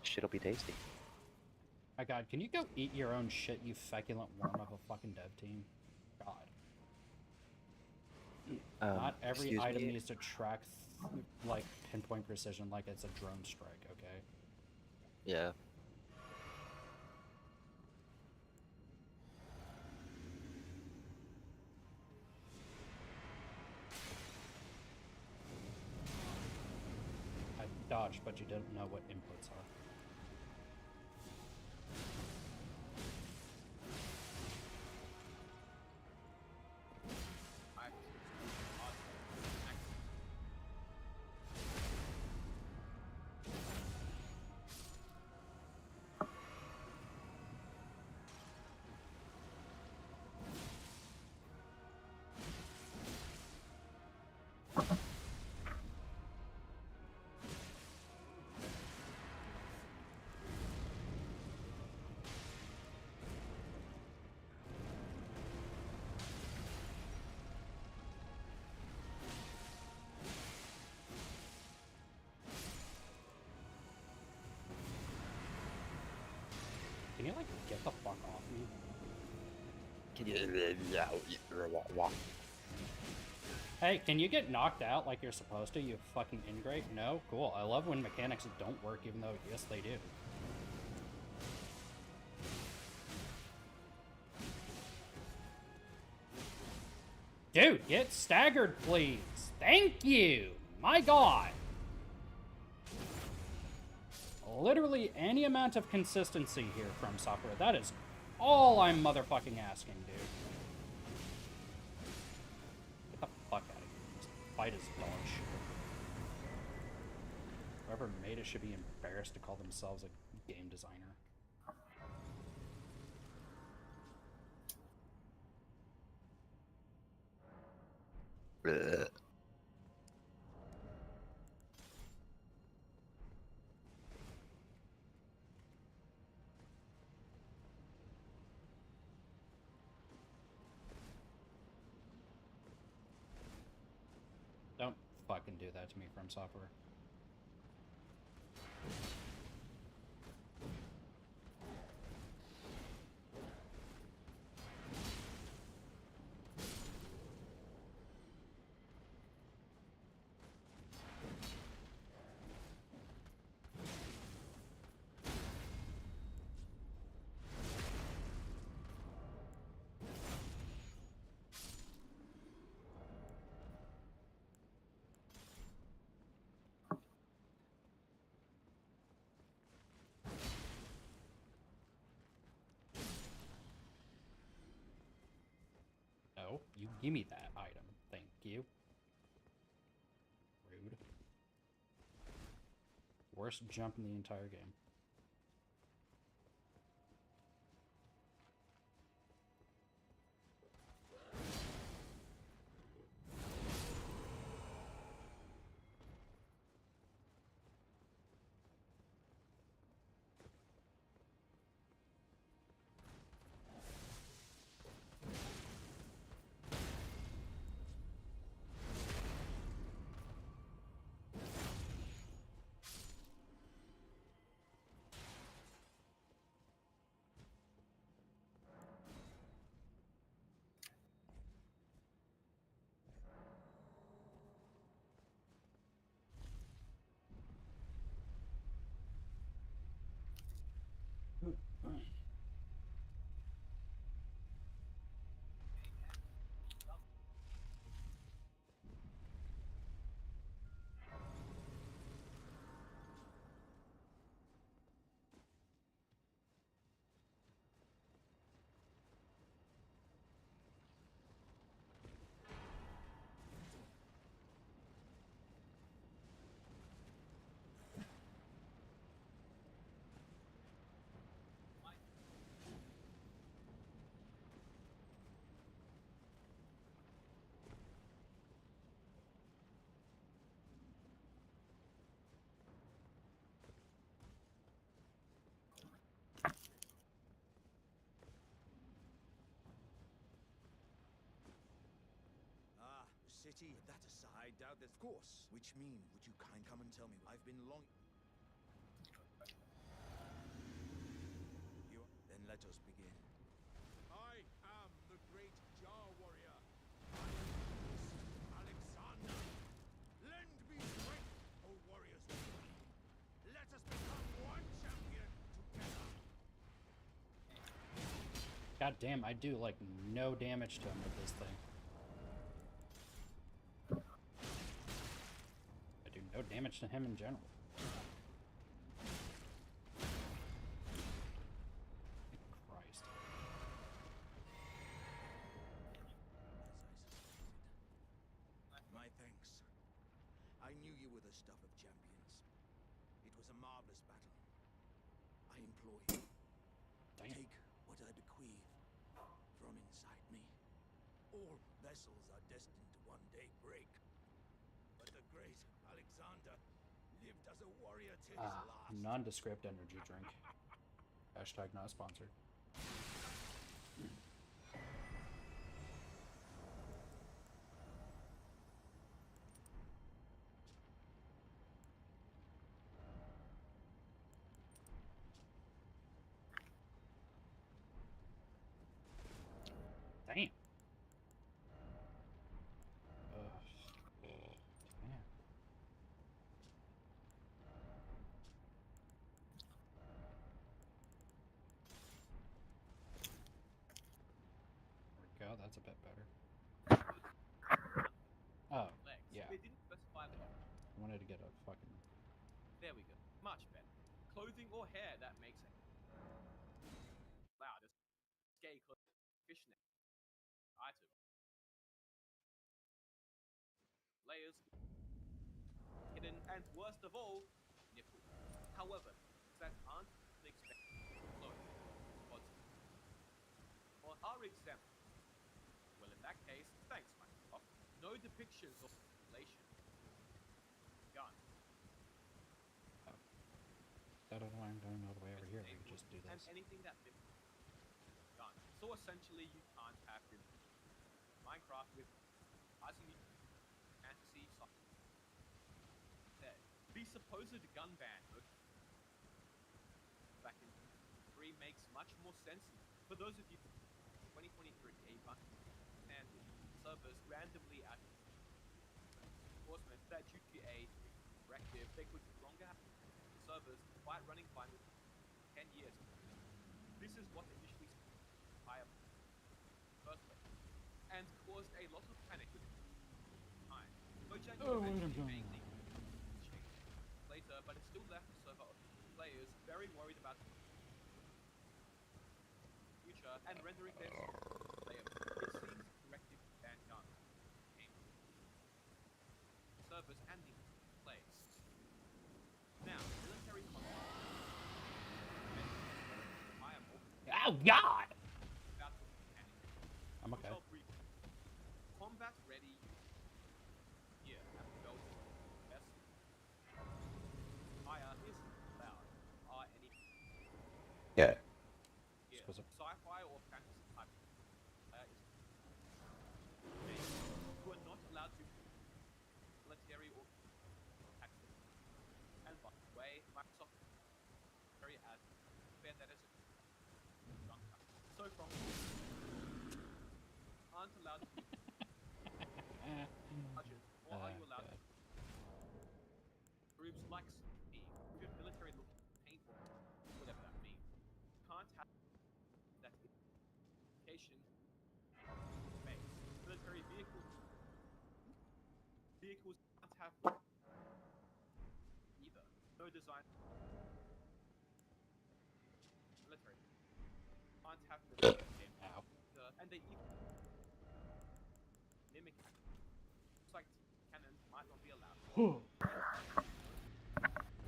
Shit'll be tasty. My god, can you go eat your own shit, you feculent worm of a fucking dev team? God. Not every Excuse item me? needs to track, like, pinpoint precision like it's a drone strike, okay? Yeah. I dodged, but you didn't know what inputs are. Can you, like, get the fuck off me? Can you... Hey, can you get knocked out like you're supposed to, you fucking ingrate? No? Cool. I love when mechanics don't work, even though, yes, they do. Dude, get staggered, please. Thank you. My god. Literally any amount of consistency here from software. That is all I'm motherfucking asking, dude. Get the fuck out of here. This fight is dog shit. Whoever made it should be embarrassed to call themselves a game designer. Don't fucking do that to me, from software. No, you give me that item. Thank you. Rude. Worst jump in the entire game. Ah, the city. That aside, doubt there's... Of course. Which mean, would you kind come and tell me? I've been long... You... Then let us begin. I am the great Jar Warrior. I am Alexander. Lend me strength, O warriors. Let us become one champion together. God damn, I do like no damage to him with this thing. I do no damage to him in general. Christ. My thanks. I knew you were the stuff of champions. It was a marvelous battle. I implore you, Damn. take what I bequeath from inside me. All vessels are destined to one day break. But the great Alexander lived as a warrior till his last. Nondescript energy drink. Hashtag not sponsored. Damn. Damn. There we go, that's a bit better. Oh, Legs. yeah. They didn't specify the option. I wanted to get a fucking... There we go. Much better. Clothing or hair, that makes it. Wow, this gay fishnet item. Layers. Hidden, and worst of all, nipple. However, that aren't the expected clothes. Or are exempt. Well, in that case, thanks, Microsoft. No depictions of relation. Gone. I don't know why I'm going all the way over here. We Enabled, can just do and this. anything that gone. So essentially, you can't have Minecraft with Isaac fantasy software. The supposed gun ban back in 3 makes much more sense. For those of you, 2023, a bunch and servers randomly out enforcement that due to a directive, they could longer have servers quite running fine with 10 years. This is what initially higher first place and caused a lot of panic with time. Mojang eventually made the change later, but it still left the server of players very worried about the future and rendering their player. It seems directive ban guns servers and the plays. Now, Oh God! About the mechanics. I'm okay. Which I'll brief. Combat ready. Yeah, at the belt. Best. Fire isn't allowed. Are any Yeah. yeah Suppose sci-fi or fantasy type fire is okay. You are not allowed to military or tactical. And by the way, Microsoft very as fair that is a junker. So from aren't allowed to use budget, or are you allowed to groups like me, good military looking painful, whatever that means. Can't have that indication base. Military vehicles. Vehicles can't have either. No design military. Can't have military game. Ow. And they even mimic it's like cannons might not be allowed.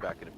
Back in.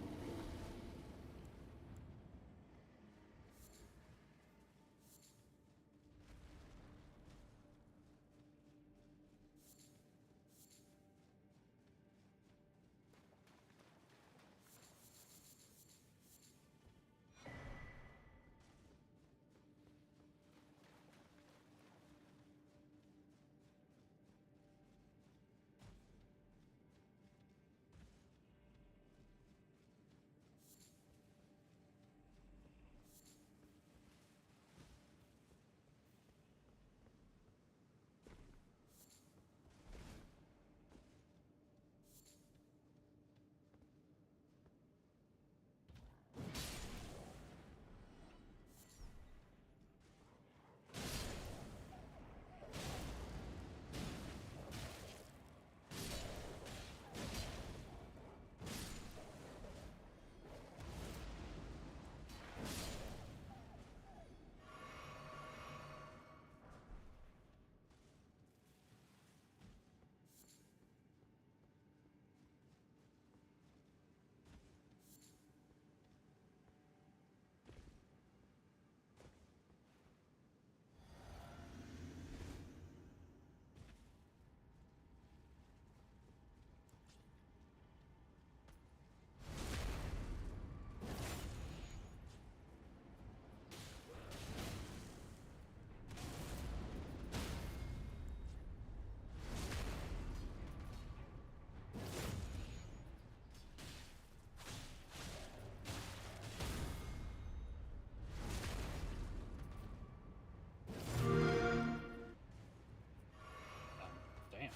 Damn.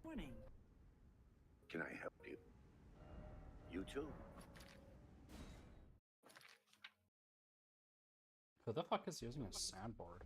Morning. Can I help you? You too. Who the fuck is using a soundboard?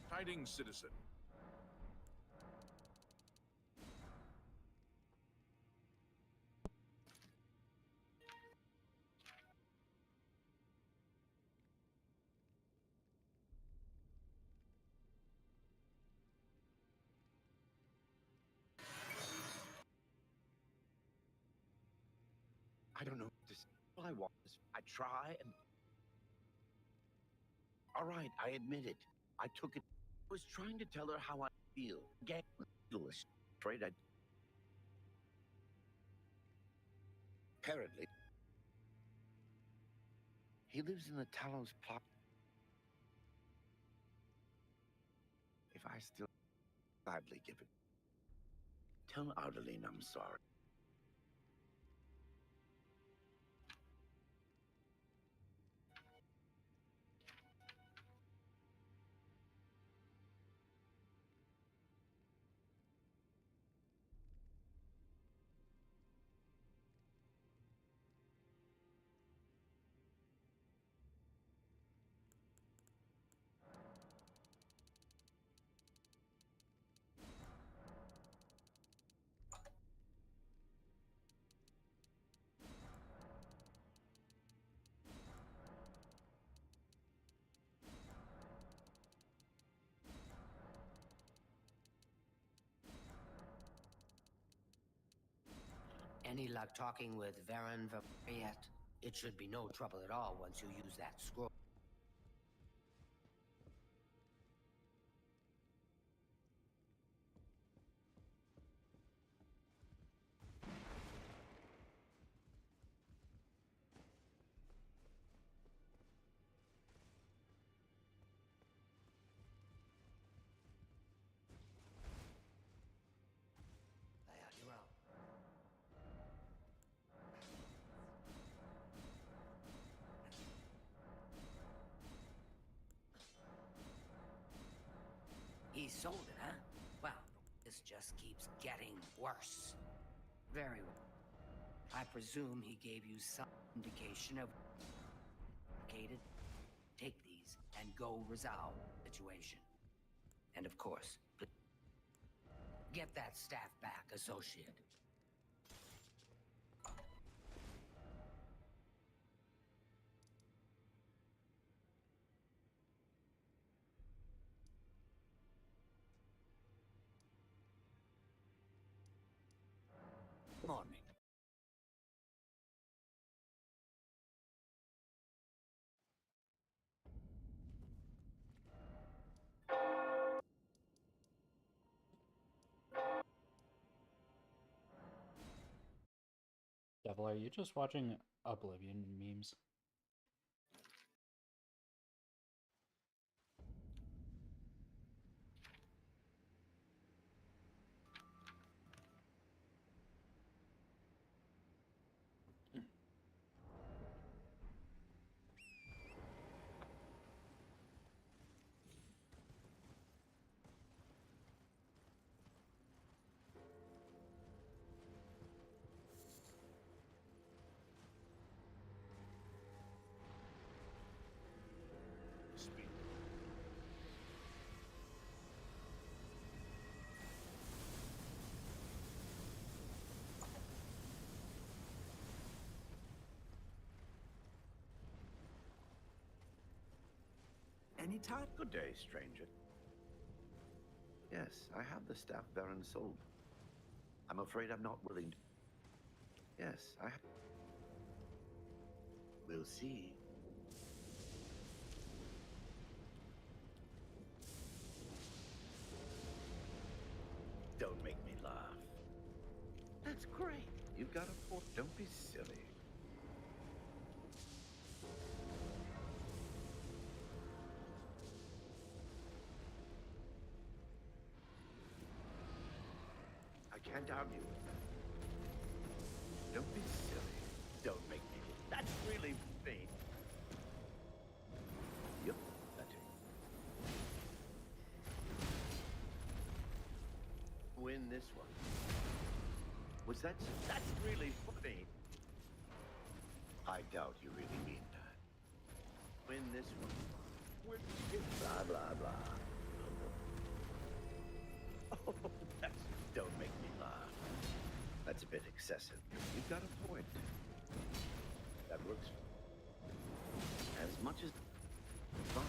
Tidings, citizen. I want is I try and. All right, I admit it. I took it. I was trying to tell her how I feel. Again, afraid I. Apparently, he lives in the Talos plot. If I still gladly give it, tell Ardeline I'm sorry. Any luck talking with Varen yet? It should be no trouble at all once you use that scroll. You're out. He sold it, huh? Well, this just keeps getting worse. Very well. I presume he gave you some indication of located. Take these and go resolve the situation. And of course, get that staff back, associate. Morning. Devil, are you just watching Oblivion memes? Speak. Any time? Good day, stranger. Yes, I have the staff Baron sold. I'm afraid I'm not willing to. Yes, I have. We'll see. Don't make me laugh. That's great. You've got a point. Don't be silly. I can't argue with that. Don't be silly. Don't make me. That's really me. Yep, that's it. Win this one. Was that? That's really funny. I doubt you really mean that. Win this one. Win blah blah blah. Oh, that's, don't make me laugh. That's a bit excessive. You've got a point. That works. As much as fine.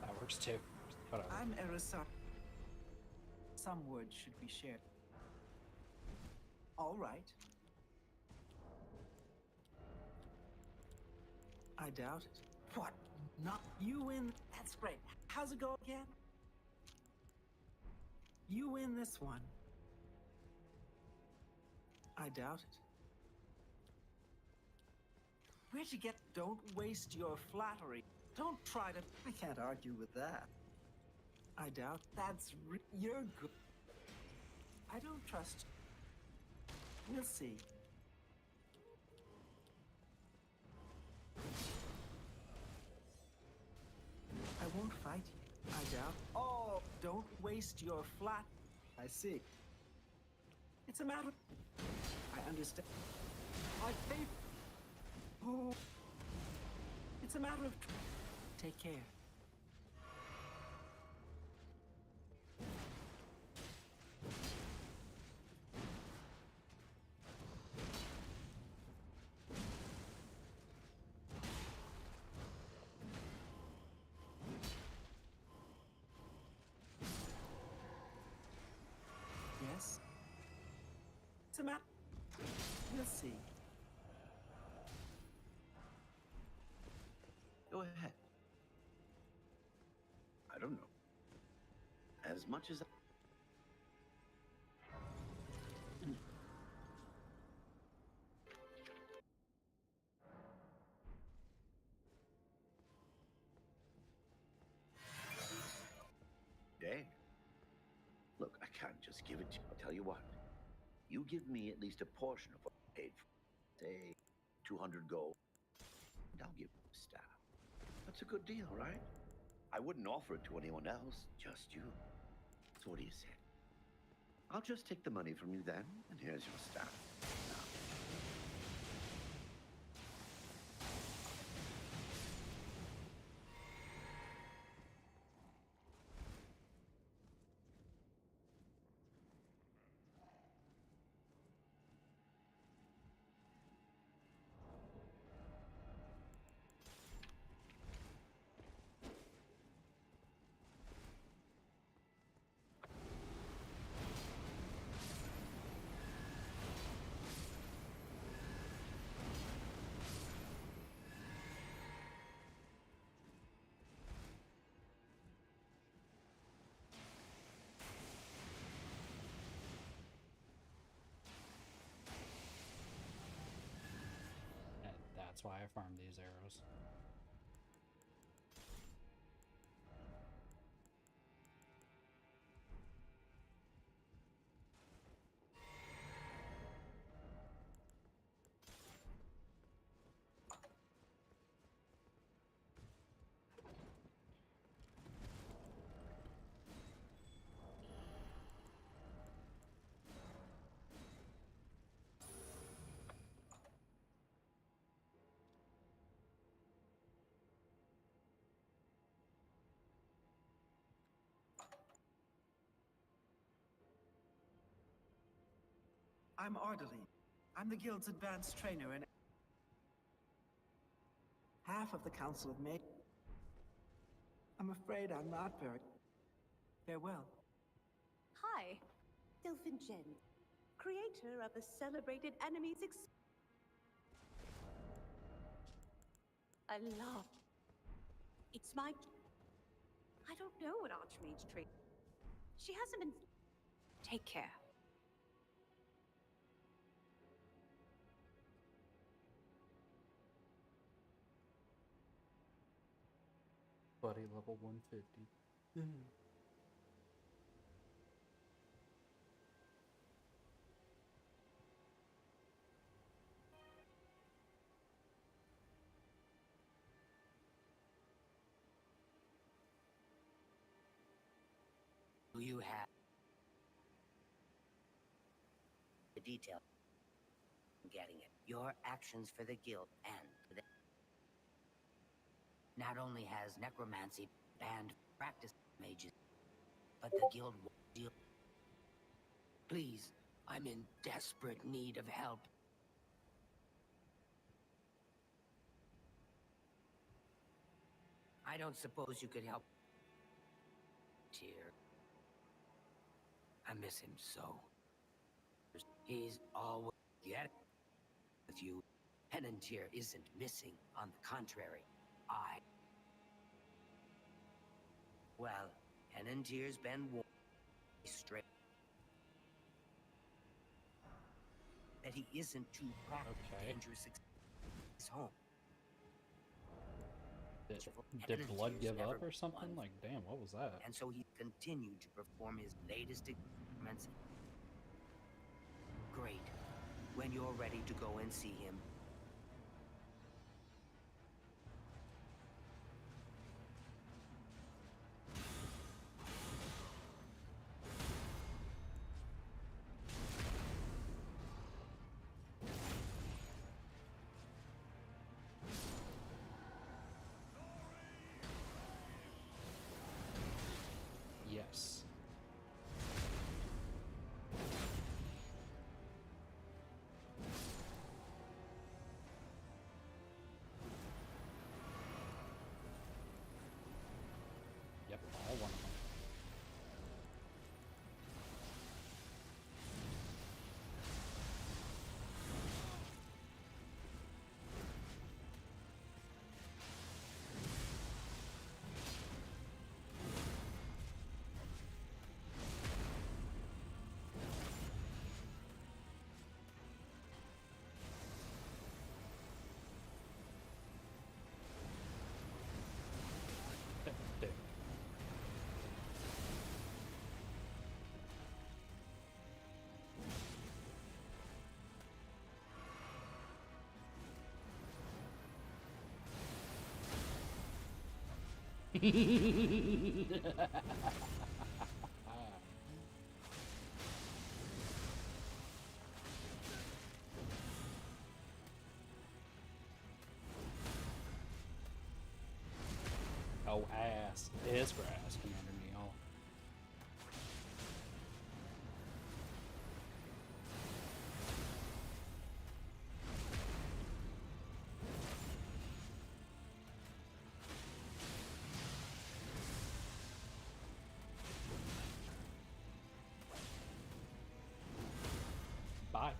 That works too. Whatever. I'm Erisar. Some words should be shared. All right. I doubt it. What? Not you win? That's great. How's it go again? You win this one. I doubt it. Where'd you get? Don't waste your flattery. Don't try to. I can't argue with that. I doubt you're good. I don't trust you. We'll see. I won't fight you. I doubt. Oh, don't waste your flat. I see. It's a matter. I understand. I pay. Oh. It's a matter of. Take care. Yes? It's a matter. We'll see. Go ahead. I don't know. As much as Dang. Look, I can't just give it to you. I'll tell you what. You give me at least a portion of what I paid for. Say, 200 gold. And I'll give you a staff. That's a good deal, right? I wouldn't offer it to anyone else, just you. So what do you say? I'll just take the money from you then, and here's your staff. Now, And that's why I farm these arrows. I'm Ardali. I'm the guild's advanced trainer and half of the Council of Maid. I'm afraid I'm not very. Farewell. Hi, Elven Jen, creator of the celebrated enemies I love. It's my. I don't know what Archmage tree. She hasn't been. Take care. Buddy level 150. You have the detail. Getting it. Your actions for the guild and for the... Not only has necromancy banned practice mages, but the guild won't deal. Please, I'm in desperate need of help. I don't suppose you could help. Tear. I miss him so. He's always with you, Penantier isn't missing. On the contrary, Well, Penantier's been warned straight that he isn't too practiced dangerous his home. Did blood give up or something? Like, damn, what was that? And so he continued to perform his latest experiments. Great. When you're ready to go and see him, Yes. Yep, all one of them. Dick. Oh, ass. It's grass, Commander Neil. Bye.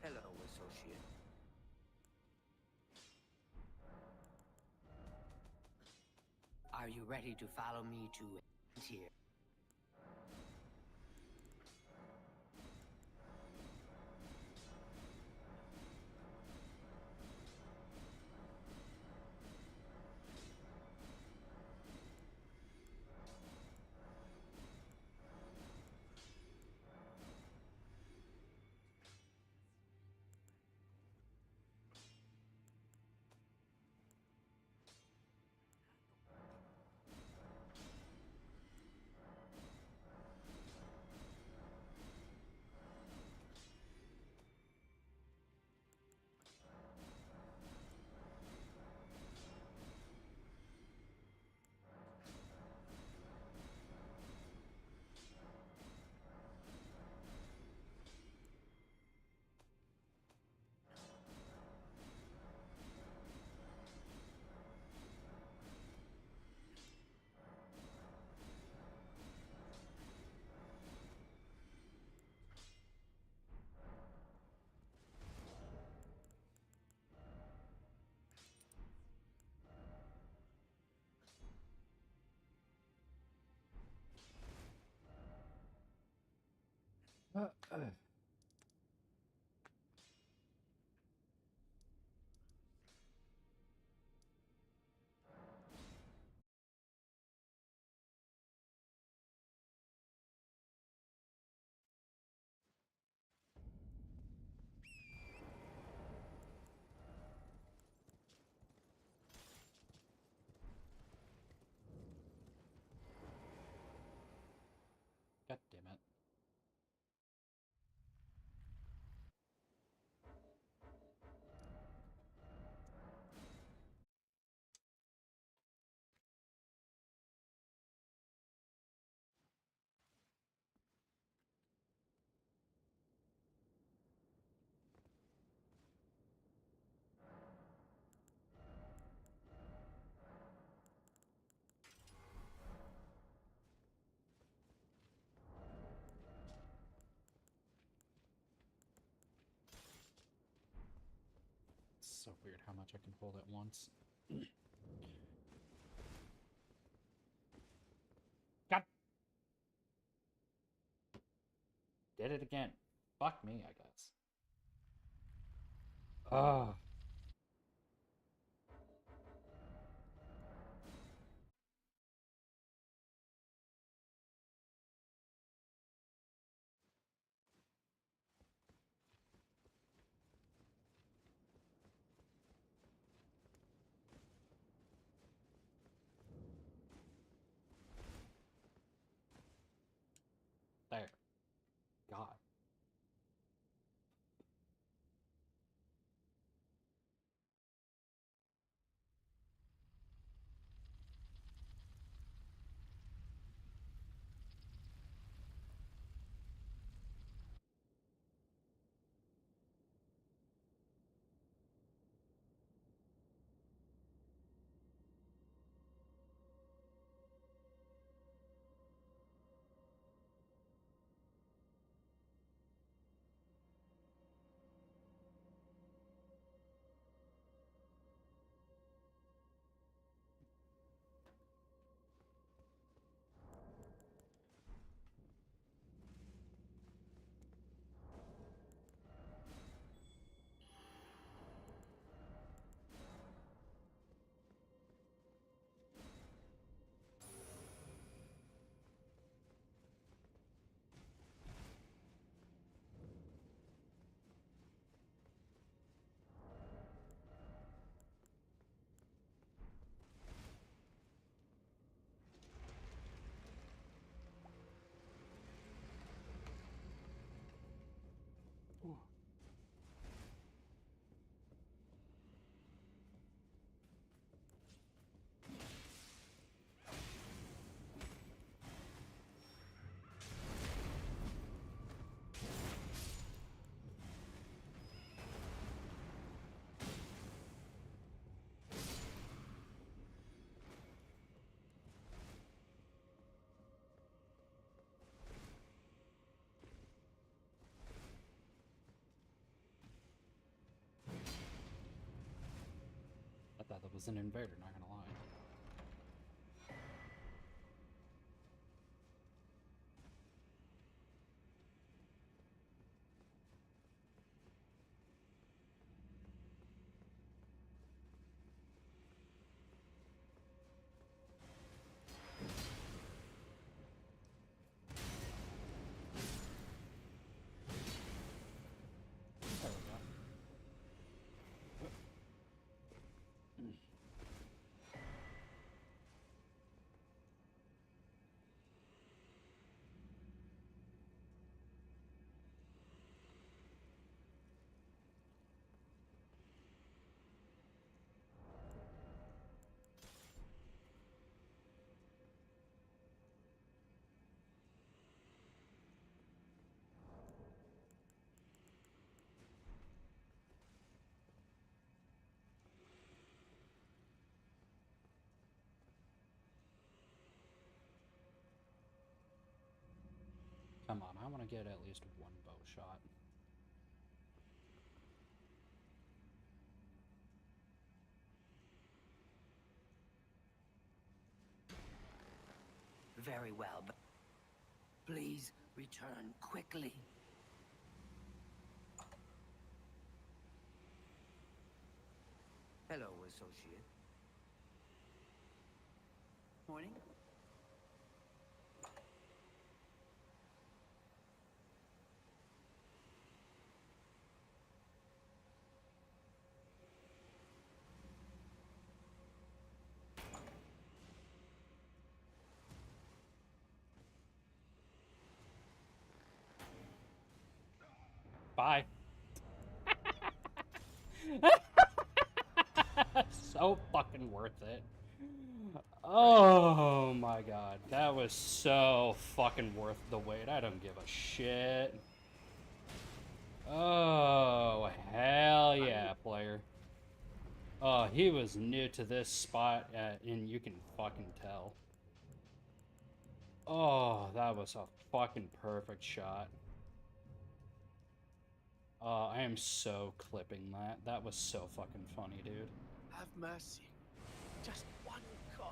Hello, associate. Are you ready to follow me to here? God damn it. It's so weird how much I can hold at once. God. Did it again. Fuck me, I guess. Ah. There. God. as an invader, not gonna lie. There we go. Come on, I want to get at least one bow shot. Very well, but please return quickly. Hello, associate. Morning. Bye. So fucking worth it. Oh my god. That was so fucking worth the wait. I don't give a shit. Oh, hell yeah, player. Oh, he was new to this spot, and you can fucking tell. Oh, that was a fucking perfect shot. Oh, I am so clipping that. That was so fucking funny, dude. Have mercy. Just one coin.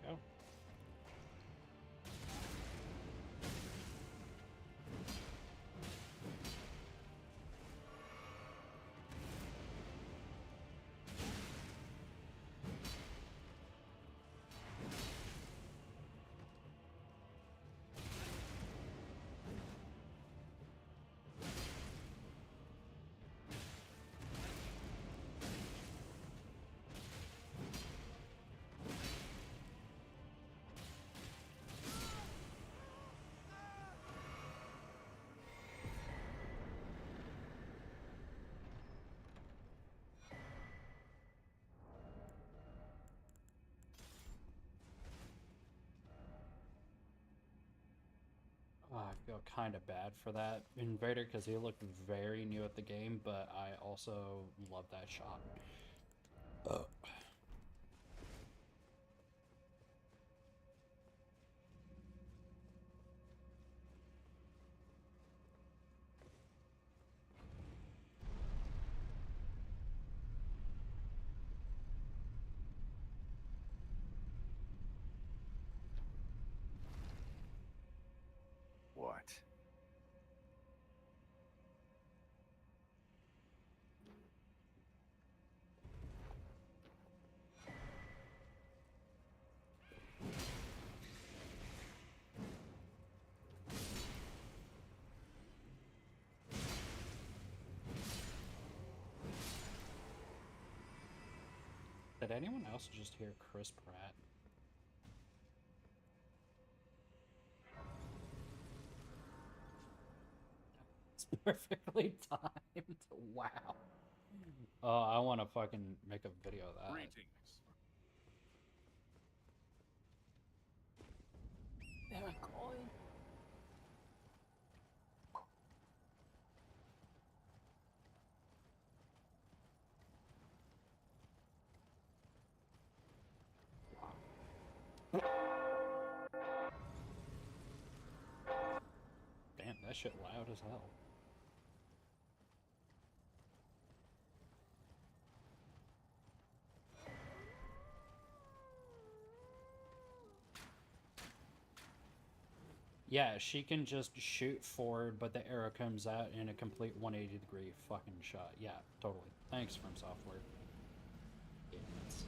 Go. Oh, I feel kind of bad for that invader because he looked very new at the game, but I also love that shot. Oh. What? Did anyone else just hear Chris Pratt? It's perfectly timed. Wow. Oh, I want to fucking make a video of that. Greetings. coin. Damn, that shit loud as hell. Yeah, she can just shoot forward, but the arrow comes out in a complete 180-degree fucking shot. Yeah, totally. Thanks, From Software. Idiots.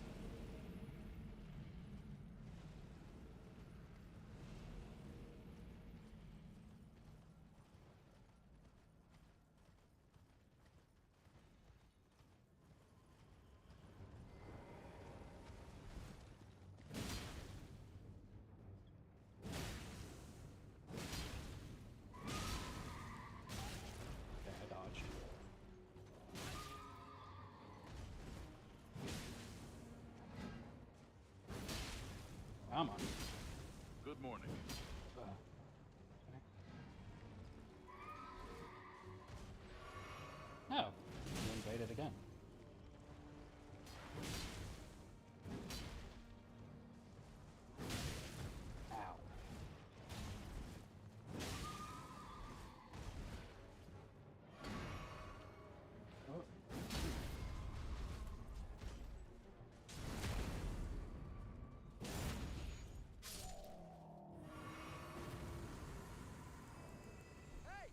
Okay, I dodged. Come on. Good morning. Oh, you invaded again. Ow. Oh. Hey!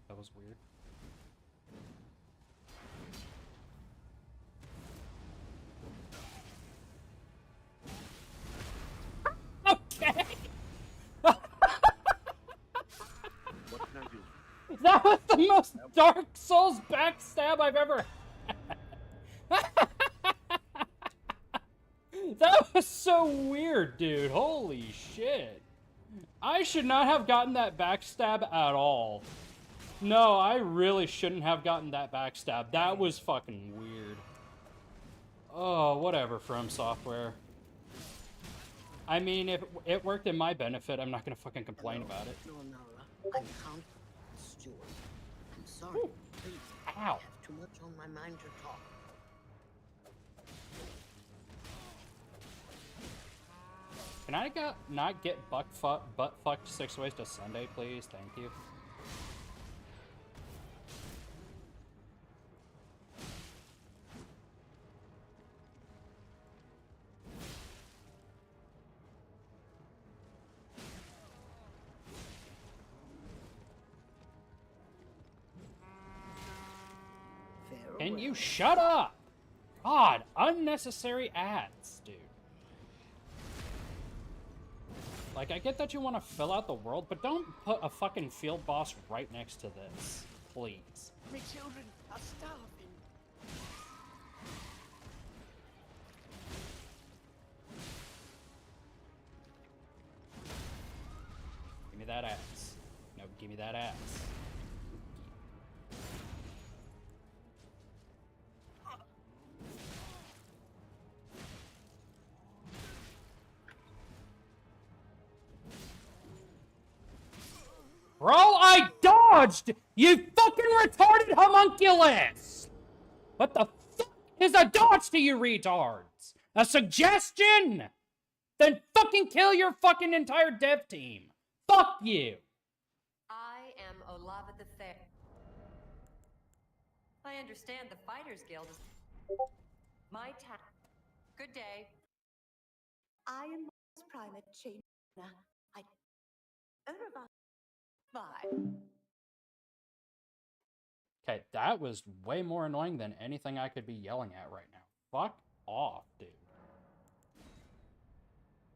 That was weird. Okay! What can I do? That was the most Dark Souls backstab I've ever had. That was so weird, dude. Holy shit. I should not have gotten that backstab at all. No, I really shouldn't have gotten that backstab. That was fucking weird. Oh, whatever, From Software. I mean, if it worked in my benefit, I'm not gonna fucking complain about it. No, Nara. I'm Count Stewart. I'm sorry. Ooh. Please. Ow. I have too much on my mind to talk. Can I not get butt fucked 6 ways to Sunday, please? Thank you. Can you shut up? God, unnecessary ads, dude. Like, I get that you want to fill out the world, but don't put a fucking field boss right next to this. Please. My children are starving. Give me that axe. No, give me that axe. Bro, I dodged! You fucking retarded homunculus! What the fuck is a dodge to you retards? A suggestion? Then fucking kill your fucking entire dev team. Fuck you! I am Olava the Fair. I understand the Fighters Guild is my town. Good day. I am Mars Primate Chaina. I Urva. Bye. Okay, that was way more annoying than anything I could be yelling at right now. Fuck off, dude.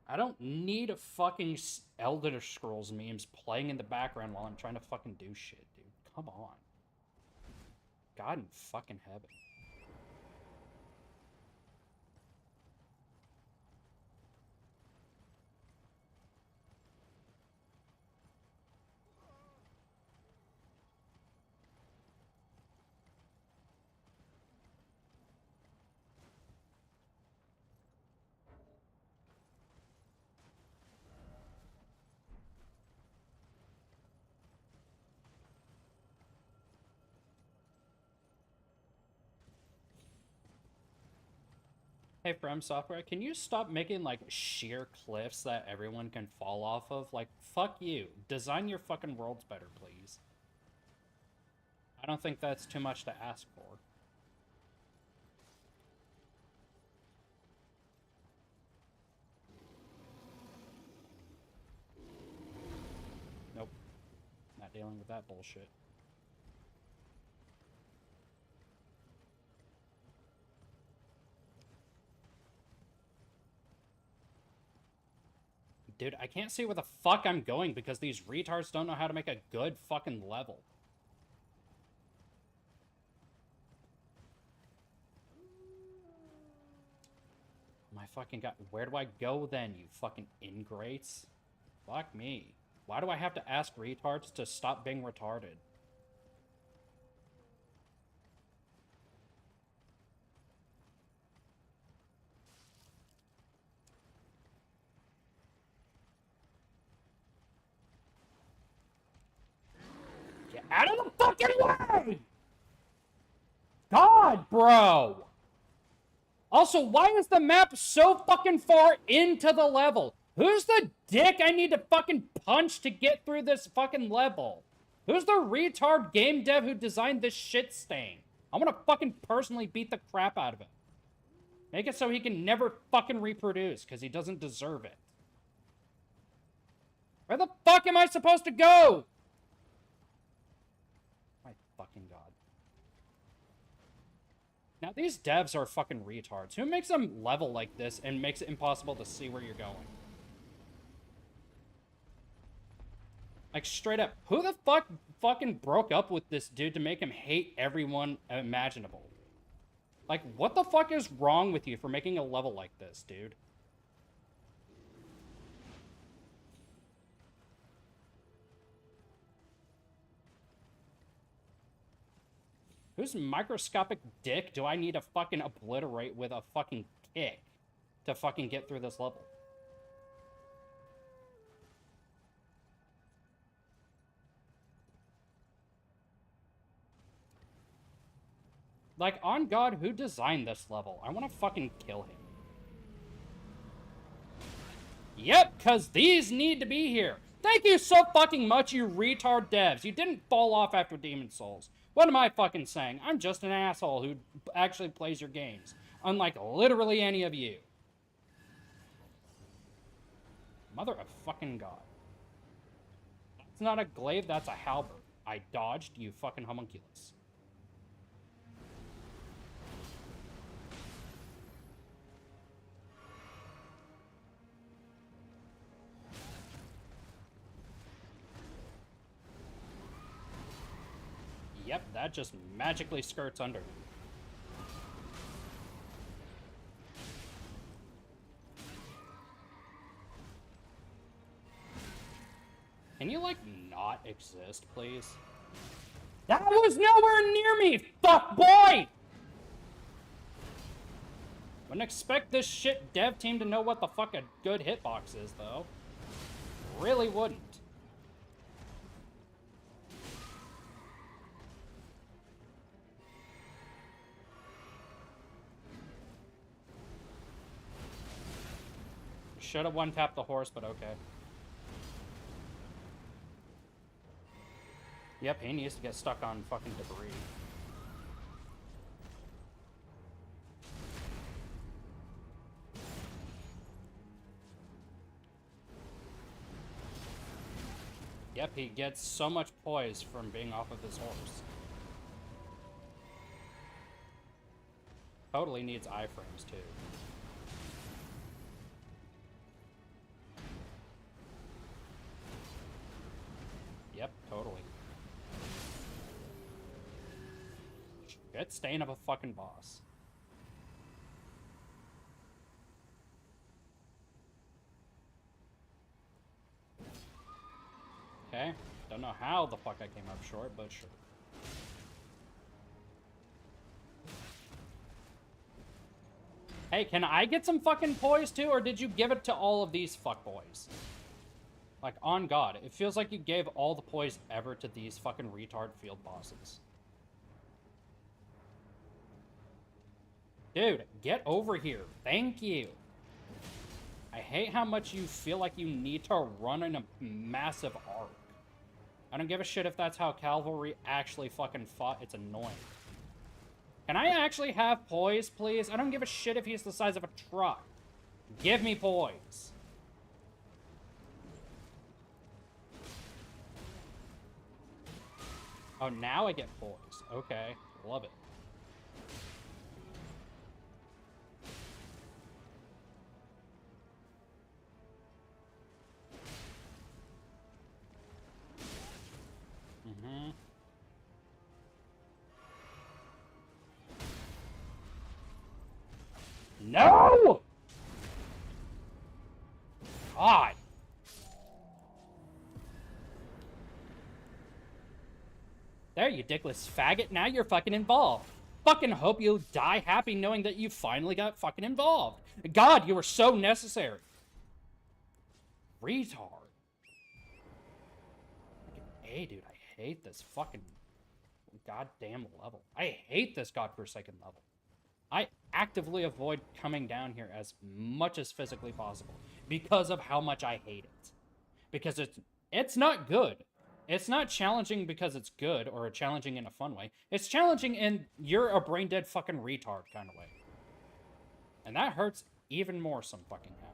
I don't need a fucking Elder Scrolls memes playing in the background while I'm trying to fucking do shit, dude. Come on. God in fucking heaven. Hey, From Software, can you stop making, like, sheer cliffs that everyone can fall off of? Like, fuck you. Design your fucking worlds better, please. I don't think that's too much to ask for. Nope. Not dealing with that bullshit. Dude, I can't see where the fuck I'm going because these retards don't know how to make a good fucking level. My fucking god. Where do I go then, you fucking ingrates? Fuck me. Why do I have to ask retards to stop being retarded? Get out of the fucking way! God, bro! Also, why is the map so fucking far into the level? Who's the dick I need to fucking punch to get through this fucking level? Who's the retard game dev who designed this shit stain? I want to fucking personally beat the crap out of him. Make it so he can never fucking reproduce, because he doesn't deserve it. Where the fuck am I supposed to go? My fucking god. Now, these devs are fucking retards. Who makes them level like this and makes it impossible to see where you're going? Like, straight up, who the fuck fucking broke up with this dude to make him hate everyone imaginable? Like, what the fuck is wrong with you for making a level like this, dude? Whose microscopic dick do I need to fucking obliterate with a fucking kick to fucking get through this level? Like, on God, who designed this level? I want to fucking kill him. Yep, because these need to be here. Thank you so fucking much, you retard devs. You didn't fall off after Demon Souls. What am I fucking saying? I'm just an asshole who actually plays your games. Unlike literally any of you. Mother of fucking God. That's not a glaive, that's a halberd. I dodged, you fucking homunculus. Yep, that just magically skirts under me. Can you, like, not exist, please? That was nowhere near me, fuck boy! Wouldn't expect this shit dev team to know what the fuck a good hitbox is, though. Really wouldn't. Should have one-tapped the horse, but okay. Yep, he needs to get stuck on fucking debris. Yep, he gets so much poise from being off of his horse. Totally needs iframes, too. shit stain of a fucking boss. Okay, don't know how the fuck I came up short, but sure. Hey, can I get some fucking poise too, or did you give it to all of these fuckboys? Like, on God, it feels like you gave all the poise ever to these fucking retard field bosses. Dude, get over here. Thank you. I hate how much you feel like you need to run in a massive arc. I don't give a shit if that's how cavalry actually fucking fought. It's annoying. Can I actually have poise, please? I don't give a shit if he's the size of a truck. Give me poise. Oh, now I get poise. Okay, love it. Mm-hmm. No! God. There, you dickless faggot. Now you're fucking involved. Fucking hope you die happy knowing that you finally got fucking involved. God, you were so necessary. Retard. Hey, dude, I hate this fucking goddamn level. I hate this godforsaken level. I actively avoid coming down here as much as physically possible because of how much I hate it. Because it's not good. It's not challenging because it's good or challenging in a fun way. It's challenging in you're a brain dead fucking retard kind of way. And that hurts even more some fucking how.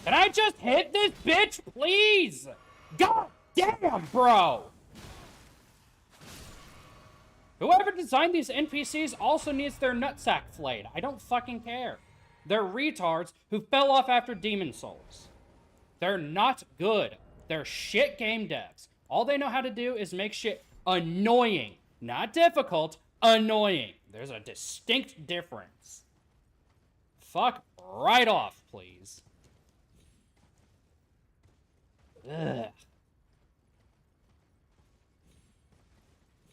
Can I just hit this bitch, please? God damn, bro! Whoever designed these NPCs also needs their nutsack flayed. I don't fucking care. They're retards who fell off after Demon Souls. They're not good. They're shit game devs. All they know how to do is make shit annoying. Not difficult, annoying. There's a distinct difference. Fuck right off, please. Ugh.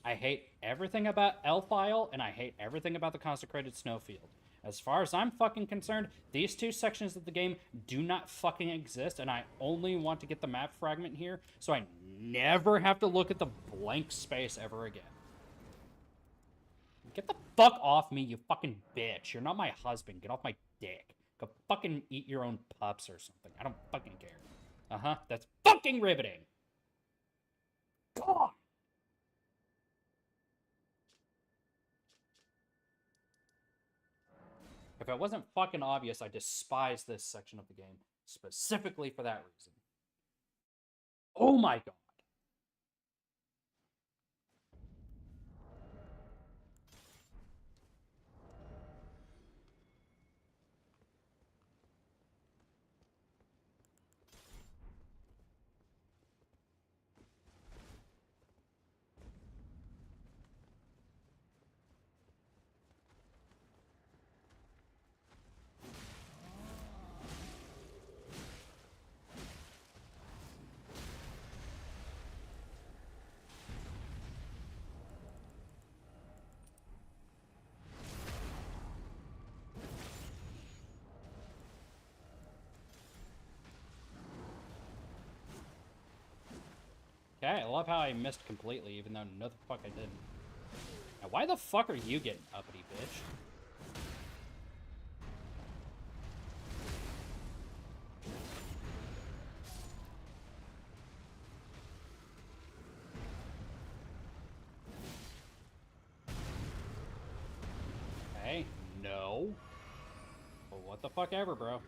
I hate everything about Elfile, and I hate everything about the Consecrated Snowfield. As far as I'm fucking concerned, these two sections of the game do not fucking exist, and I only want to get the map fragment here, so I never have to look at the blank space ever again. Get the fuck off me, you fucking bitch. You're not my husband. Get off my dick. Go fucking eat your own pups or something. I don't fucking care. Uh-huh, that's fucking riveting! God! If it wasn't fucking obvious, I despise this section of the game, specifically for that reason. Oh my god. Okay, I love how I missed completely, even though no the fuck I didn't. Now, why the fuck are you getting uppity, bitch? Okay, no. Well, what the fuck ever, bro.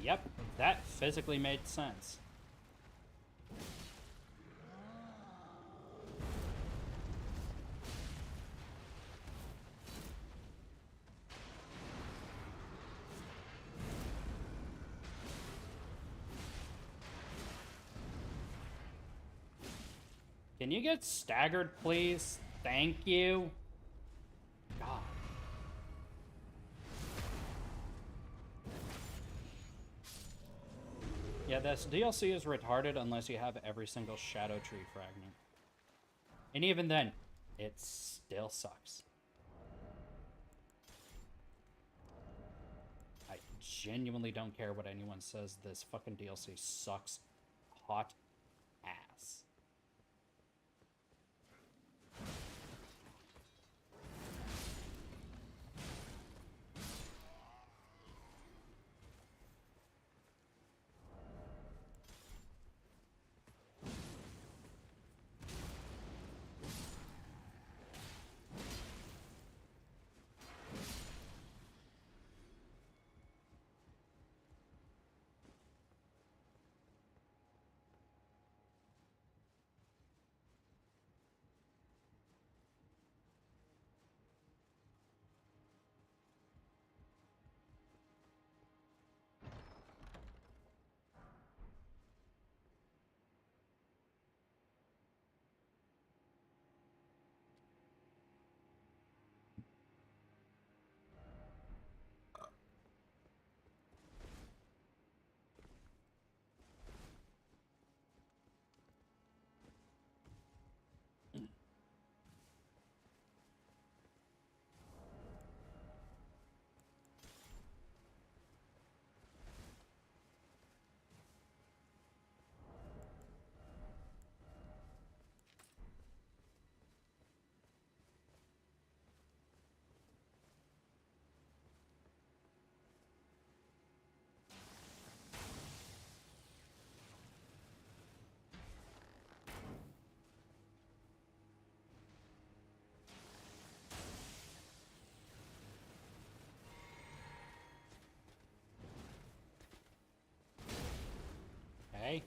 Yep, that physically made sense. Can you get staggered, please? Thank you. God. Yeah, this DLC is retarded unless you have every single Shadow Tree fragment. And even then, it still sucks. I genuinely don't care what anyone says. This fucking DLC sucks hot ass. Okay.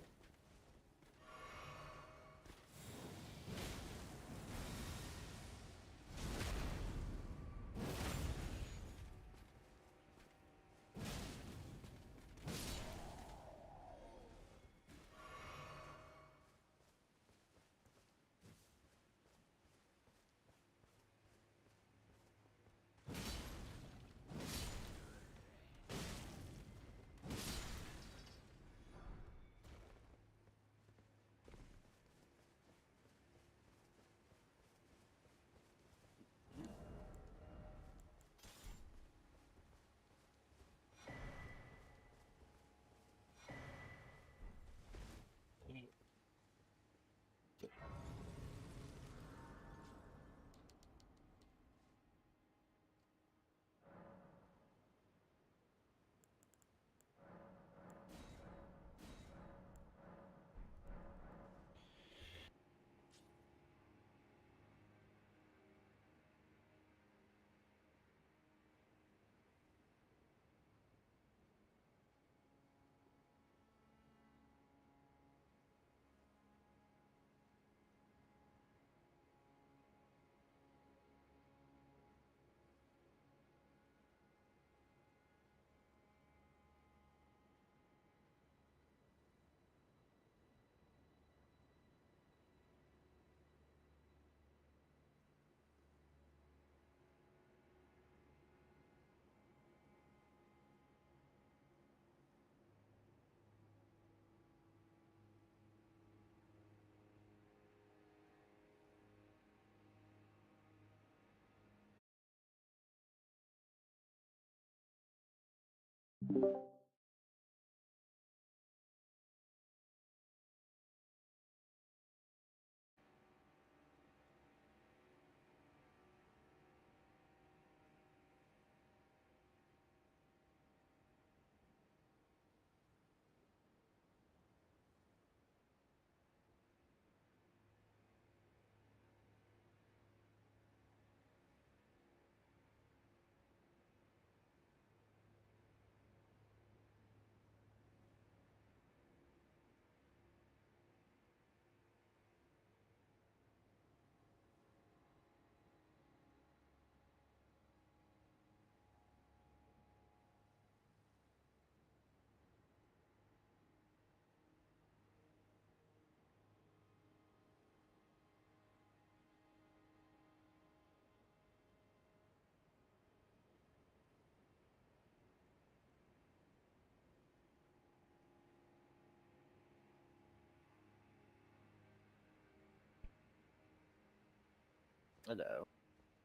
Hello.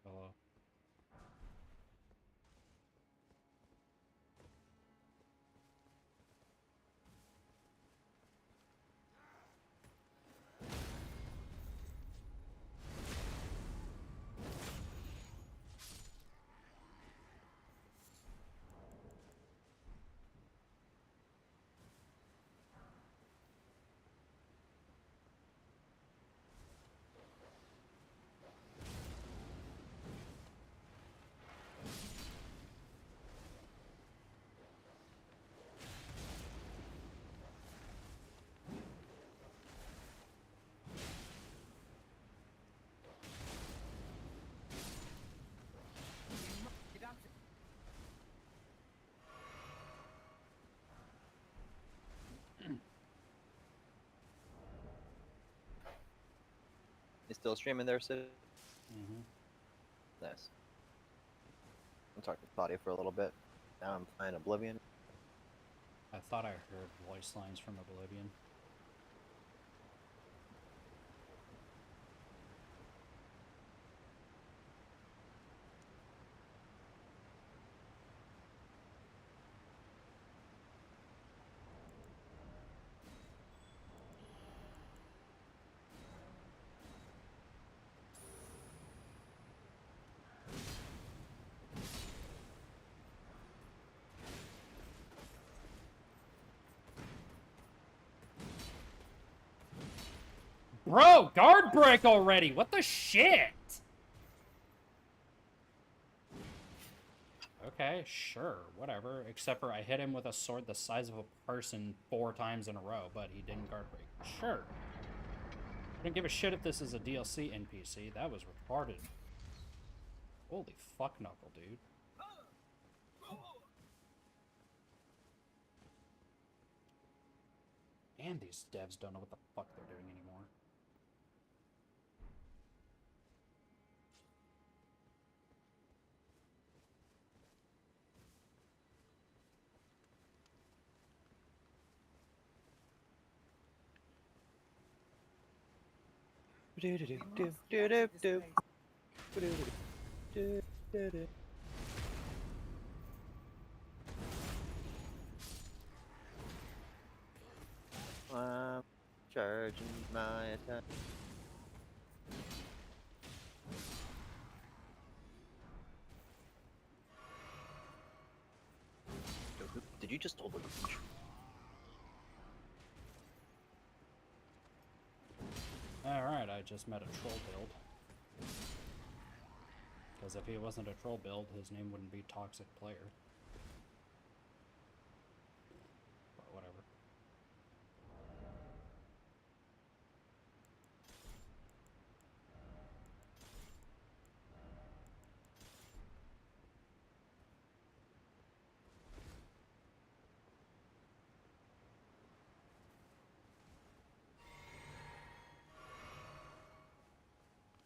Hello. You still streaming there, Sid? Mm-hmm. Nice. I'm talking to Claudia for a little bit. Now I'm playing Oblivion. I thought I heard voice lines from Oblivion. Bro, guard break already! What the shit? Okay, sure, whatever. Except for I hit him with a sword the size of a person 4 times in a row, but he didn't guard break. Sure. I don't give a shit if this is a DLC NPC. That was retarded. Holy fuck knuckle, dude. And these devs don't know what the fuck they're doing anymore. I'm charging my attack. Did you just hold the reach? Alright, I just met a troll build. Because if he wasn't a troll build, his name wouldn't be Toxic Player. But whatever.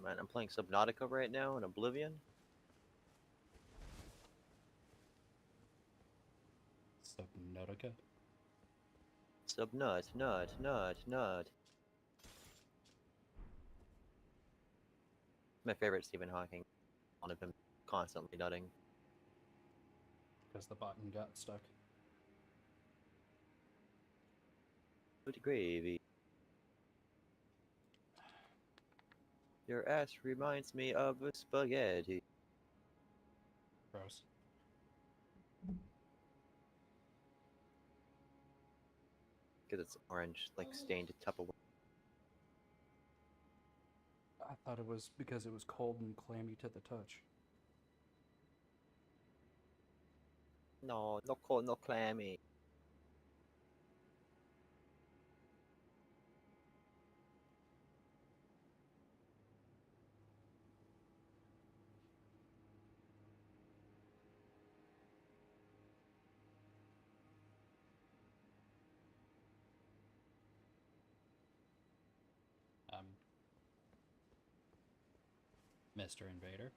Man, I'm playing Subnautica right now in Oblivion. Subnautica? Nut. My favorite Stephen Hawking. One of him constantly nutting. Because the button got stuck. Good gravy. Your ass reminds me of a spaghetti. Gross. Because it's orange, like stained Tupperware. I thought it was because it was cold and clammy to the touch. No, no cold, no clammy. Mr. Invader.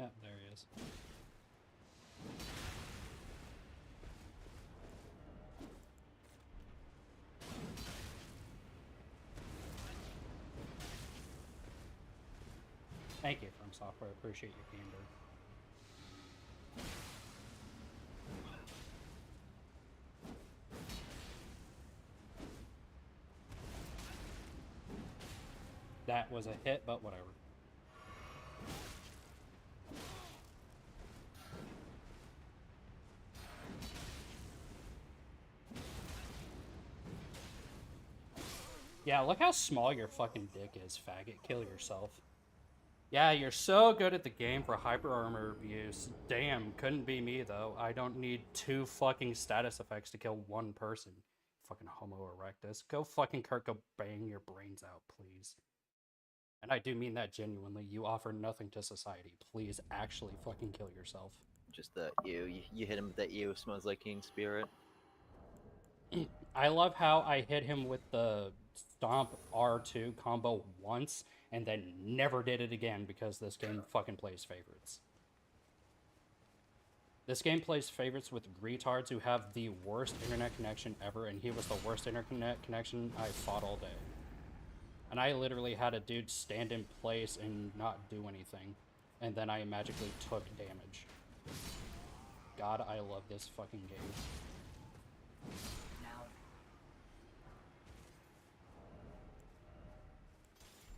Yeah, there he is. Thank you, From Software. Appreciate your candor. That was a hit, but whatever. Yeah, look how small your fucking dick is, faggot. Kill yourself. Yeah, you're so good at the game for hyper armor abuse. Damn, couldn't be me though. I don't need 2 fucking status effects to kill 1 person. Fucking Homo erectus. Go fucking Kurt bang your brains out, please. And I do mean that genuinely. You offer nothing to society. Please actually fucking kill yourself. Just the you hit him with that ew, smells like King Spirit. I love how I hit him with the Stomp R2 combo once and then never did it again because this game fucking plays favorites. This game plays favorites with retards who have the worst internet connection ever, and he was the worst internet connection I fought all day. And I literally had a dude stand in place and not do anything, and then I magically took damage. God, I love this fucking game. Now.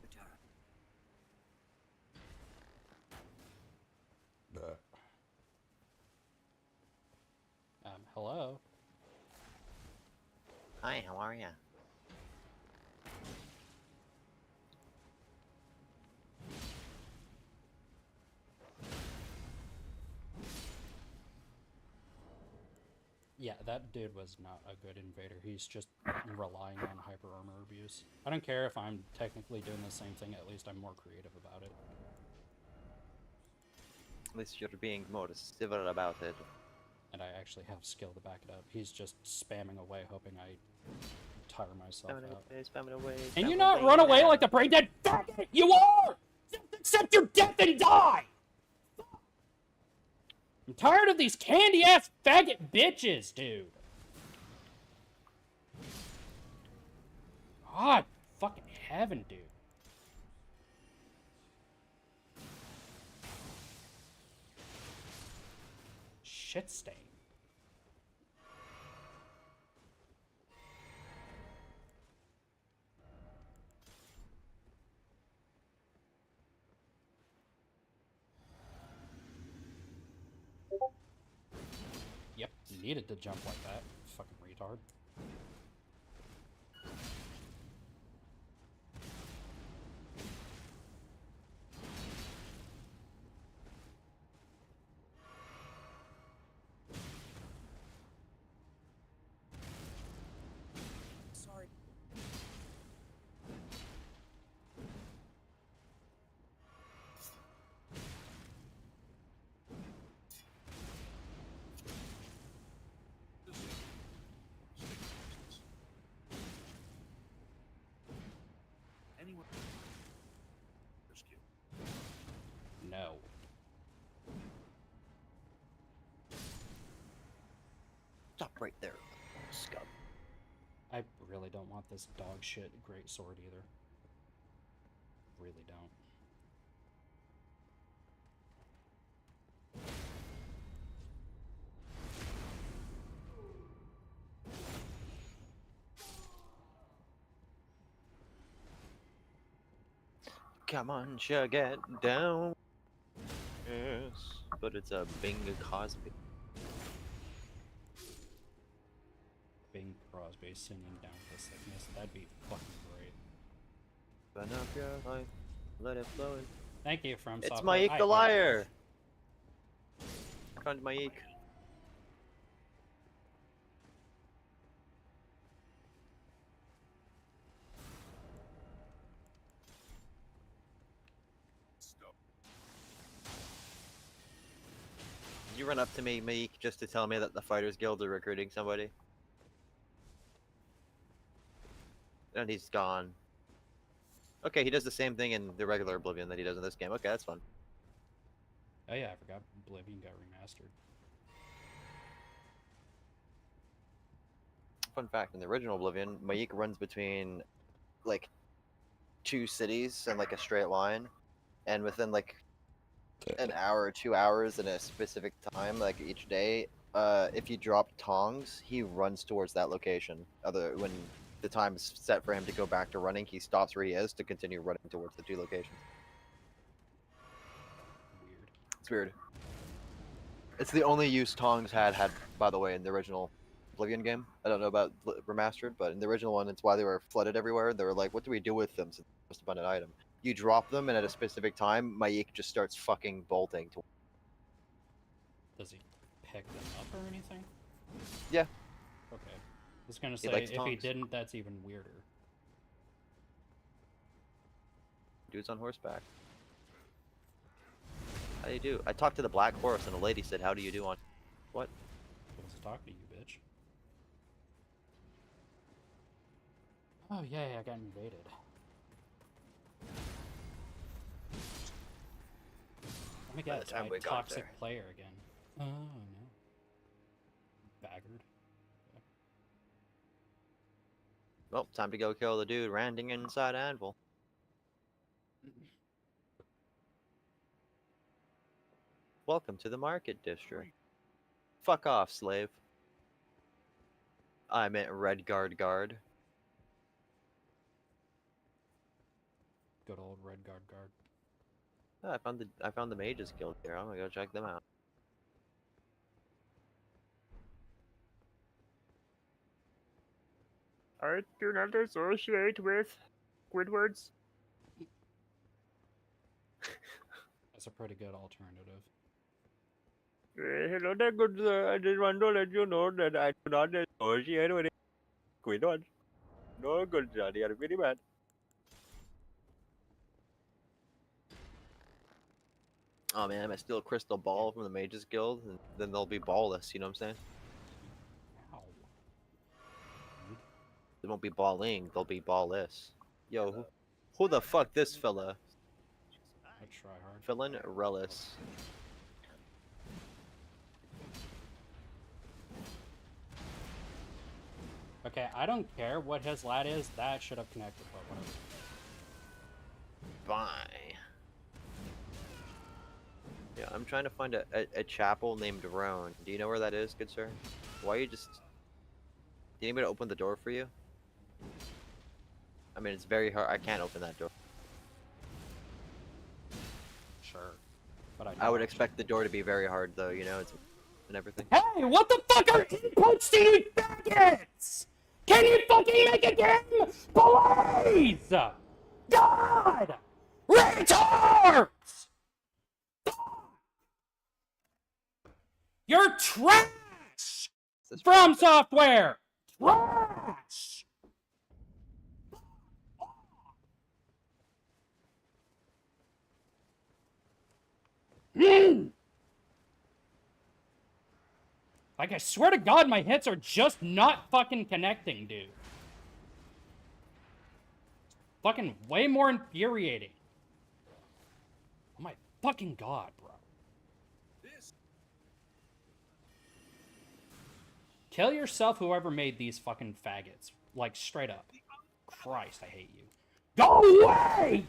Return. Hello? Hi, how are ya? Yeah, that dude was not a good invader. He's just relying on hyper armor abuse. I don't care if I'm technically doing the same thing, at least I'm more creative about it. At least you're being more civil about it. And I actually have skill to back it up. He's just spamming away, hoping I tire myself out. Spamming away, And you not run away like the brain dead faggot you are! Accept your death and die! I'm tired of these candy-ass faggot bitches, dude. God, fucking heaven, dude. Shit stain. Yep, needed to jump like that. Fucking retard. Sorry. Anyone? Rescue. No. Stop right there, scum. I really don't want this dog shit great sword either. Really don't. Come on, sure, get down. Yes, but it's a Bing Cosby. Bing Crosby singing Down to Sickness. That'd be fucking great. Burn up your life, let it flow in. Thank you, From It's Software. Mike the Liar! Found Mike. You run up to me, Meek, just to tell me that the Fighters Guild are recruiting somebody. And he's gone. Okay, he does the same thing in the regular Oblivion that he does in this game. Okay, that's fun. Oh yeah, I forgot Oblivion got remastered. Fun fact: in the original Oblivion, Maik runs between like 2 cities in like a straight line, and within like an hour or 2 hours in a specific time, like each day, if you drop tongs, he runs towards that location. When the time is set for him to go back to running, he stops where he is to continue running towards the 2 locations. Weird. It's weird. It's the only use tongs had, by the way, in the original Oblivion game. I don't know about remastered, but in the original one, it's why they were flooded everywhere. They were like, what do we do with them? It's the most abundant item. You drop them, and at a specific time, Maik just starts fucking bolting. Does he pick them up or anything? Yeah. Okay. I was gonna He say, likes if he tongs. didn't, that's even weirder. Dude's on horseback. How do you do? I talked to the black horse, and a lady said, how do you do on... What? I was talking to you, bitch. Oh yay, I got invaded. Let me By the guess, time we got toxic there. player again. Oh no. Baggard. Well, time to go kill the dude ranting inside Anvil. Welcome to the market district. Fuck off, slave. I meant Red Guard guard. Good old Red Guard guard. Oh, I found the Mages Guild here. I'm gonna go check them out. I do not associate with Squidwards. That's a pretty good alternative. Hello there, good sir. I just want to let you know that I do not associate with Squidwards. No good sir, they are very bad. Oh man, I steal a crystal ball from the Mages Guild, and then they'll be ballless, you know what I'm saying? Ow. They won't be balling, they'll be ballless. Yo, who the fuck this fella? I try hard. Villain Relis. Okay, I don't care what his lat is, that should have connected, but whatever. Bye. Yeah, I'm trying to find a chapel named Roan. Do you know where that is, good sir? Why are you just... Do you need me to open the door for you? I mean, it's very hard. I can't open that door. Sure. But I would expect the door to be very hard, though, you know, it's and everything. Hey, what the fuck are inputs to you faggots? Can you fucking make a game? Please! God! Retards! You're trash! From Software! Trash! Like, I swear to God, my hits are just not fucking connecting, dude. Fucking way more infuriating. Oh my fucking God, bro. Kill yourself, whoever made these fucking faggots. Like, straight up. Christ, I hate you. Go away!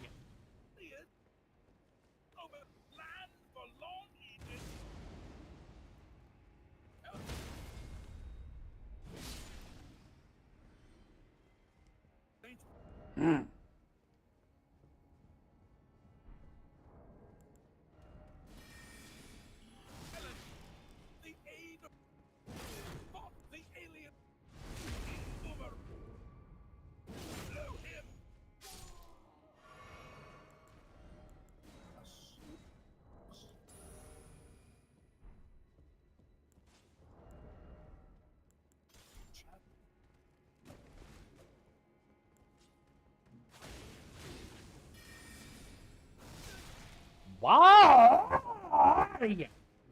Why?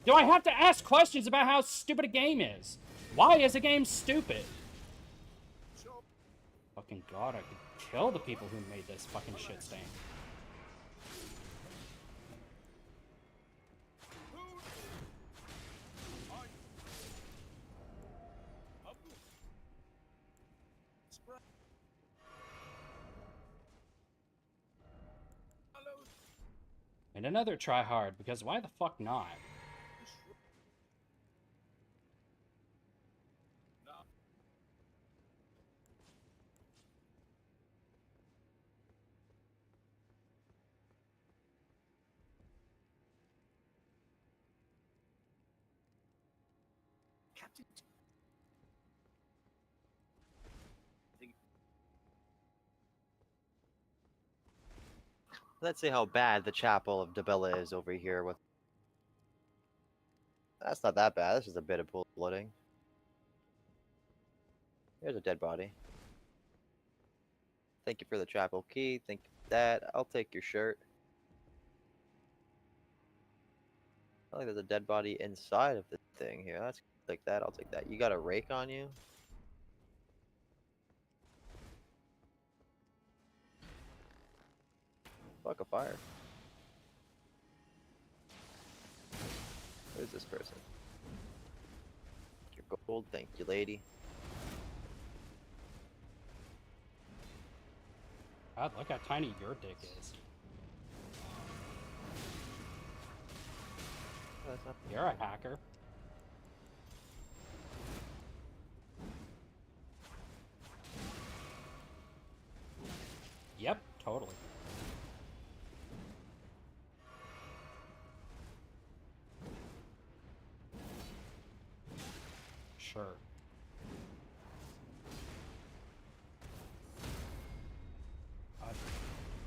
Do I have to ask questions about how stupid a game is? Why is a game stupid? Fucking God, I could kill the people who made this fucking shit stain. And another try hard, because why the fuck not? Captain. Let's see how bad the Chapel of Debella is over here with. That's not that bad. This is a bit of pool flooding. Here's a dead body. Thank you for the chapel key. Thank you for that. I'll take your shirt. I think there's a dead body inside of this thing here. Let's take that. I'll take that. You got a rake on you? Fuck a fire. Who's this person? Your gold. Thank you, lady. God, look how tiny your dick is. You're a hacker. Yep, totally. Sure.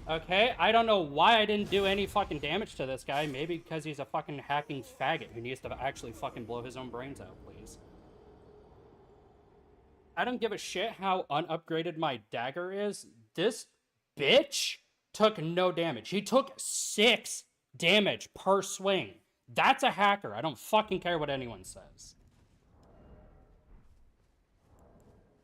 Okay, I don't know why I didn't do any fucking damage to this guy. Maybe because he's a fucking hacking faggot who needs to actually fucking blow his own brains out, please. I don't give a shit how unupgraded my dagger is. This bitch took no damage. He took 6 damage per swing. That's a hacker. I don't fucking care what anyone says.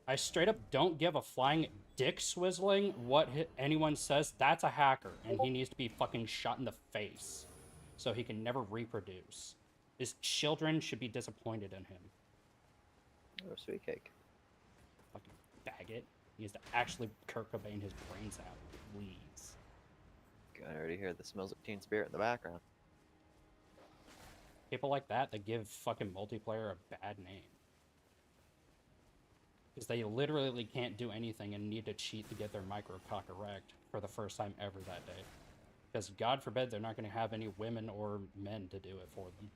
I straight up don't give a flying dick swizzling what anyone says. That's a hacker, and he needs to be fucking shot in the face so he can never reproduce. His children should be disappointed in him. Oh, sweet cake. Fucking faggot. He needs to actually Kurt Cobain his brains out, please. I already hear the smells of Teen Spirit in the background. People like that give fucking multiplayer a bad name. Because they literally can't do anything and need to cheat to get their microcock erect for the first time ever that day. Because God forbid they're not going to have any women or men to do it for them.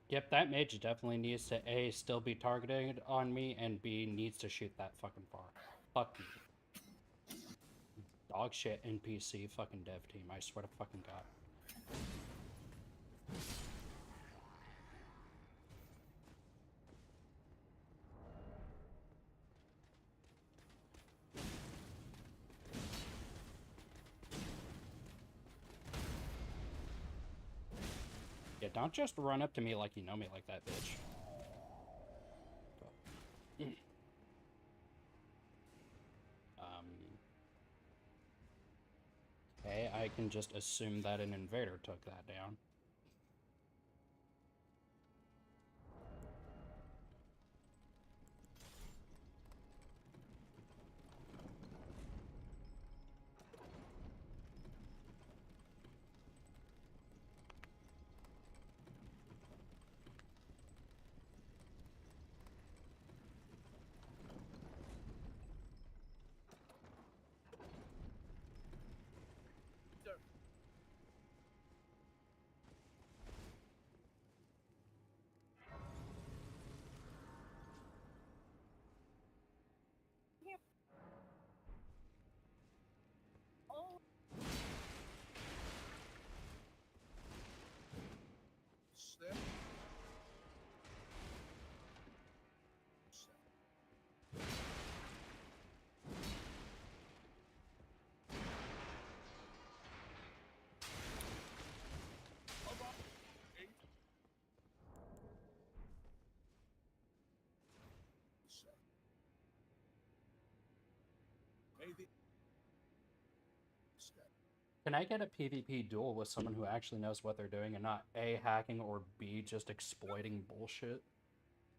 Yep, that mage definitely needs to A, still be targeted on me, and B, needs to shoot that fucking far. Fuck you. Dog shit NPC fucking dev team, I swear to fucking God. Yeah, don't just run up to me like you know me like that, bitch. Okay, I can just assume that an invader took that down. Can I get a PvP duel with someone who actually knows what they're doing and not A, hacking, or B, just exploiting bullshit?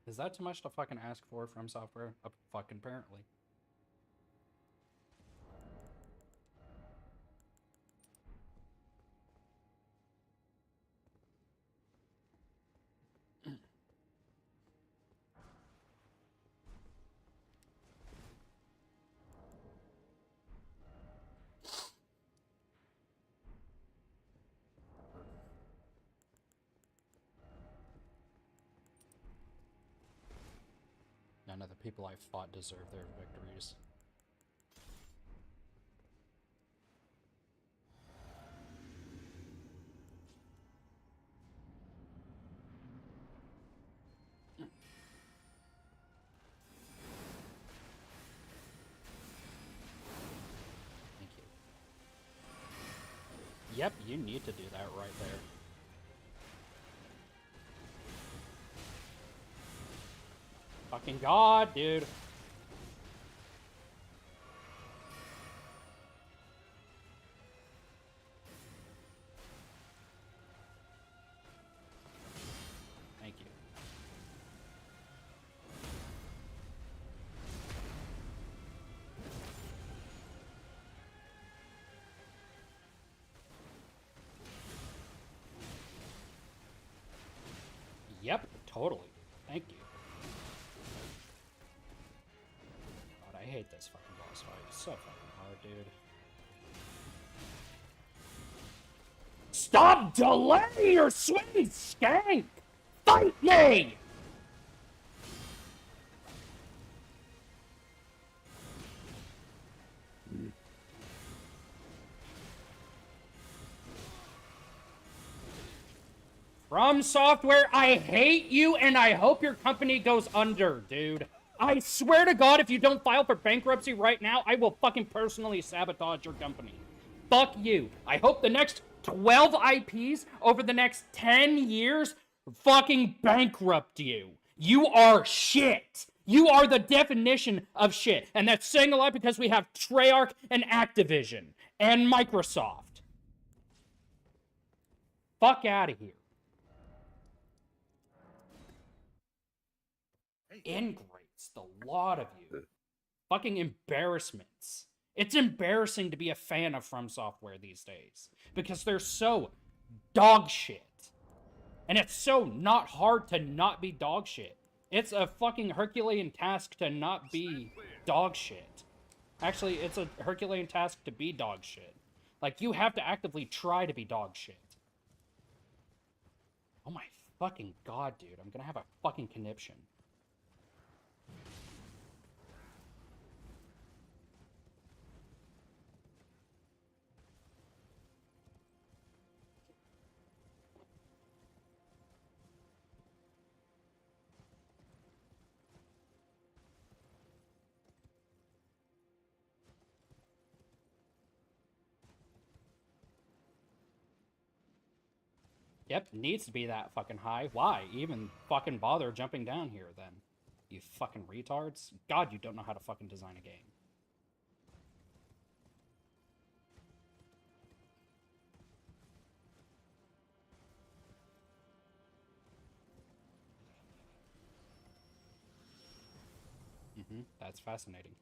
Is that too much to fucking ask for from software? Fucking apparently. None of the people I fought deserve their victories. Thank you. Yep, you need to do that right there. Fucking god, dude. Thank you. Yep, totally. Thank you. God, I hate this fucking boss fight. It's so fucking hard, dude. Stop delaying your sweet skank! Fight me! From Software, I hate you and I hope your company goes under, dude. I swear to God, if you don't file for bankruptcy right now, I will fucking personally sabotage your company. Fuck you. I hope the next 12 IPs over the next 10 years fucking bankrupt you. You are shit. You are the definition of shit. And that's saying a lot because we have Treyarch and Activision and Microsoft. Fuck out of here. Ingrates, the lot of you. Fucking embarrassments. It's embarrassing to be a fan of From Software these days because they're so dog shit. And it's so not hard to not be dog shit. It's a fucking Herculean task to not be dog shit. Actually, it's a Herculean task to be dog shit. Like, you have to actively try to be dog shit. Oh my fucking god, dude. I'm gonna have a fucking conniption. Yep, needs to be that fucking high. Why even fucking bother jumping down here then? You fucking retards. God, you don't know how to fucking design a game. That's fascinating.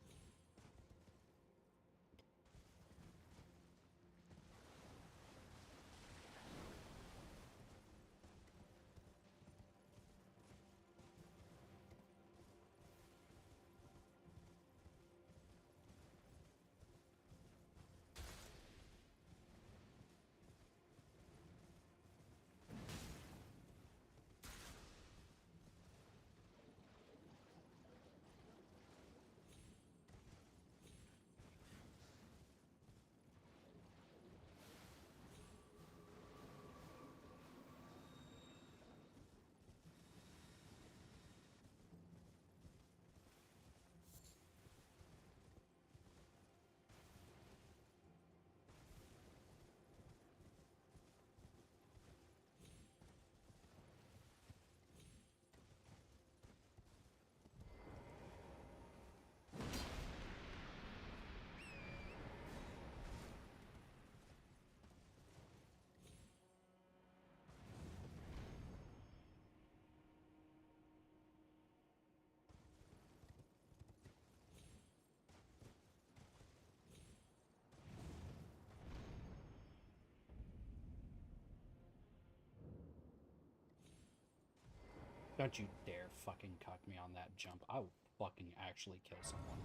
Don't you dare fucking cuck me on that jump. I will fucking actually kill someone.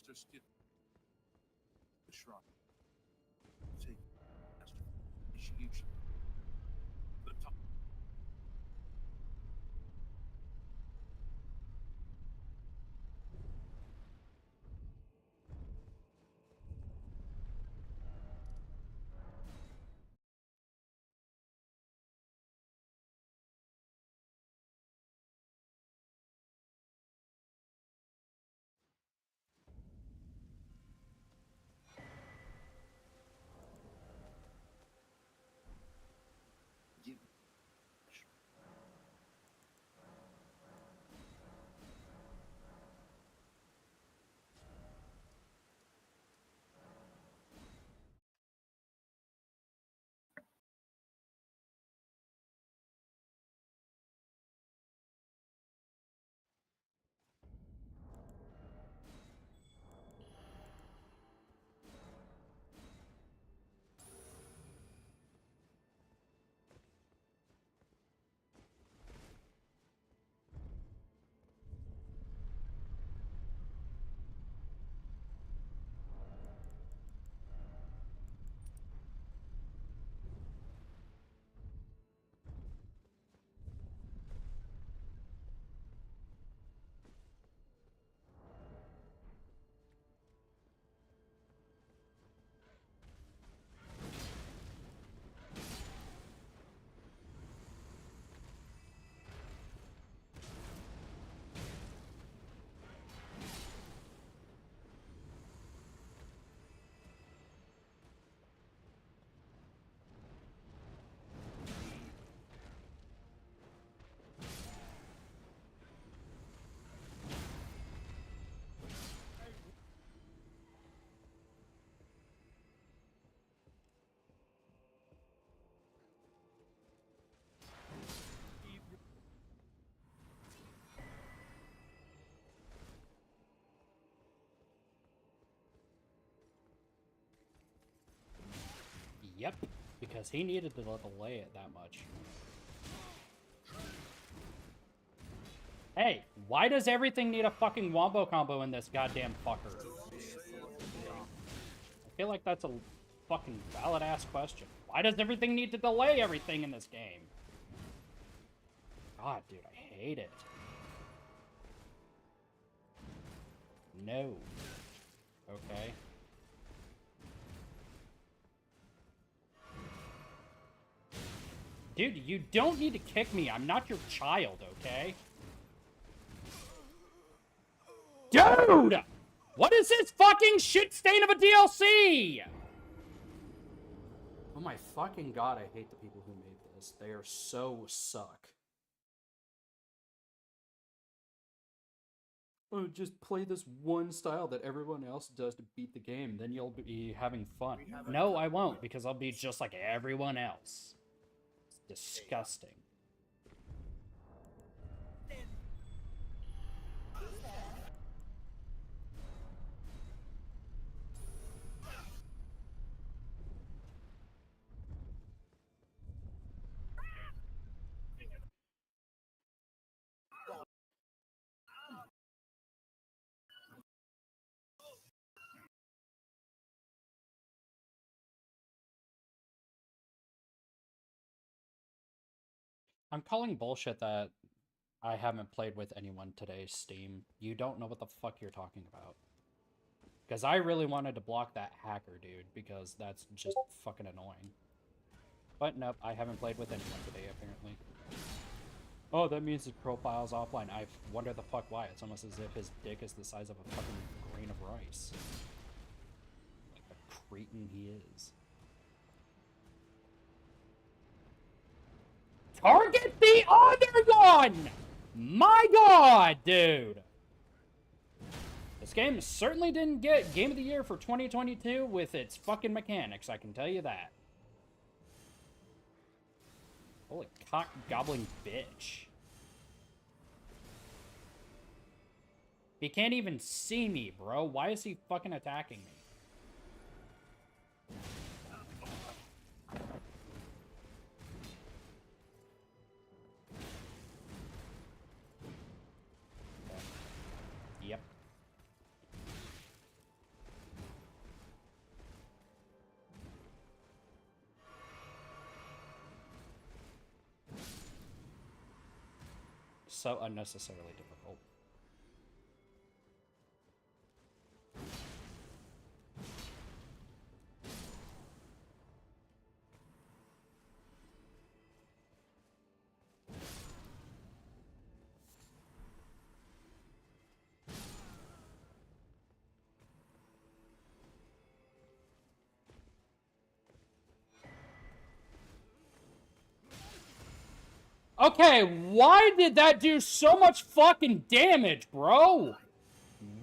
Master Skid. The shrine. Take Master initiation. The top. Yep, because he needed to delay it that much. Hey, why does everything need a fucking wombo combo in this goddamn fucker? I feel like that's a fucking valid-ass question. Why does everything need to delay everything in this game? God, dude, I hate it. No. Okay. Dude, you don't need to kick me. I'm not your child, okay? Dude! What is this fucking shit stain of a DLC? Oh my fucking god, I hate the people who made this. They are so suck. Oh, just play this one style that everyone else does to beat the game, then you'll be having fun. No, I won't, because I'll be just like everyone else. It's disgusting. I'm calling bullshit that I haven't played with anyone today, Steam. You don't know what the fuck you're talking about. Because I really wanted to block that hacker, dude, because that's just fucking annoying. But nope, I haven't played with anyone today, apparently. Oh, that means his profile's offline. I wonder the fuck why. It's almost as if his dick is the size of a fucking grain of rice. Like the cretin he is. Target the other one! My god, dude! This game certainly didn't get Game of the Year for 2022 with its fucking mechanics, I can tell you that. Holy cock-gobbling bitch. He can't even see me, bro. Why is he fucking attacking me? Yep. So unnecessarily difficult. Okay, why did that do so much fucking damage, bro?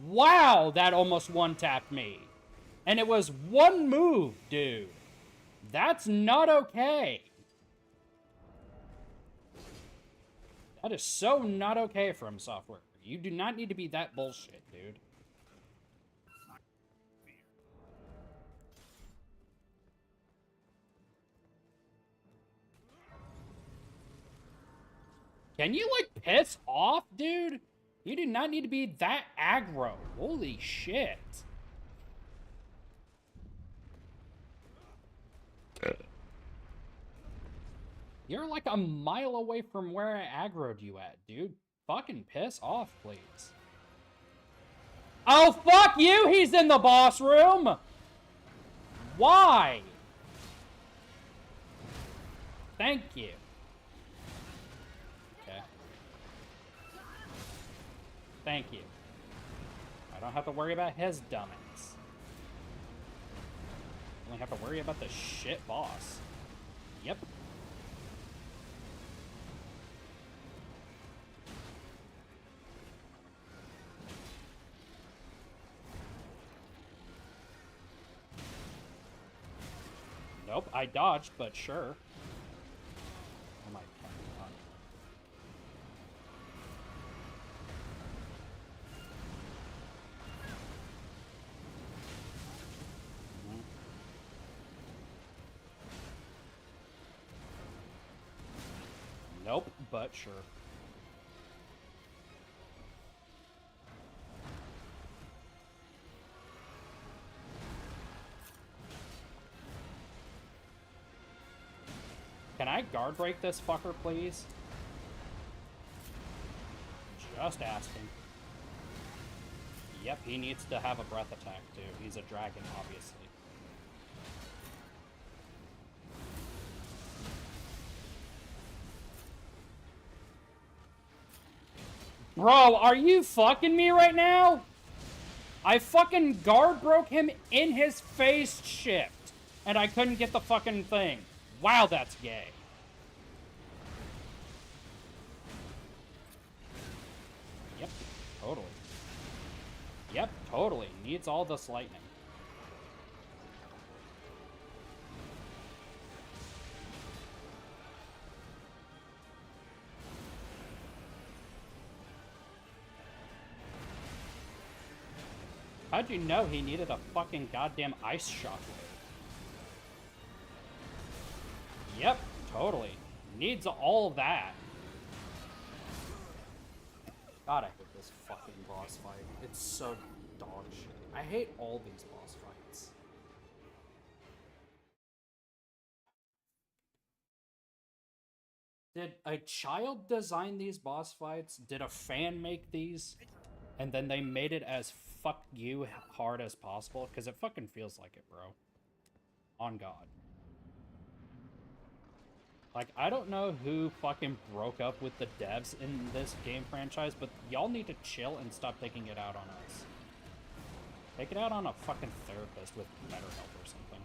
Wow, that almost one-tapped me. And it was one move, dude. That's not okay. That is so not okay from software. You do not need to be that bullshit, dude. Can you, like, piss off, dude? You do not need to be that aggro. Holy shit. You're like a mile away from where I aggroed you at, dude. Fucking piss off, please. Oh, fuck you! He's in the boss room! Why? Thank you. Okay. Thank you. I don't have to worry about his dumbass. I only have to worry about the shit boss. Yep. Nope, I dodged, but sure. Oh my god. Nope, but sure. Can I guard break this fucker, please? Just asking. Yep, he needs to have a breath attack, too. He's a dragon, obviously. Bro, are you fucking me right now? I fucking guard broke him in his face shift, and I couldn't get the fucking thing. Wow, that's gay. Yep, totally. Yep, totally. Needs all this lightning. How'd you know he needed a fucking goddamn ice shockwave? Yep, totally. Needs all of that. God, I hate this fucking boss fight. It's so dog shit. I hate all these boss fights. Did a child design these boss fights? Did a fan make these? And then they made it as fuck you hard as possible? Because it fucking feels like it, bro. On God. Like, I don't know who fucking broke up with the devs in this game franchise, but y'all need to chill and stop taking it out on us. Take it out on a fucking therapist with BetterHelp or something.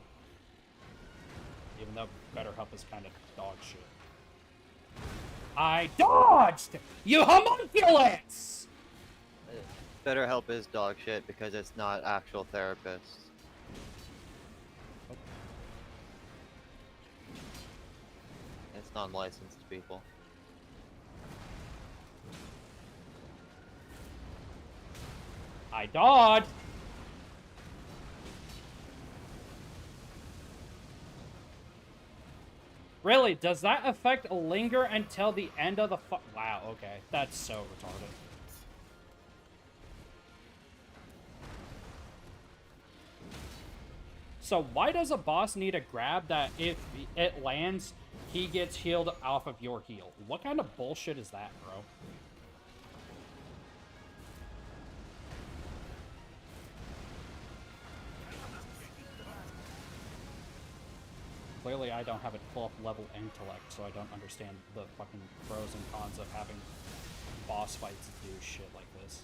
Even though BetterHelp is kind of dog shit. I dodged! You homunculus! BetterHelp is dog shit because it's not actual therapists. It's non-licensed people. I dodged! Really, does that effect linger until the end of the Wow, okay. That's so retarded. So why does a boss need a grab that if it lands, he gets healed off of your heal? What kind of bullshit is that, bro? Clearly I don't have a 12th level intellect, so I don't understand the fucking pros and cons of having boss fights do shit like this.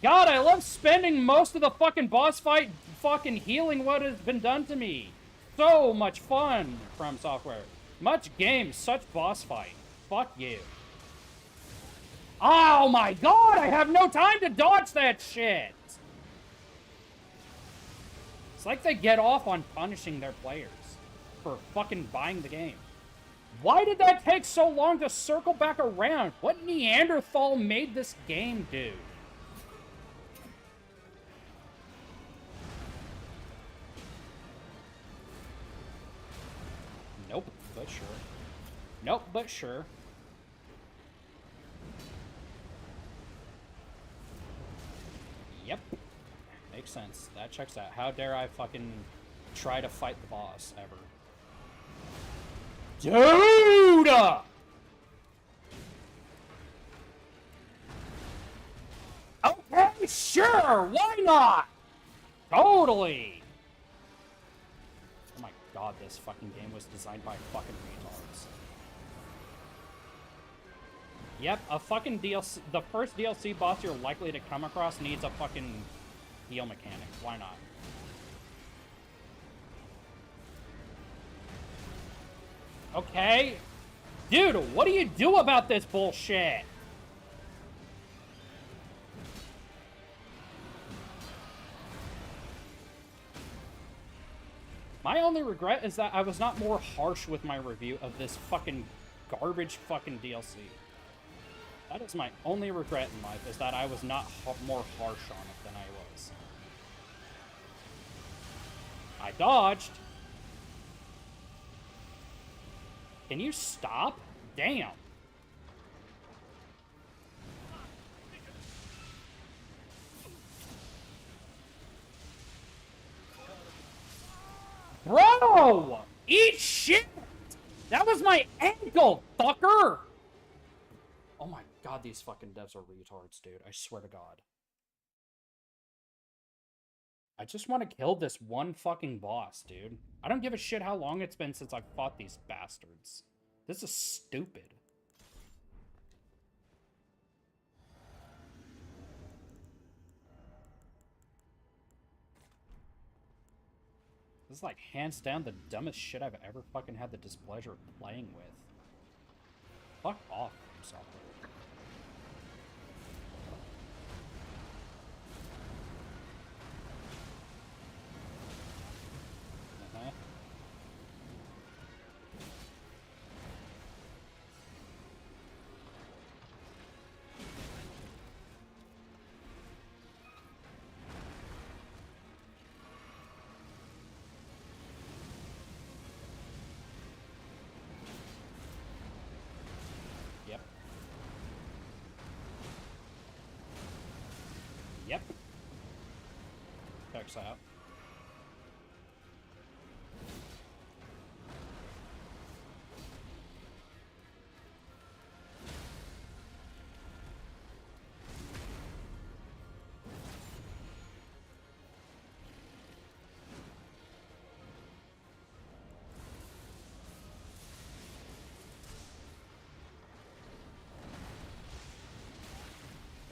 God, I love spending most of the fucking boss fight fucking healing what has been done to me. So much fun from Software. Much game, such boss fight. Fuck you. Oh my God, I have no time to dodge that shit. It's like they get off on punishing their players for fucking buying the game. Why did that take so long to circle back around? What Neanderthal made this game do? Nope, but sure. Nope, but sure. Yep. Makes sense. That checks out. How dare I fucking try to fight the boss ever. Dude! Okay, sure! Why not? Totally! Oh my God, this fucking game was designed by fucking retards. Yep, a fucking DLC. The first DLC boss you're likely to come across needs a fucking heal mechanic. Why not? Okay. Dude, what do you do about this bullshit? My only regret is that I was not more harsh with my review of this fucking garbage fucking DLC. That is my only regret in life, is that I was not more harsh on it than I was. I dodged. Can you stop? Damn. Bro! Eat shit! That was my ankle, fucker! Oh my god, these fucking devs are retards, dude. I swear to god. I just want to kill this one fucking boss, dude. I don't give a shit how long it's been since I've fought these bastards. This is stupid. This is like hands down the dumbest shit I've ever fucking had the displeasure of playing with. Fuck off, software. Yep. Yep. Checks out.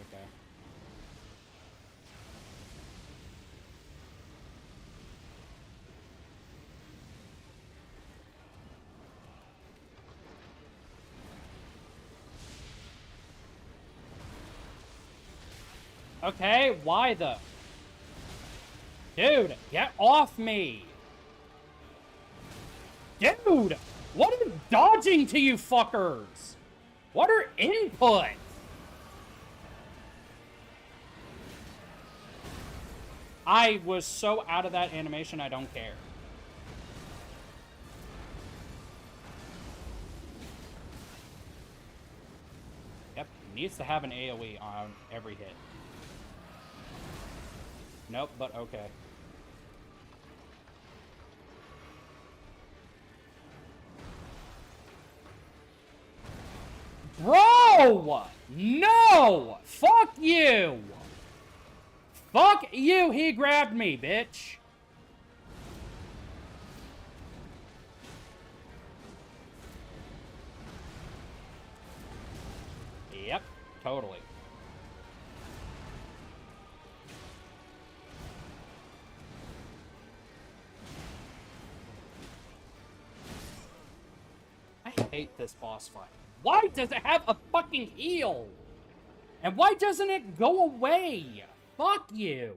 Okay. Okay, why the... Dude, get off me! Dude! What is dodging to you fuckers? What are inputs? I was so out of that animation, I don't care. Yep, needs to have an AoE on every hit. Nope, but okay. Bro! No! Fuck you! Fuck you! He grabbed me, bitch! Yep, totally. I hate this boss fight. Why does it have a fucking heal? And why doesn't it go away? Fuck you.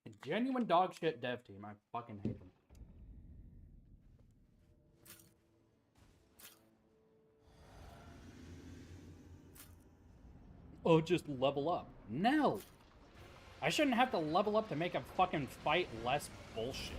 A genuine dog shit dev team. I fucking hate them. Oh, just level up. No. I shouldn't have to level up to make a fucking fight less bullshit.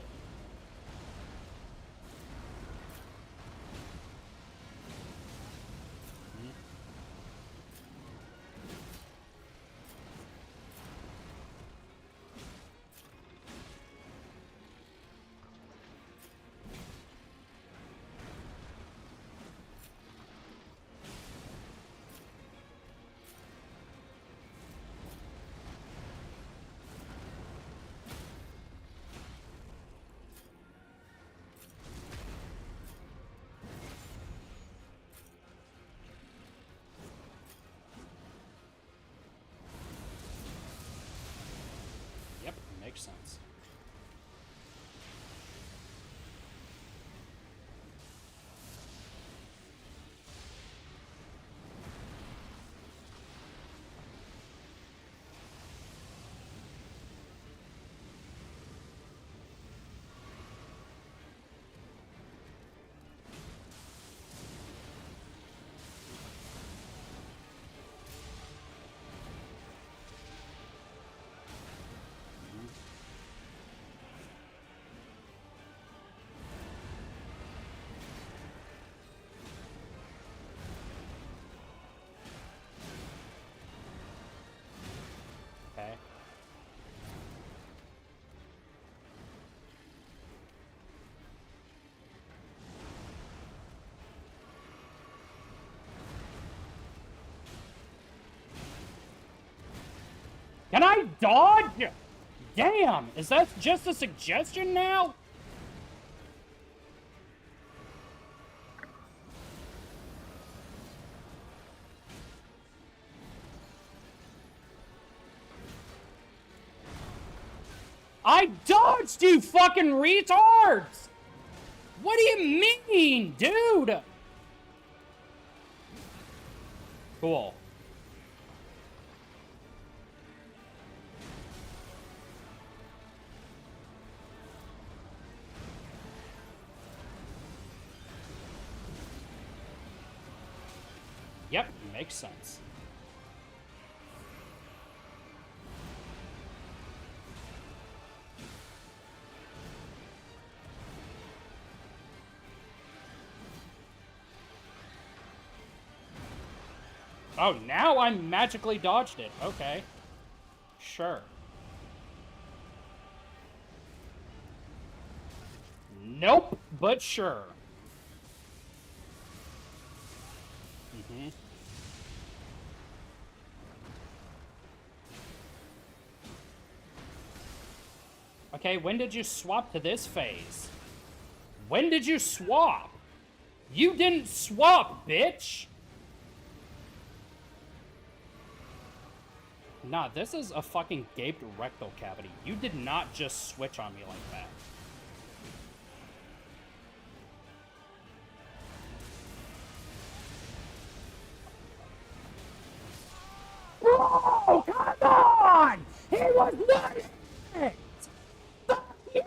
Yep, makes sense. Can I dodge? Damn, is that just a suggestion now? I dodged, you fucking retards! What do you mean, dude? Cool. Yep, makes sense. Oh, now I magically dodged it. Okay. Sure. Nope, but sure. Mm-hmm. Okay, when did you swap to this phase? When did you swap? You didn't swap, bitch! Nah, this is a fucking gaped rectal cavity. You did not just switch on me like that. Bro, come on! He was not it! Fuck you!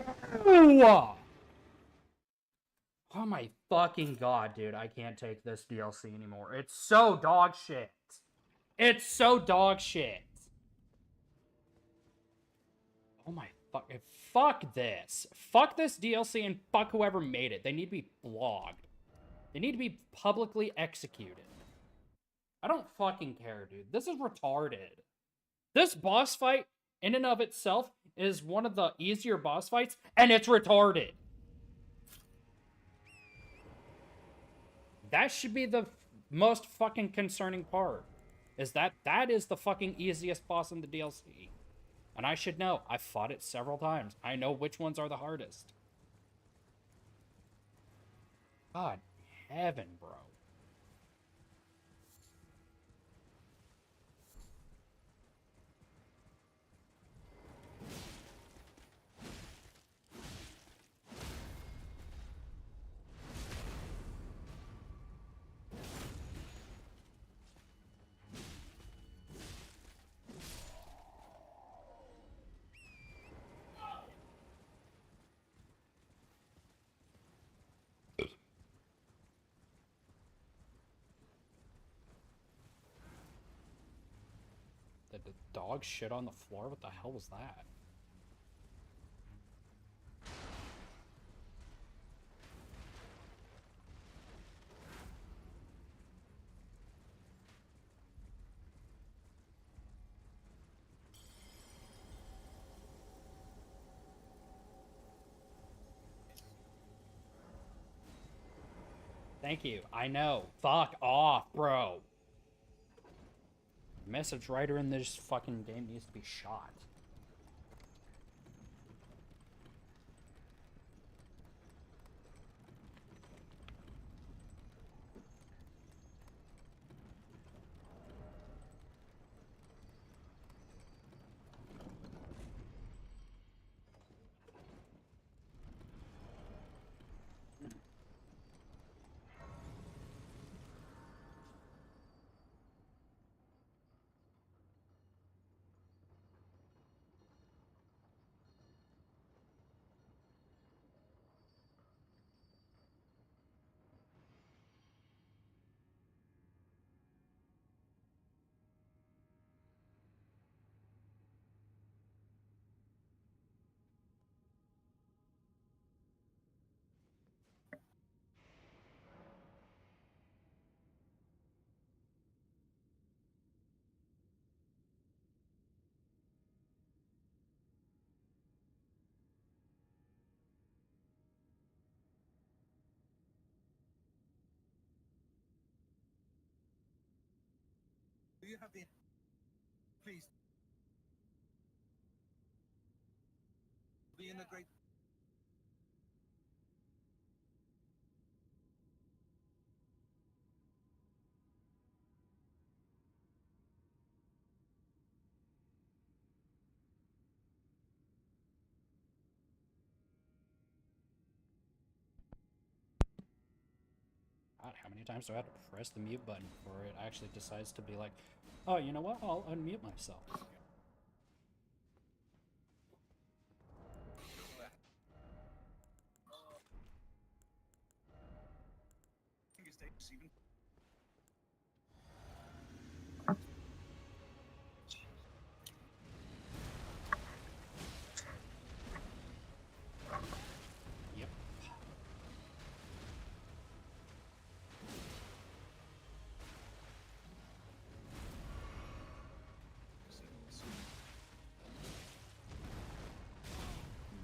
Oh my fucking god, dude. I can't take this DLC anymore. It's so dog shit. It's so dog shit. Oh my fuck. Fuck this. Fuck this DLC and fuck whoever made it. They need to be flogged. They need to be publicly executed. I don't fucking care, dude. This is retarded. This boss fight, in and of itself, is one of the easier boss fights, and it's retarded. That should be the most fucking concerning part. Is that is the fucking easiest boss in the DLC. And I should know. I've fought it several times. I know which ones are the hardest. God heaven, bro. Did the dog shit on the floor? What the hell was that? Thank you. I know. Fuck off, bro. Message writer in this fucking game needs to be shot. Do you have the... Please. being a great. God, how many times do I have to press the mute button before it actually decides to be like, oh, you know what? I'll unmute myself. Yep.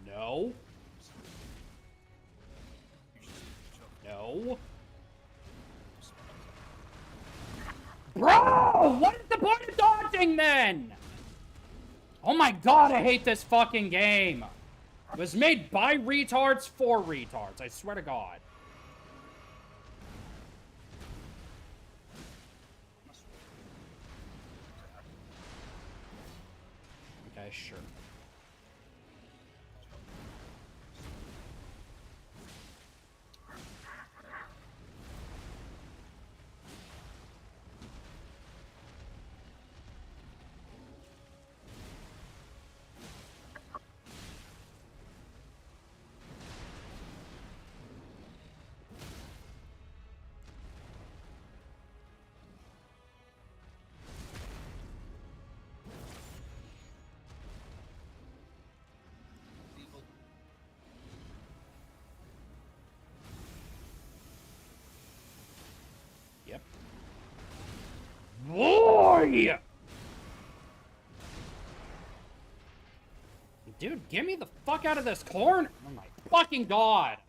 No. No. Bro! What is the point of dodging then? Oh my god, I hate this fucking game. It was made by retards for retards, I swear to god. Okay, sure. Yep. Boy! Dude, get me the fuck out of this corner! Oh my fucking god!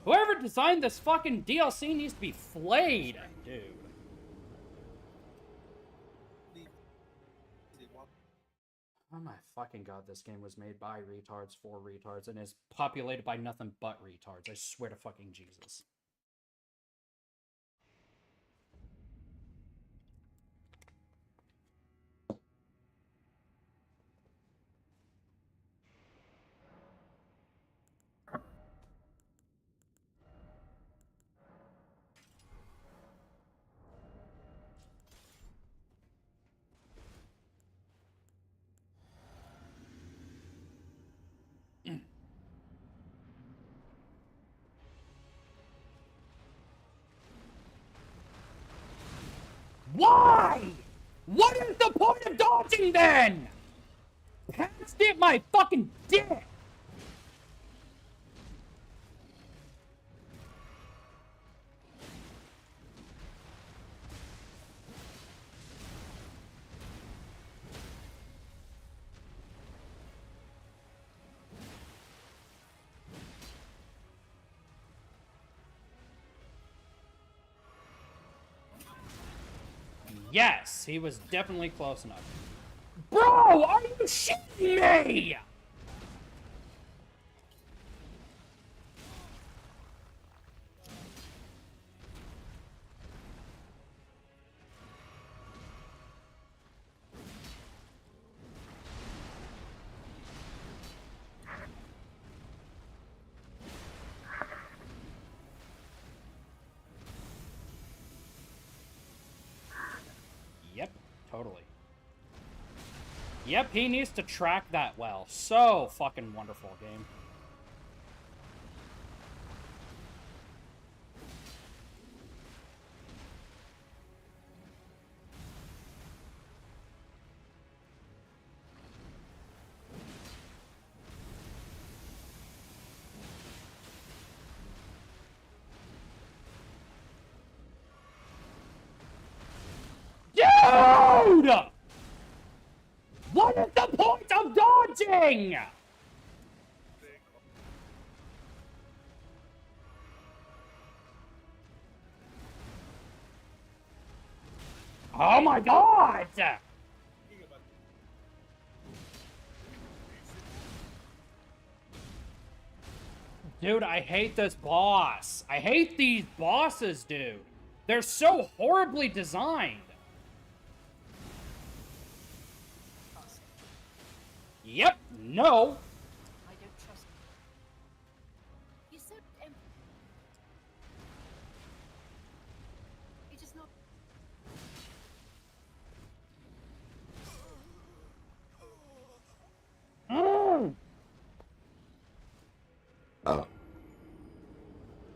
Whoever designed this fucking DLC needs to be flayed, dude. Oh my fucking god, this game was made by retards for retards and is populated by nothing but retards. I swear to fucking Jesus. Why? What is the point of dodging then? Cast it my fucking dick! Yes, he was definitely close enough. Bro, are you shitting me? Yep, totally. Yep, he needs to track that well. So fucking wonderful, game. Dude! What is the point of dodging? Oh my god! Dude, I hate this boss. I hate these bosses, dude. They're so horribly designed. Yep, no. I don't trust. You're so you just not. Oh.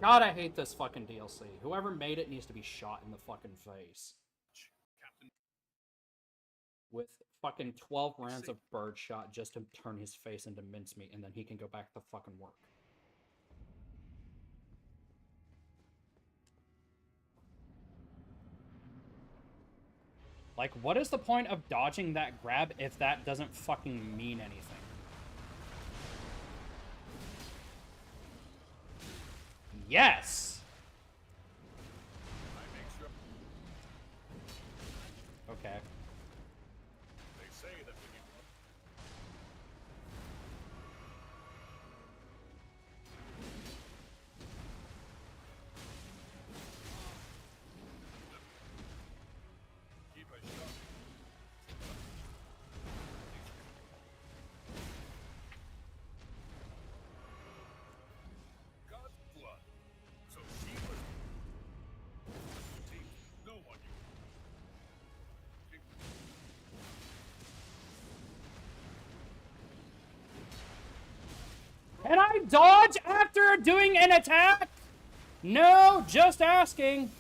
God, I hate this fucking DLC. Whoever made it needs to be shot in the fucking face. With fucking 12 rounds of birdshot just to turn his face into mincemeat, and then he can go back to fucking work. Like, what is the point of dodging that grab if that doesn't fucking mean anything? Yes! Okay. They say that when you keep a shot. God's blood. So she was. See, no one you. Can I dodge after doing an attack? No, just asking.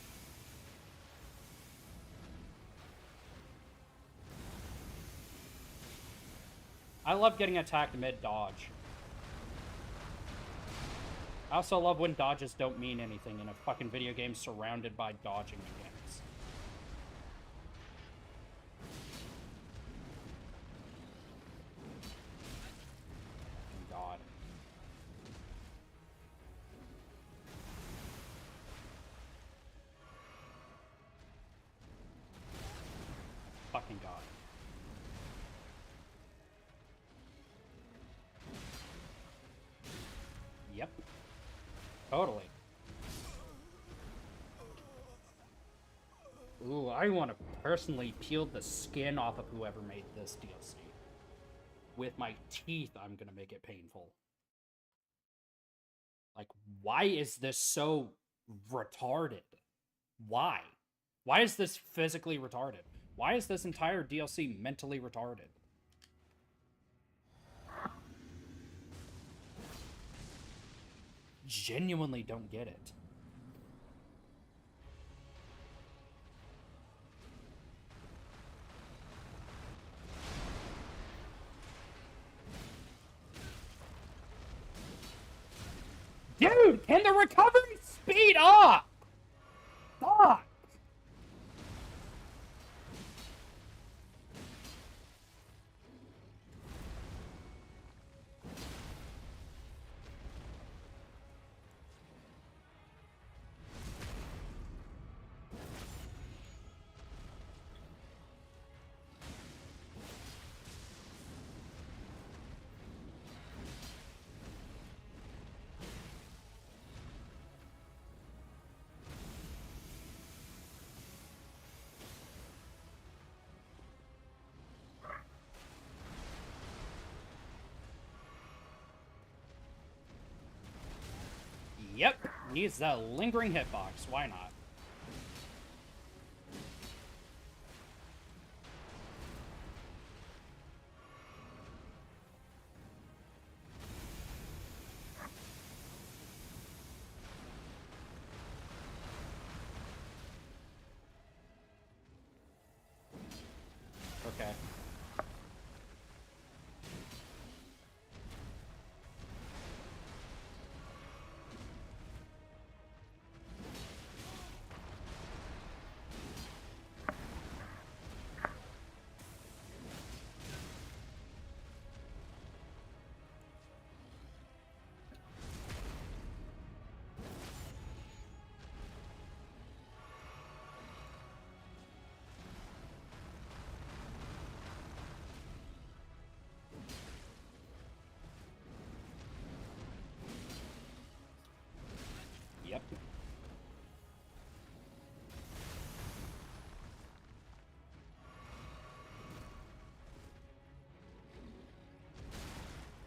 I love getting attacked mid-dodge. I also love when dodges don't mean anything in a fucking video game surrounded by dodging mechanics. God. Fucking God. Yep. Totally. Ooh, I want to personally peel the skin off of whoever made this DLC. With my teeth, I'm gonna make it painful. Like, why is this so retarded? Why? Why is this physically retarded? Why is this entire DLC mentally retarded? Genuinely don't get it. Dude, can the recovery speed up? Fuck! Yep, needs that lingering hitbox. Why not? Okay.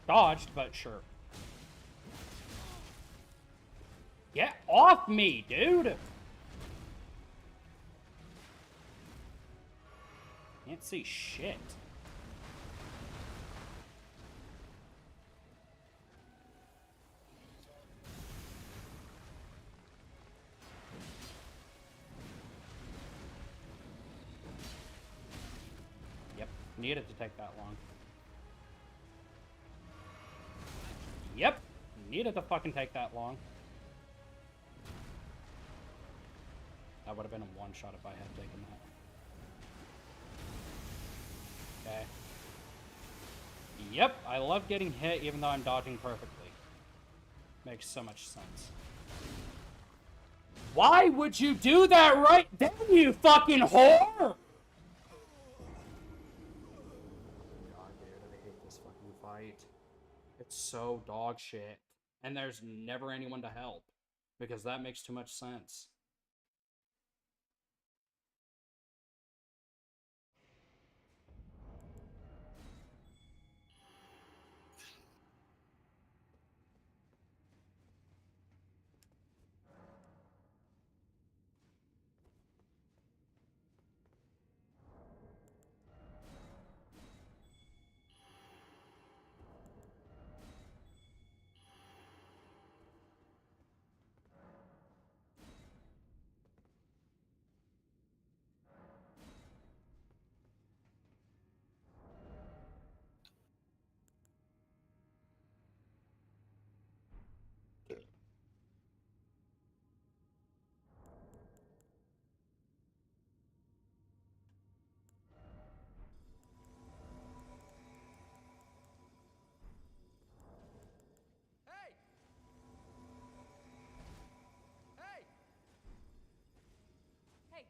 Dodged, but sure. Get off me, dude! Can't see shit. Yep, needed to take that long. Yep, needed to fucking take that long. That would have been a one-shot if I had taken that. Okay. Yep, I love getting hit even though I'm dodging perfectly. Makes so much sense. Why would you do that right then, you fucking whore? God, dude, I hate this fucking fight. It's so dog shit. And there's never anyone to help. Because that makes too much sense. Hey! Hey! Hey,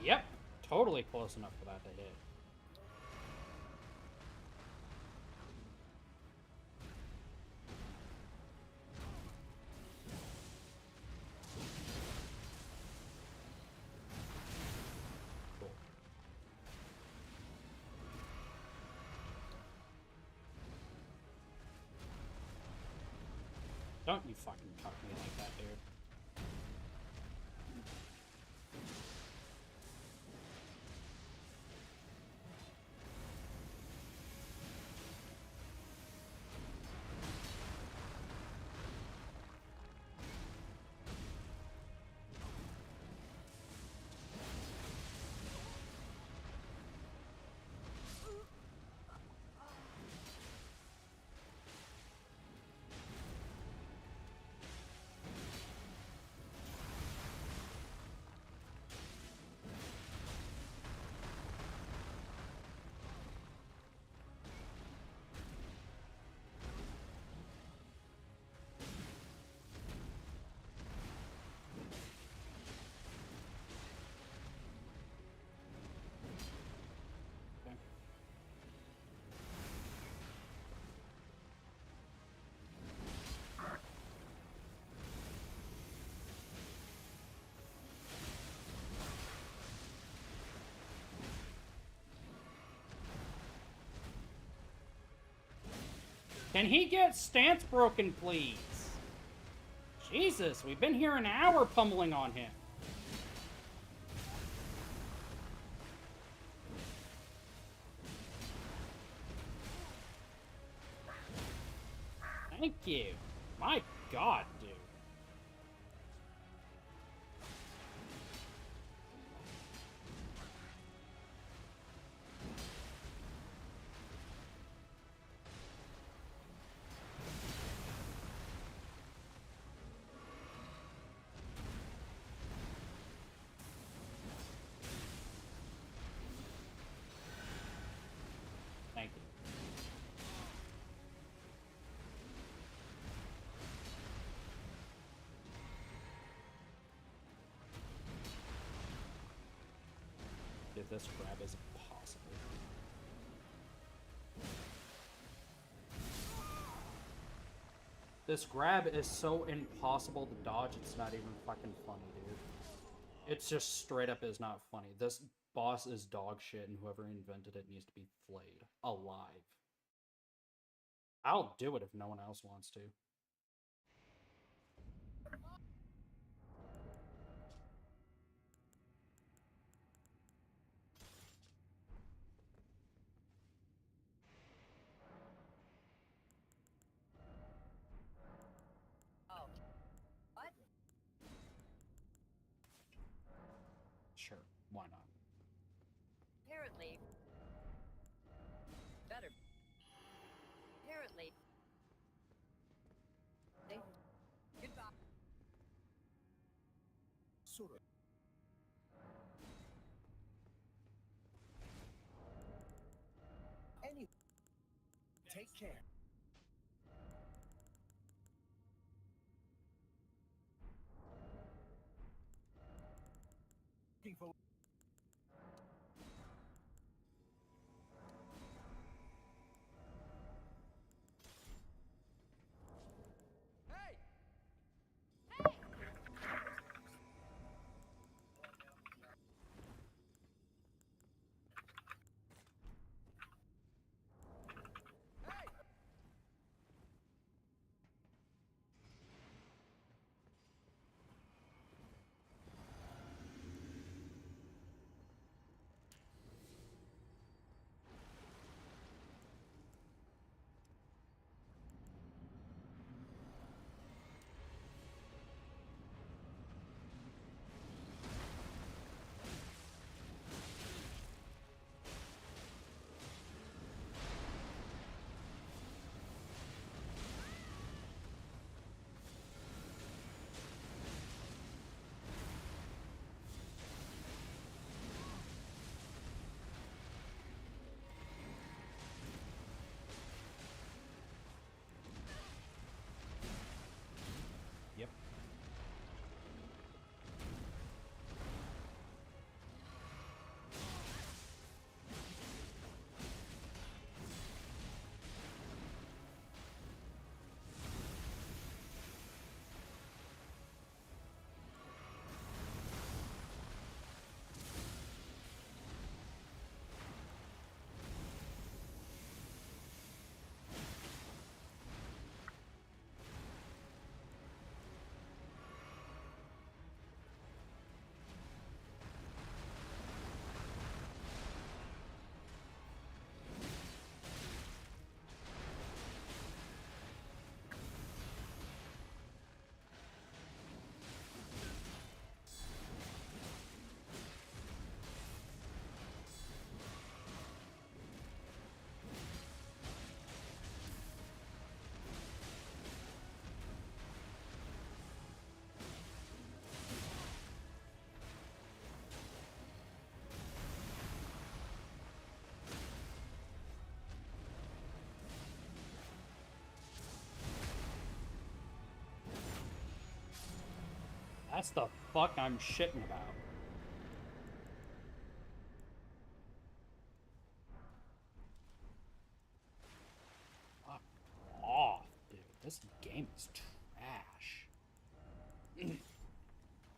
Yep, totally close enough for that to hit. Cool. Don't you fucking talk to me like that, dude. Can he get stance broken, please? Jesus, we've been here an hour pummeling on him. Thank you. My god, dude. Thank you. Dude, this grab is impossible. This grab is so impossible to dodge, it's not even fucking funny, dude. It's just straight up is not funny. This boss is dog shit, and whoever invented it needs to be flayed alive. I'll do it if no one else wants to. Oh. What? Sure, why not? Apparently. Better. Apparently. Goodbye. Sora. Anyway, take care. Looking for Hey! Yep. That's the fuck I'm shitting about. Fuck off, dude. This game is trash.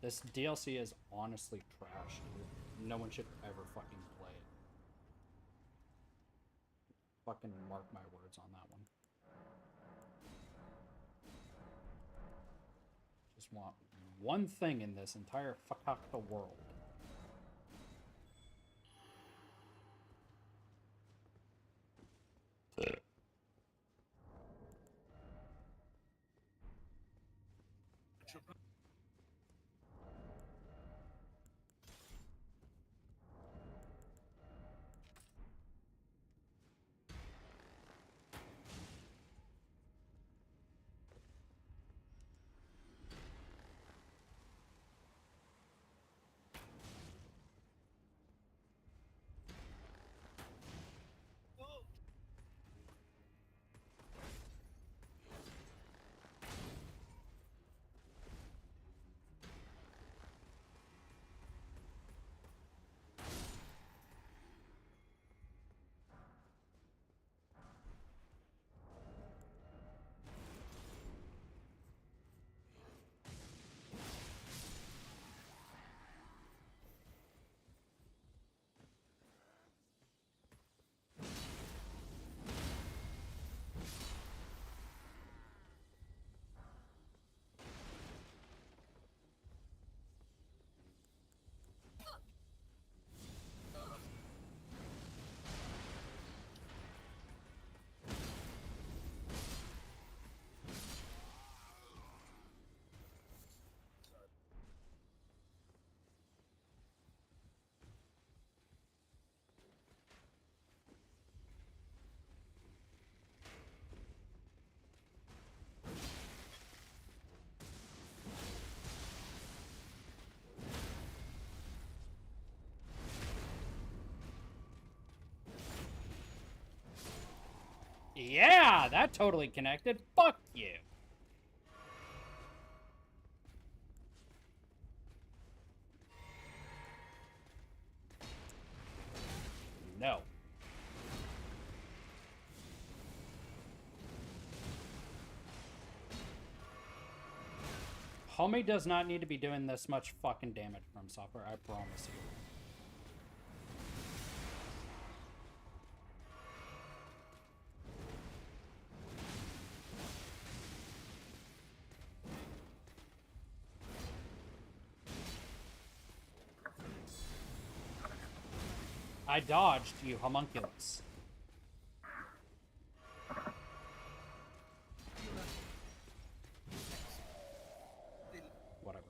This DLC is honestly trash, dude. No one should ever fucking play it. Fucking mark my words on that one. want one thing in this entire fakakta world. Yeah, that totally connected. Fuck you. No. Homie does not need to be doing this much fucking damage from software, I promise you. I dodged, you homunculus. Whatever.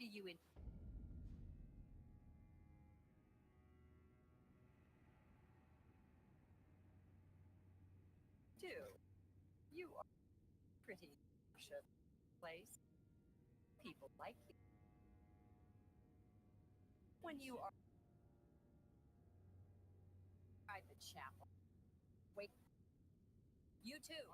do you in? Do you are pretty precious place? People like you. When you are private chapel. Wait. You too.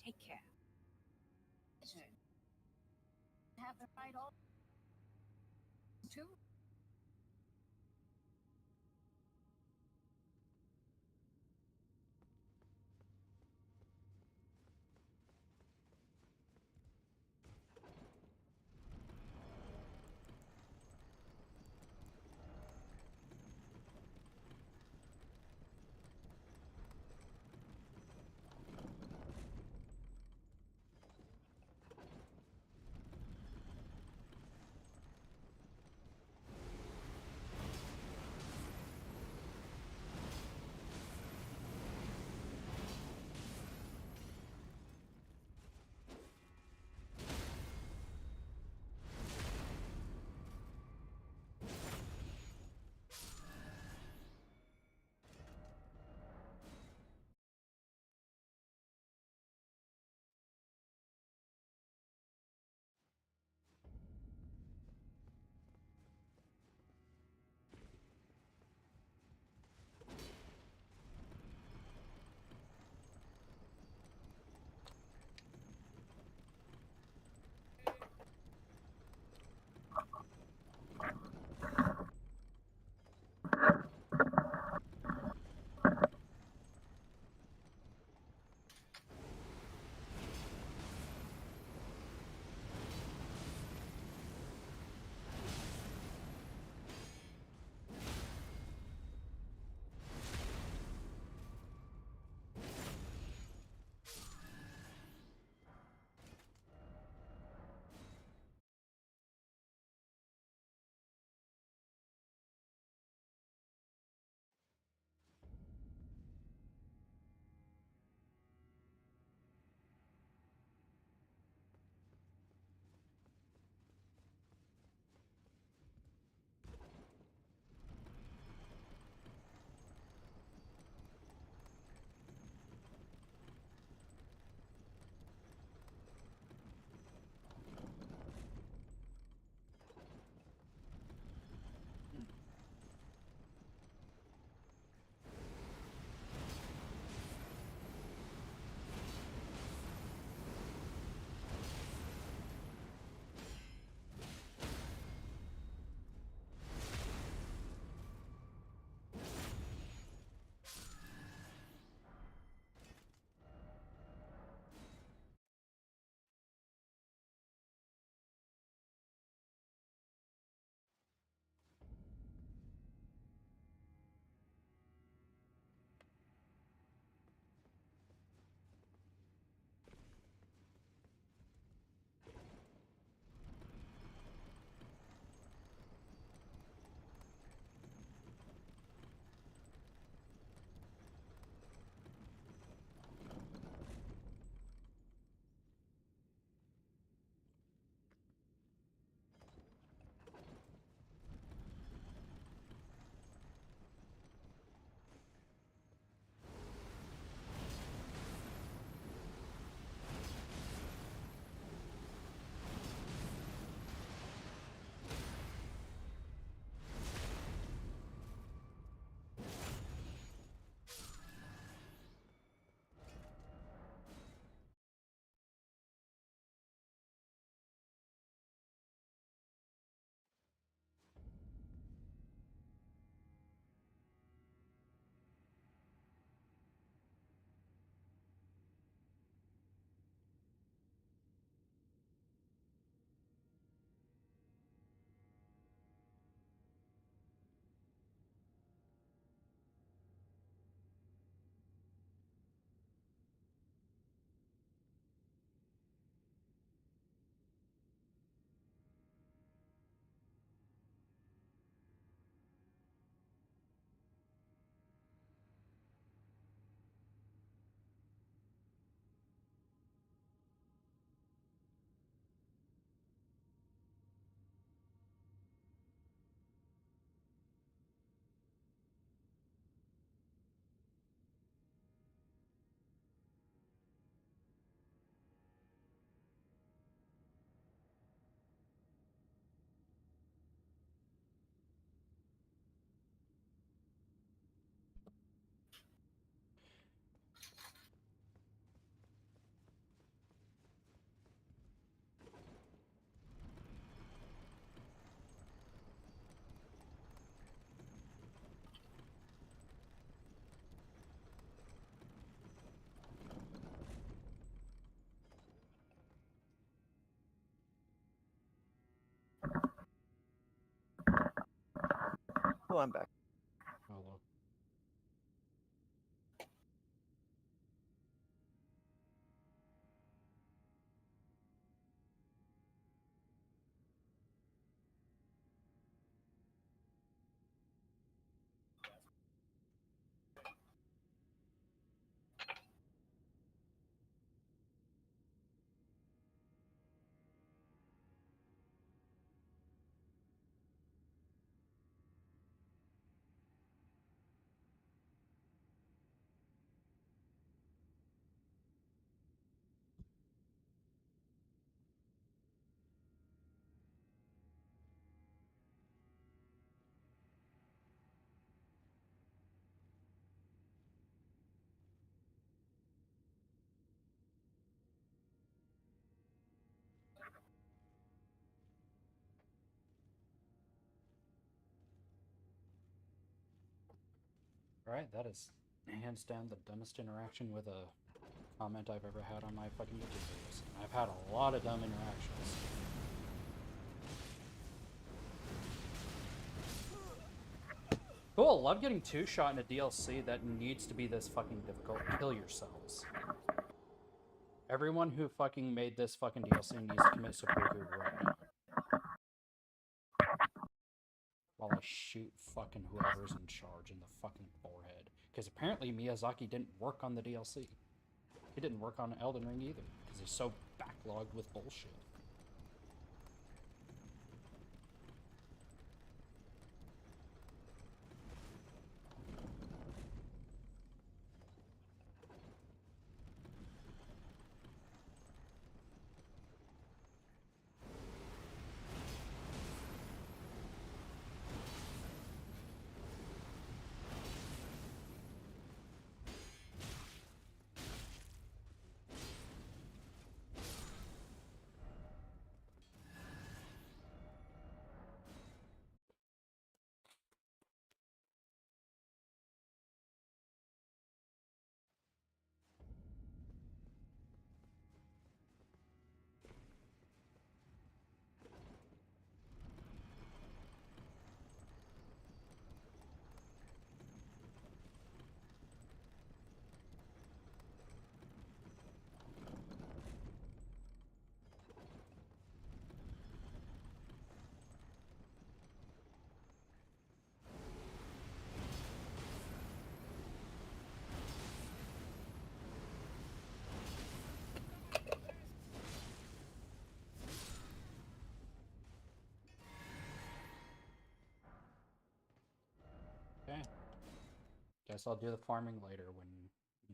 Take care. Have the right all too. Oh, I'm back. Hello. Alright, that is hands down the dumbest interaction with a comment I've ever had on my fucking YouTube videos. And I've had a lot of dumb interactions. Cool, love getting two-shot in a DLC that needs to be this fucking difficult. Kill yourselves. Everyone who fucking made this fucking DLC needs to commit seppuku right now. While I shoot fucking whoever's in charge in the fucking forehead. Because apparently Miyazaki didn't work on the DLC. He didn't work on Elden Ring either. Because he's so backlogged with bullshit. Okay. Guess I'll do the farming later when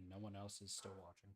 no one else is still watching.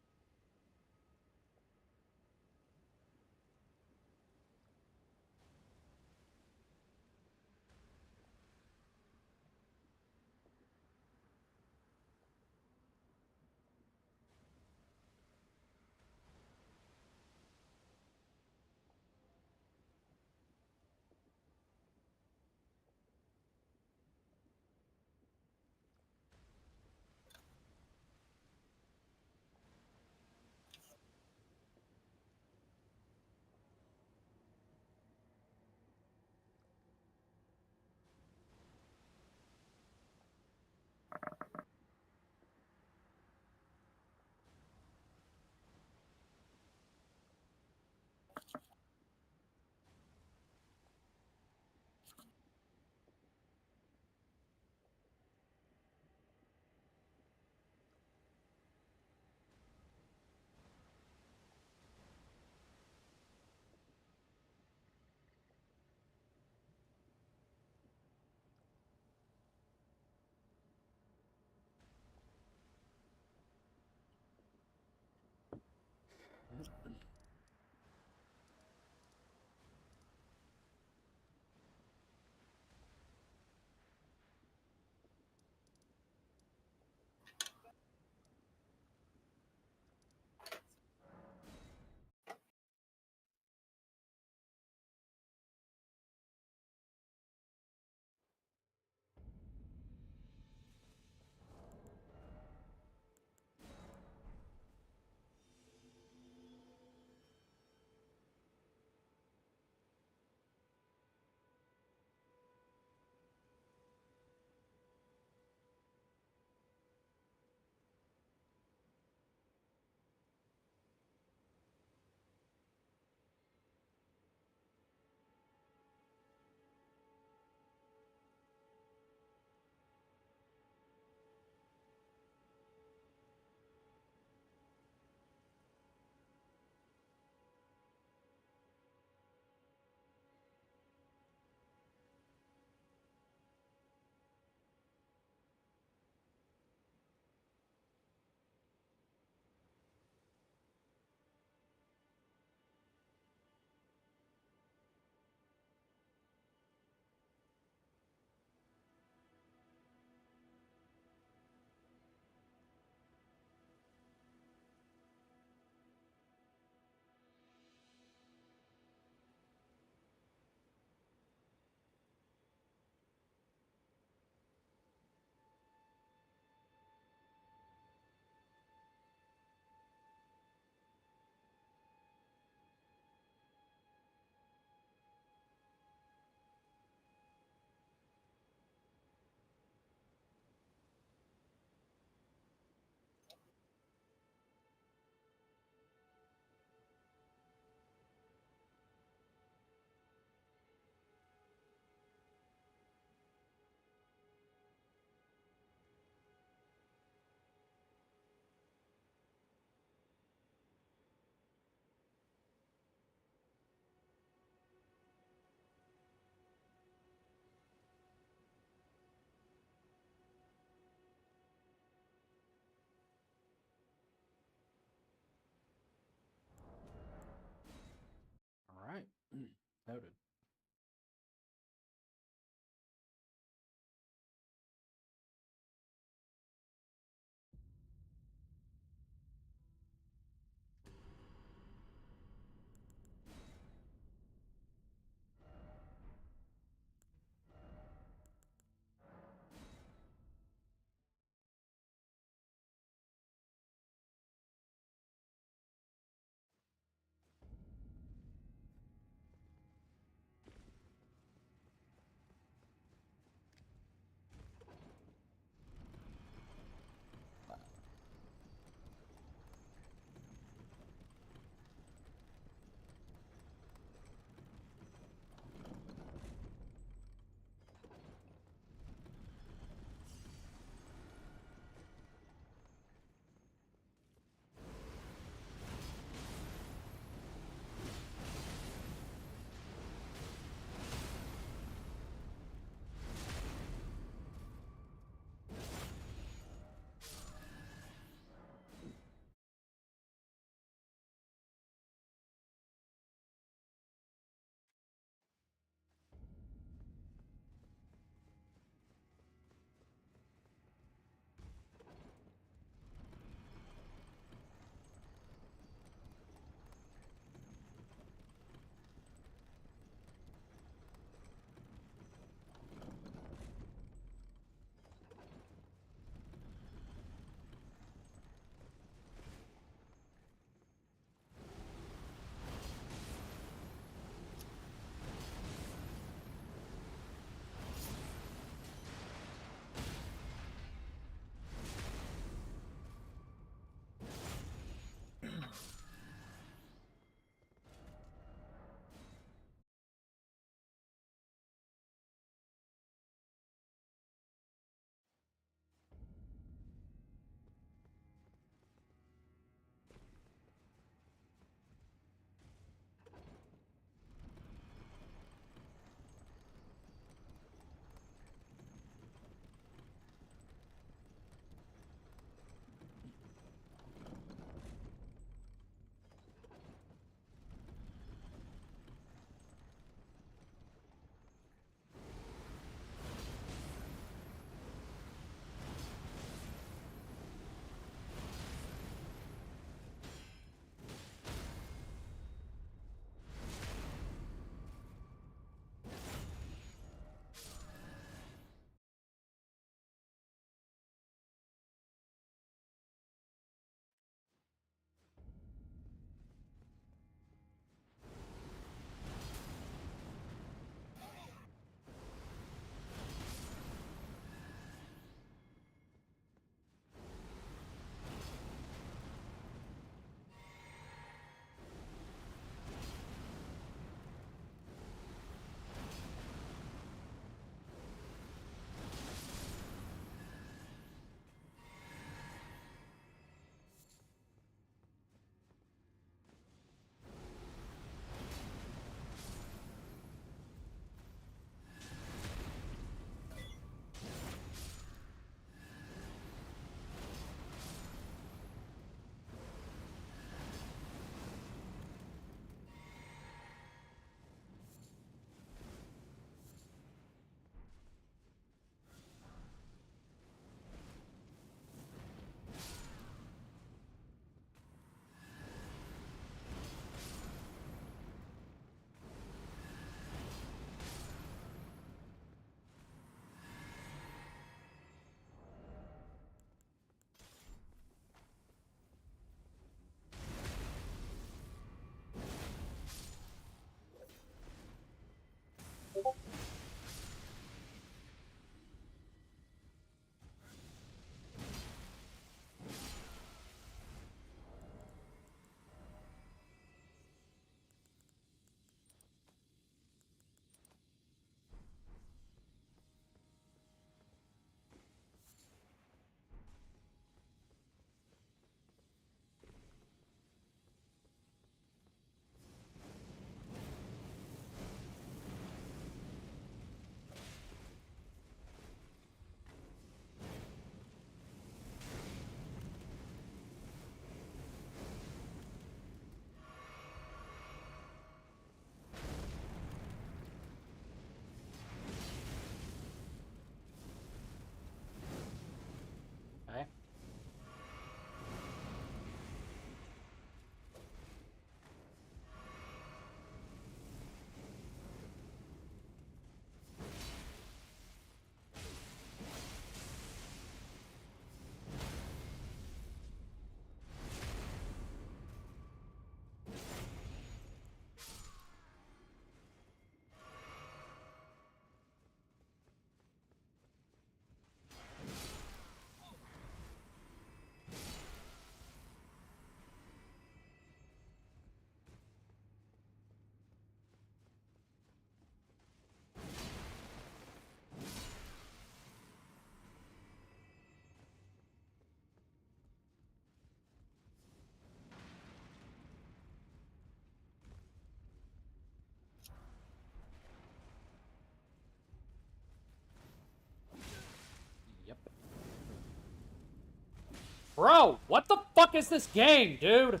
Bro, what the fuck is this game, dude?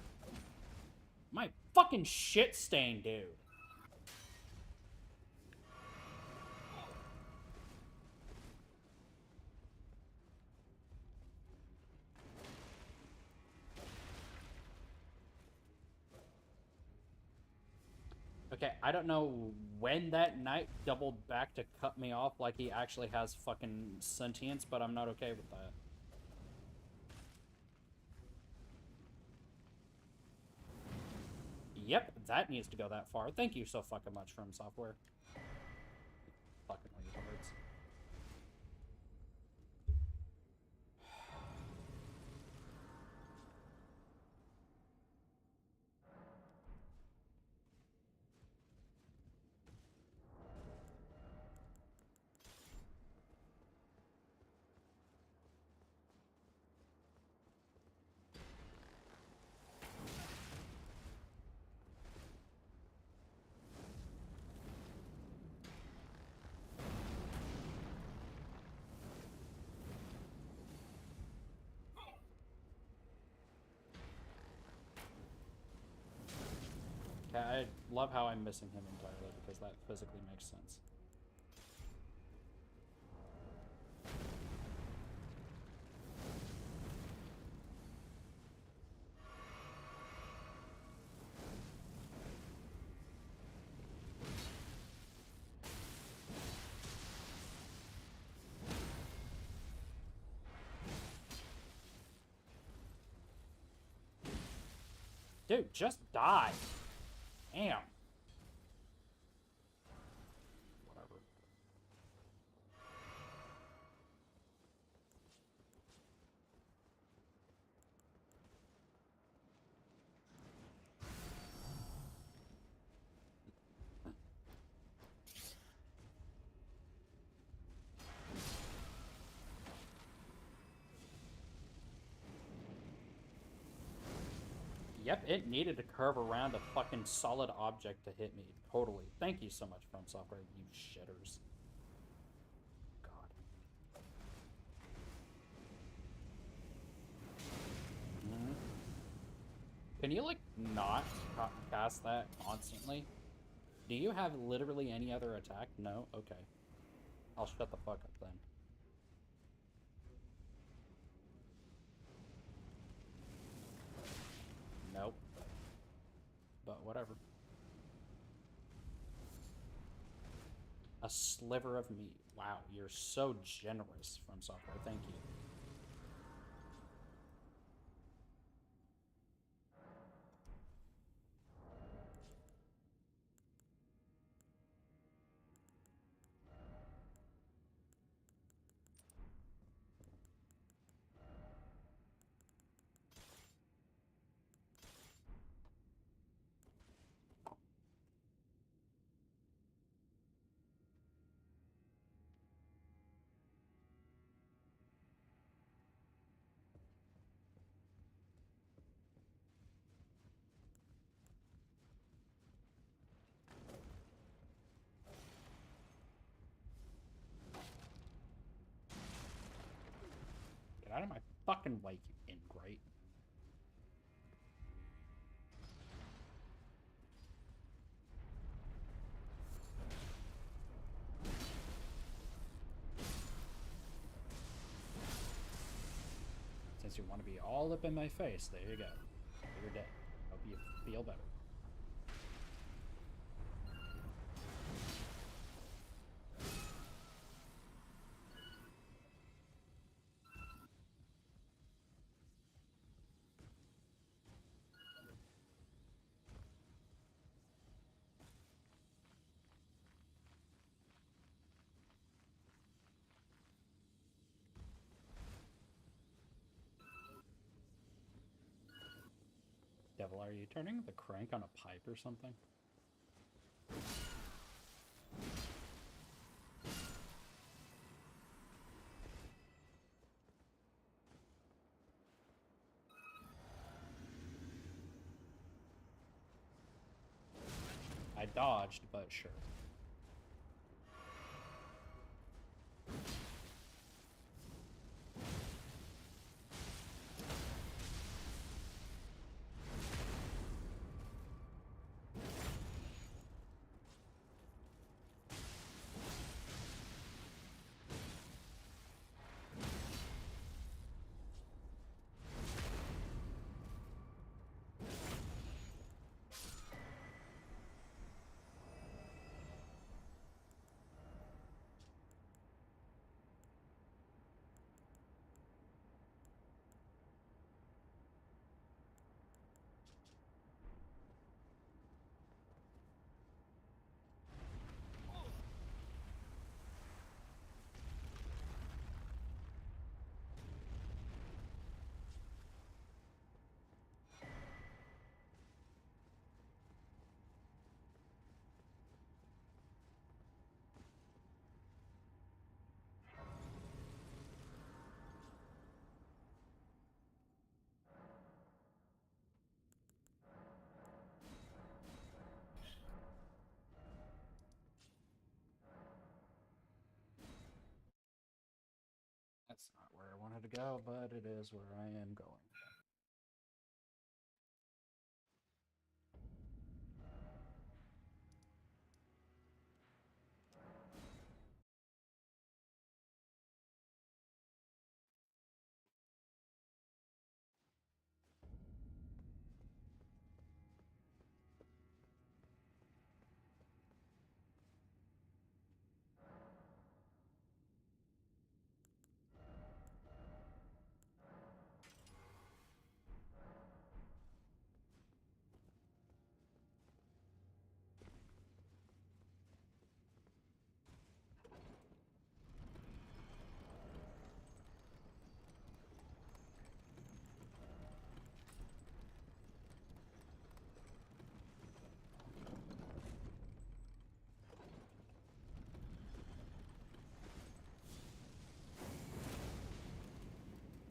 My fucking shit stain, dude. Okay, I don't know when that knight doubled back to cut me off like he actually has fucking sentience, but I'm not okay with that. Yep, that needs to go that far. Thank you so fucking much, From Software. Fucking retards. I love how I'm missing him entirely, because that physically makes sense. Dude, just die. Damn. Whatever. Yep, it needed to curve around a fucking solid object to hit me. Totally. Thank you so much, From Software, you shitters. God. Can you, like, not cast that constantly? Do you have literally any other attack? No? Okay. I'll shut the fuck up then. Nope. But whatever. A sliver of meat. Wow, you're so generous, From Software. Thank you. Get out of my fucking way, you ingrate. Since you want to be all up in my face, there you go. You're dead. Hope you feel better. Devil, are you turning the crank on a pipe or something? I dodged, but sure. to go, but it is where I am going.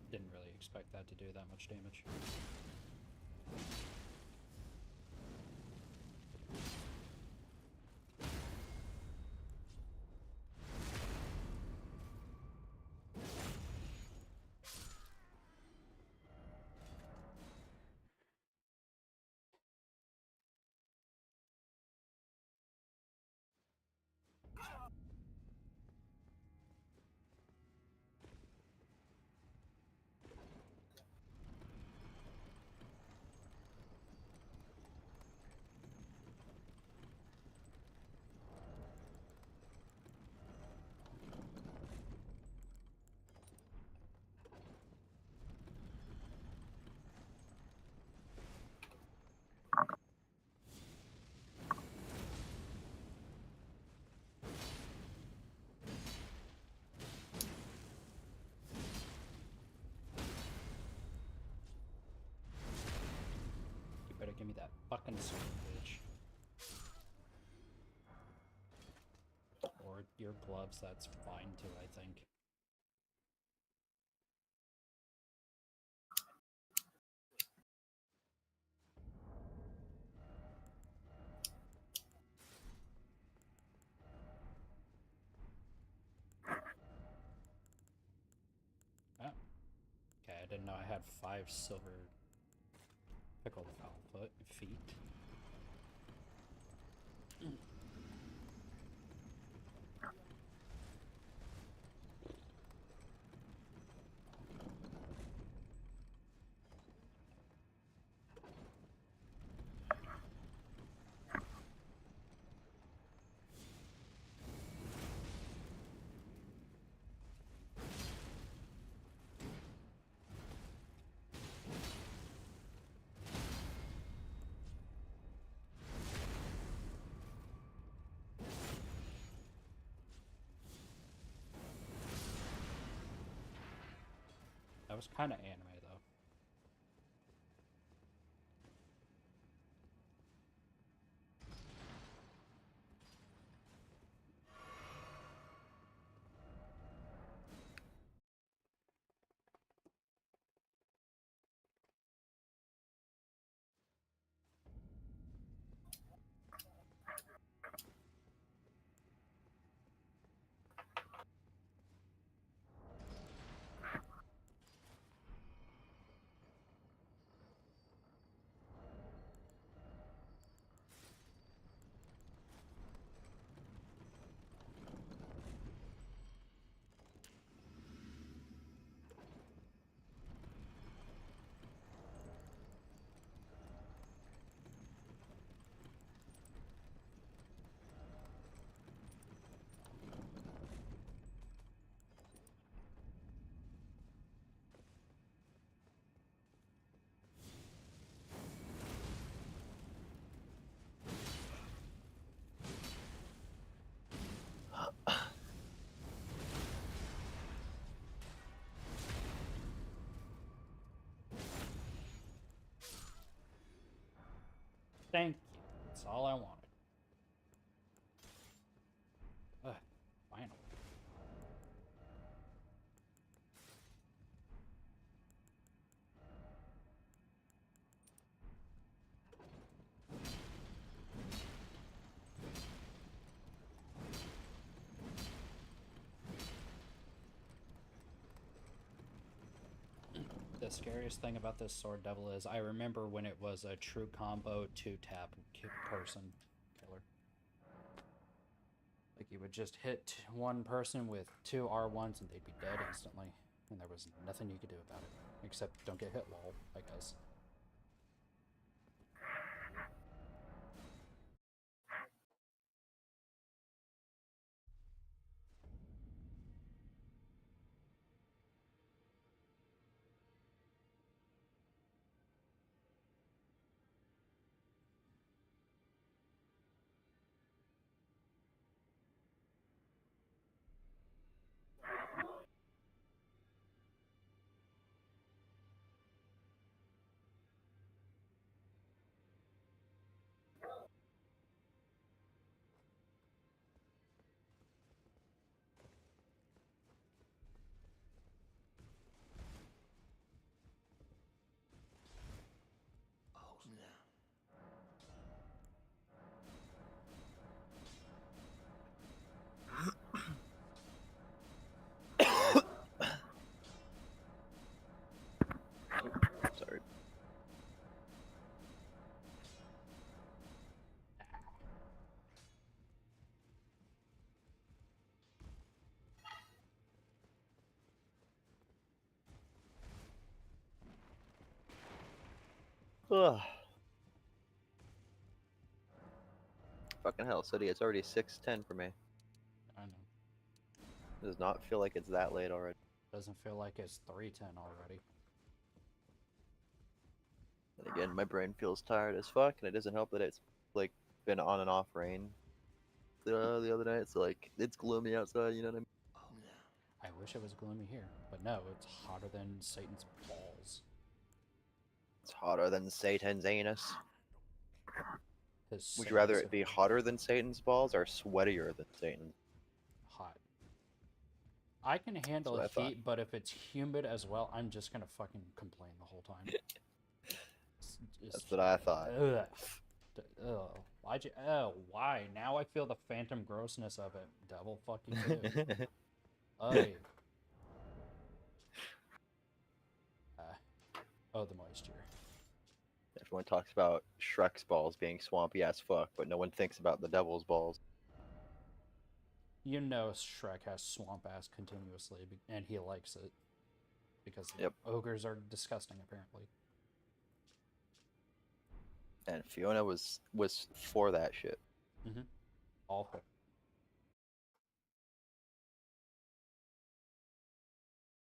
Didn't really expect that to do that much damage. You better give me that fucking sword, bitch. Or your gloves, that's fine too, I think. Oh. Okay, I didn't know I had 5 silver pickled fowl feet. That was kind of anime, though. Thank you. That's all I wanted. Ugh, finally. the scariest thing about this Sword Devil is I remember when it was a true combo 2-tap person killer. Like you would just hit one person with 2 R1s and they'd be dead instantly. And there was nothing you could do about it. Except don't get hit, lol, I guess. Sorry. Ugh. Fucking hell, City, it's already 6:10 for me. I know. Does not feel like it's that late already. Doesn't feel like it's 3:10 already. And again, my brain feels tired as fuck, and it doesn't help that it's like been on and off rain the other night. So like it's gloomy outside. You know what I mean? I wish it was gloomy here, but no, it's hotter than Satan's balls. It's hotter than Satan's anus. His Would you rather Satan's it be hotter than Satan's balls or sweatier than Satan's? hot? I can handle what I thought. heat, but if it's humid as well, I'm just gonna fucking complain the whole time. That's what I thought. Ugh. Ugh. Why'd you? Oh, why? Now I feel the phantom grossness of it. Devil, fuck you too. Oy. Oh, the moisture. Everyone talks about Shrek's balls being swampy as fuck, but no one thinks about the devil's balls. You know Shrek has swamp ass continuously, and he likes it. Because ogres are disgusting, apparently. And Fiona was for that shit. All for